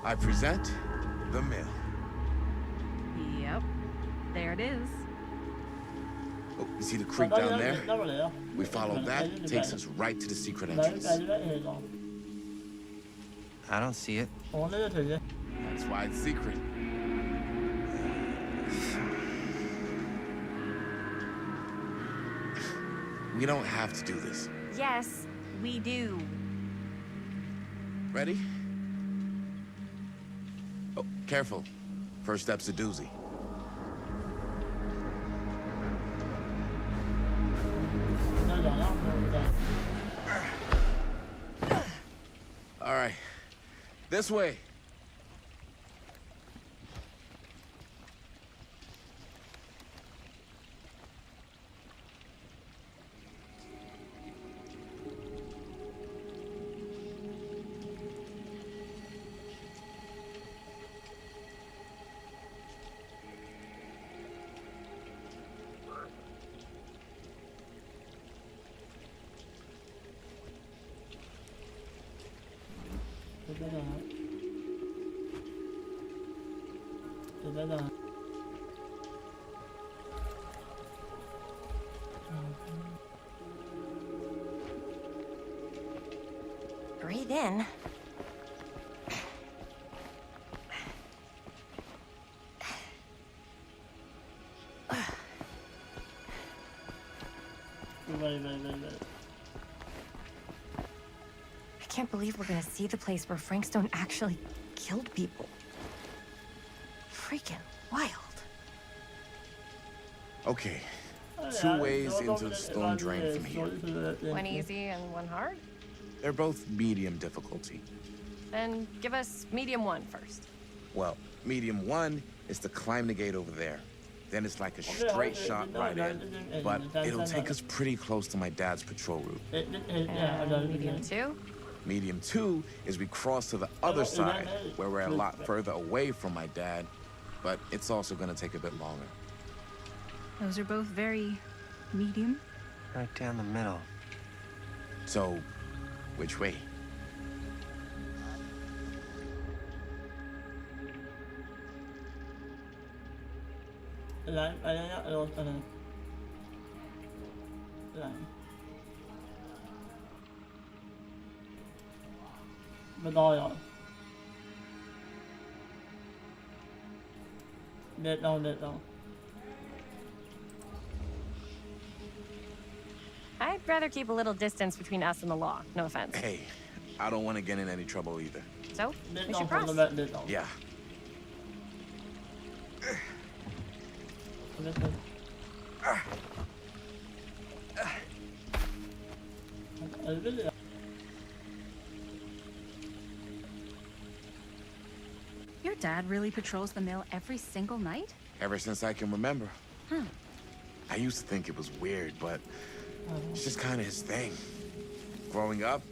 Speaker 15: I present the mill.
Speaker 8: Yep. There it is.
Speaker 15: Oh, you see the creek down there? We follow that, takes us right to the secret entrance.
Speaker 17: I don't see it.
Speaker 15: That's why it's secret. We don't have to do this.
Speaker 11: Yes, we do.
Speaker 15: Ready? Oh, careful. First step's a doozy. All right. This way.
Speaker 11: Breathe in. I can't believe we're gonna see the place where Frank Stone actually killed people. Freaking wild.
Speaker 15: Okay. 2 ways into the stone drain from here.
Speaker 11: One easy and one hard?
Speaker 15: They're both medium difficulty.
Speaker 11: Then give us medium one first.
Speaker 15: Well, medium 1 is to climb the gate over there. Then it's like a straight shot right in. But it'll take us pretty close to my dad's patrol route.
Speaker 11: Medium 2?
Speaker 15: Medium 2 is we cross to the other side, where we're a lot further away from my dad, but it's also gonna take a bit longer.
Speaker 8: Those are both very medium.
Speaker 17: Right down the middle.
Speaker 15: So, which way?
Speaker 1: thing. Medallion. Little.
Speaker 11: I'd rather keep a little distance between us and the law. No offense.
Speaker 18: Hey, I don't want to get in any trouble either.
Speaker 11: So, we should cross.
Speaker 18: Yeah.
Speaker 8: Your dad really patrols the mill every single night?
Speaker 18: Ever since I can remember.
Speaker 8: Huh.
Speaker 18: I used to think it was weird, but it's just kind of his thing. Growing up,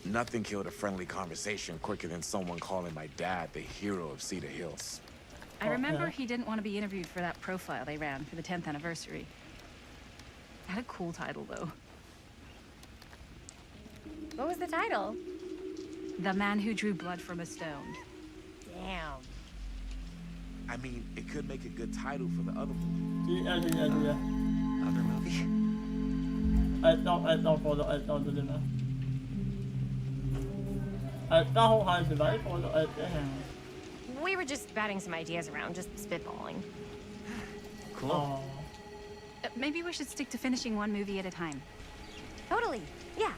Speaker 18: nothing killed a friendly conversation quicker than someone calling my dad the hero of Cedar Hills.
Speaker 8: I remember he didn't want to be interviewed for that profile they ran for the 10th anniversary. Had a cool title, though.
Speaker 11: What was the title?
Speaker 8: The Man Who Drew Blood from a Stone.
Speaker 11: Damn.
Speaker 18: I mean, it could make a good title for the other movie.
Speaker 17: Other movie?
Speaker 11: We were just batting some ideas around, just spitballing.
Speaker 17: Cool.
Speaker 8: Maybe we should stick to finishing one movie at a time.
Speaker 11: Totally. Yeah.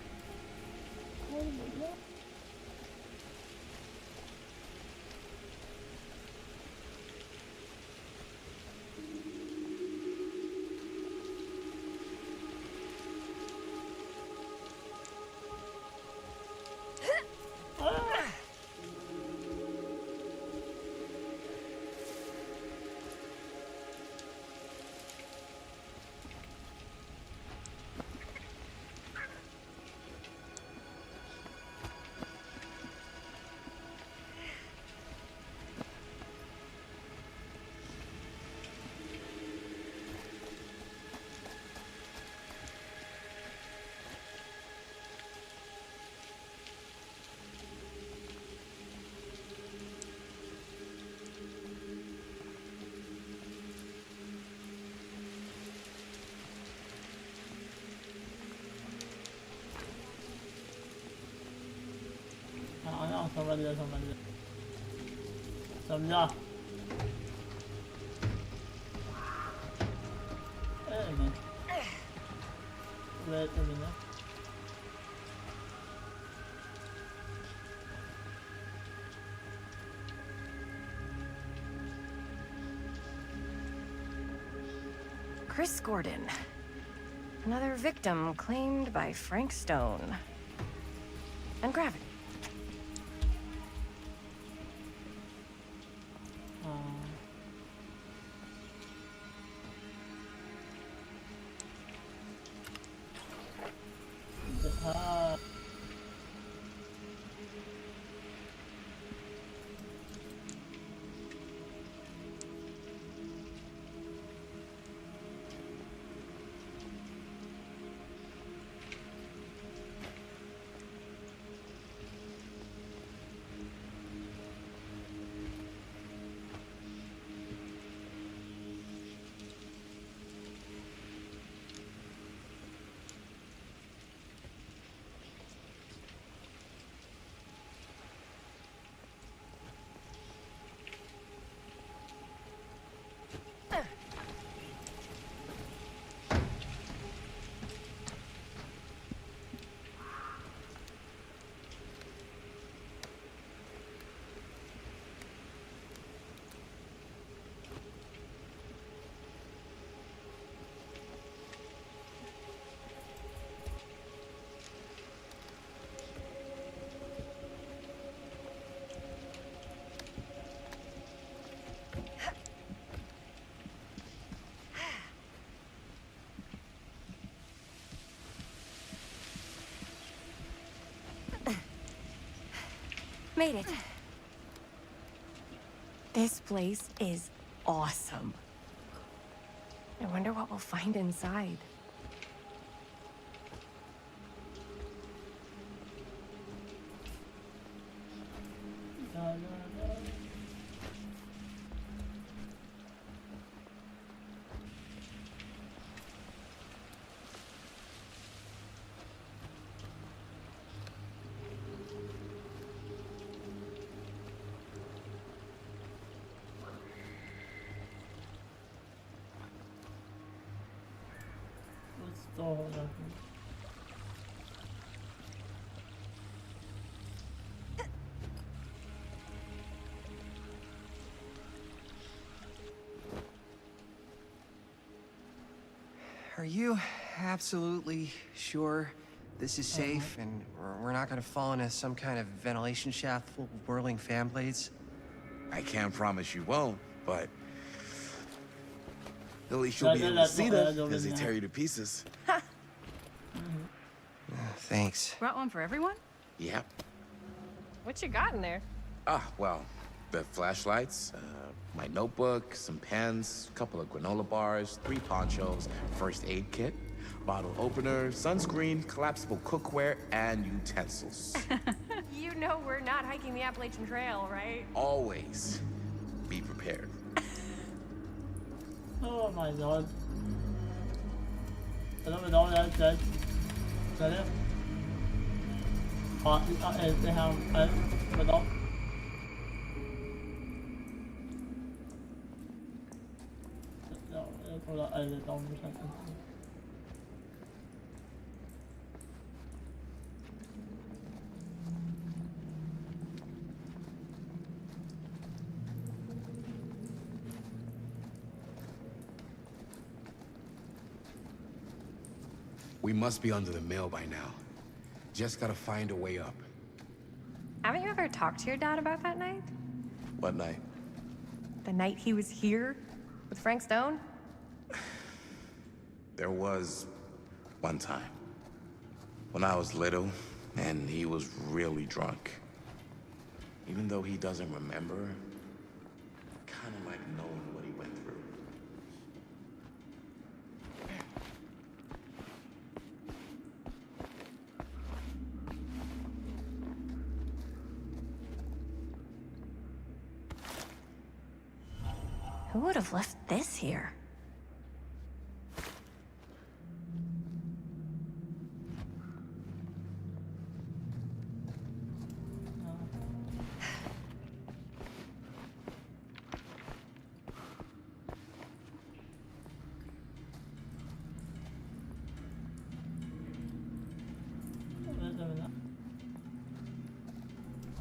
Speaker 1: समझा wait a minute.
Speaker 11: Chris Gordon. Another victim claimed by Frank Stone. And Gravity. Made it. This place is awesome. I wonder what we'll find inside.
Speaker 17: Are you absolutely sure this is safe and we're not gonna fall into some kind of ventilation shaft full of whirling fan blades?
Speaker 18: I can't promise you won't, but at least you'll be able to see them as they tear you to pieces.
Speaker 17: Thanks.
Speaker 8: Brought one for everyone?
Speaker 18: Yep.
Speaker 11: What you got in there?
Speaker 18: Well, the flashlights, my notebook, some pens, a couple of granola bars, 3 ponchos, first aid kit, bottle opener, sunscreen, collapsible cookware, and utensils.
Speaker 11: You know we're not hiking the Appalachian Trail, right?
Speaker 18: Always be prepared.
Speaker 1: Oh my god. Alam mo daw yan, Ted? Sorry? Det här, vadå? Ja, jag tror det är lite omsättning.
Speaker 15: We must be under the mill by now. Just gotta find a way up.
Speaker 11: Haven't you ever talked to your dad about that night?
Speaker 18: What night?
Speaker 11: The night he was here with Frank Stone?
Speaker 18: There was one time when I was little and he was really drunk. Even though he doesn't remember, kind of like knowing what he went through.
Speaker 11: Who would have left this here?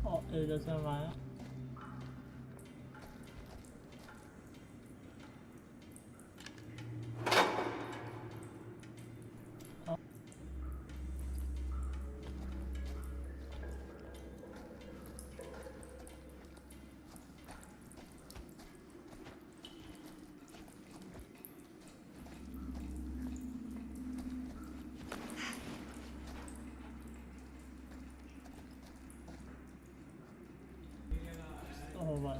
Speaker 1: Oh, it doesn't matter. Oh wow.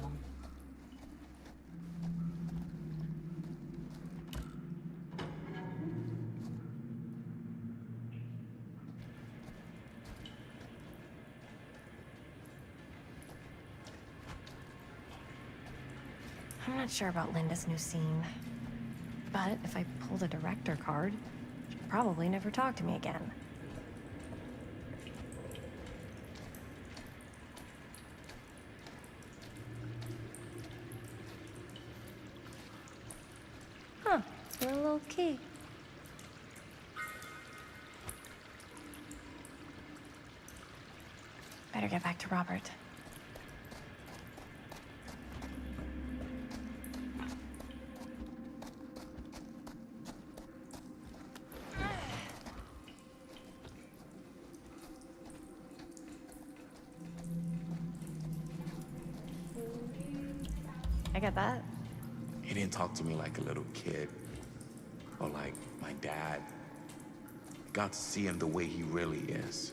Speaker 11: I'm not sure about Linda's new scene. But if I pull the director card, she'll probably never talk to me again. Huh, a little key. Better get back to Robert. I get that.
Speaker 18: He didn't talk to me like a little kid or like my dad. Got to see him the way he really is.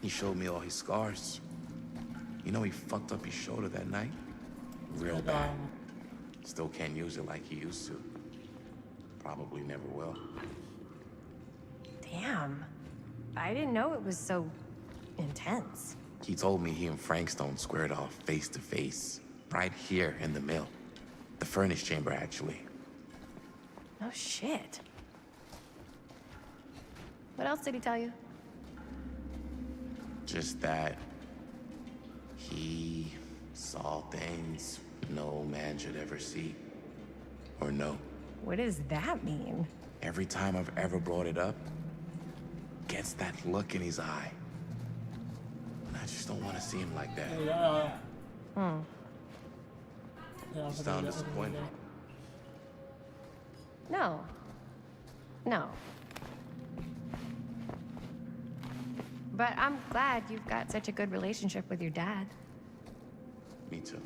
Speaker 18: He showed me all his scars. You know, he fucked up his shoulder that night. Real bad. Still can't use it like he used to. Probably never will.
Speaker 11: Damn. I didn't know it was so intense.
Speaker 18: He told me he and Frank Stone squared off face to face. Right here in the mill. The furnace chamber, actually.
Speaker 11: No shit. What else did he tell you?
Speaker 18: Just that he saw things no man should ever see or know.
Speaker 11: What does that mean?
Speaker 18: every time I've ever brought it up, gets that look in his eye. And I just don't want to see him like that. You sound disappointed.
Speaker 11: No. No. But I'm glad you've got such a good relationship with your dad.
Speaker 18: Me too.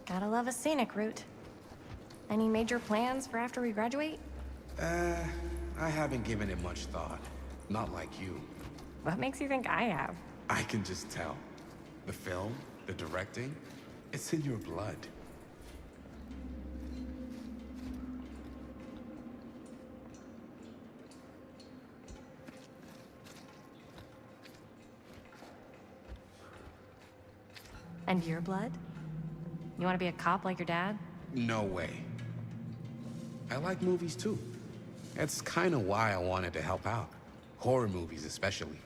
Speaker 11: Gotta love a scenic route. Any major plans for after we graduate?
Speaker 15: I haven't given it much thought. Not like you.
Speaker 11: What makes you think I have?
Speaker 15: I can just tell. The film, the directing, it's in your blood.
Speaker 11: And your blood? You want to be a cop like your dad?
Speaker 15: No way. I like movies too. That's kind of why I wanted to help out. Horror movies especially.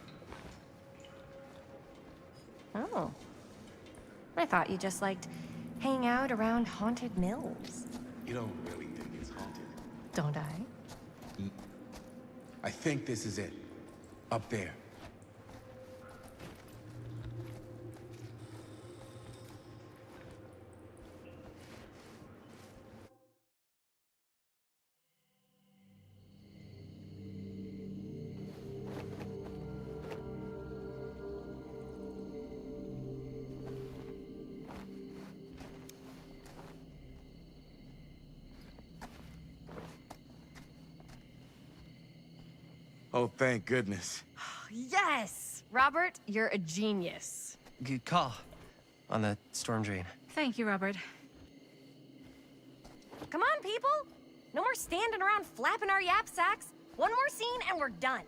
Speaker 11: Oh. I thought you just liked hanging out around haunted mills.
Speaker 15: You don't really think it's haunted.
Speaker 11: Don't I?
Speaker 15: I think this is it. Up there.
Speaker 18: Oh, thank goodness.
Speaker 11: Yes! Robert, you're a genius.
Speaker 17: Good call on the storm drain.
Speaker 8: Thank you, Robert.
Speaker 11: Come on, people! No more standing around flapping our yap sacks. One more scene and we're done.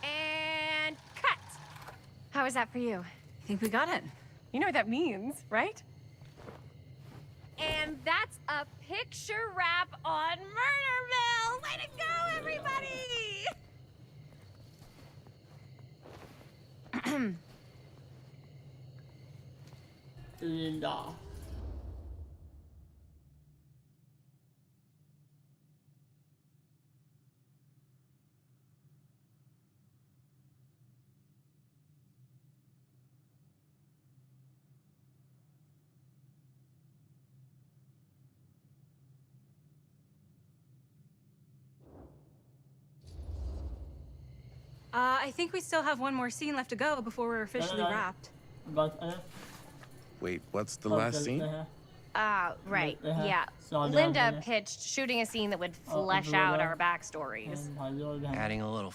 Speaker 11: And cut! How was that for you?
Speaker 8: I think we got it.
Speaker 11: You know what that means, right? And that's a picture wrap on Murder Mill! Way to go, everybody!
Speaker 1: Linda.
Speaker 19: I think we still have one more scene left to go before we're officially wrapped.
Speaker 18: Wait, what's the last scene?
Speaker 11: Right, yeah. Linda pitched shooting a scene that would flesh out our backstories.
Speaker 17: Adding a little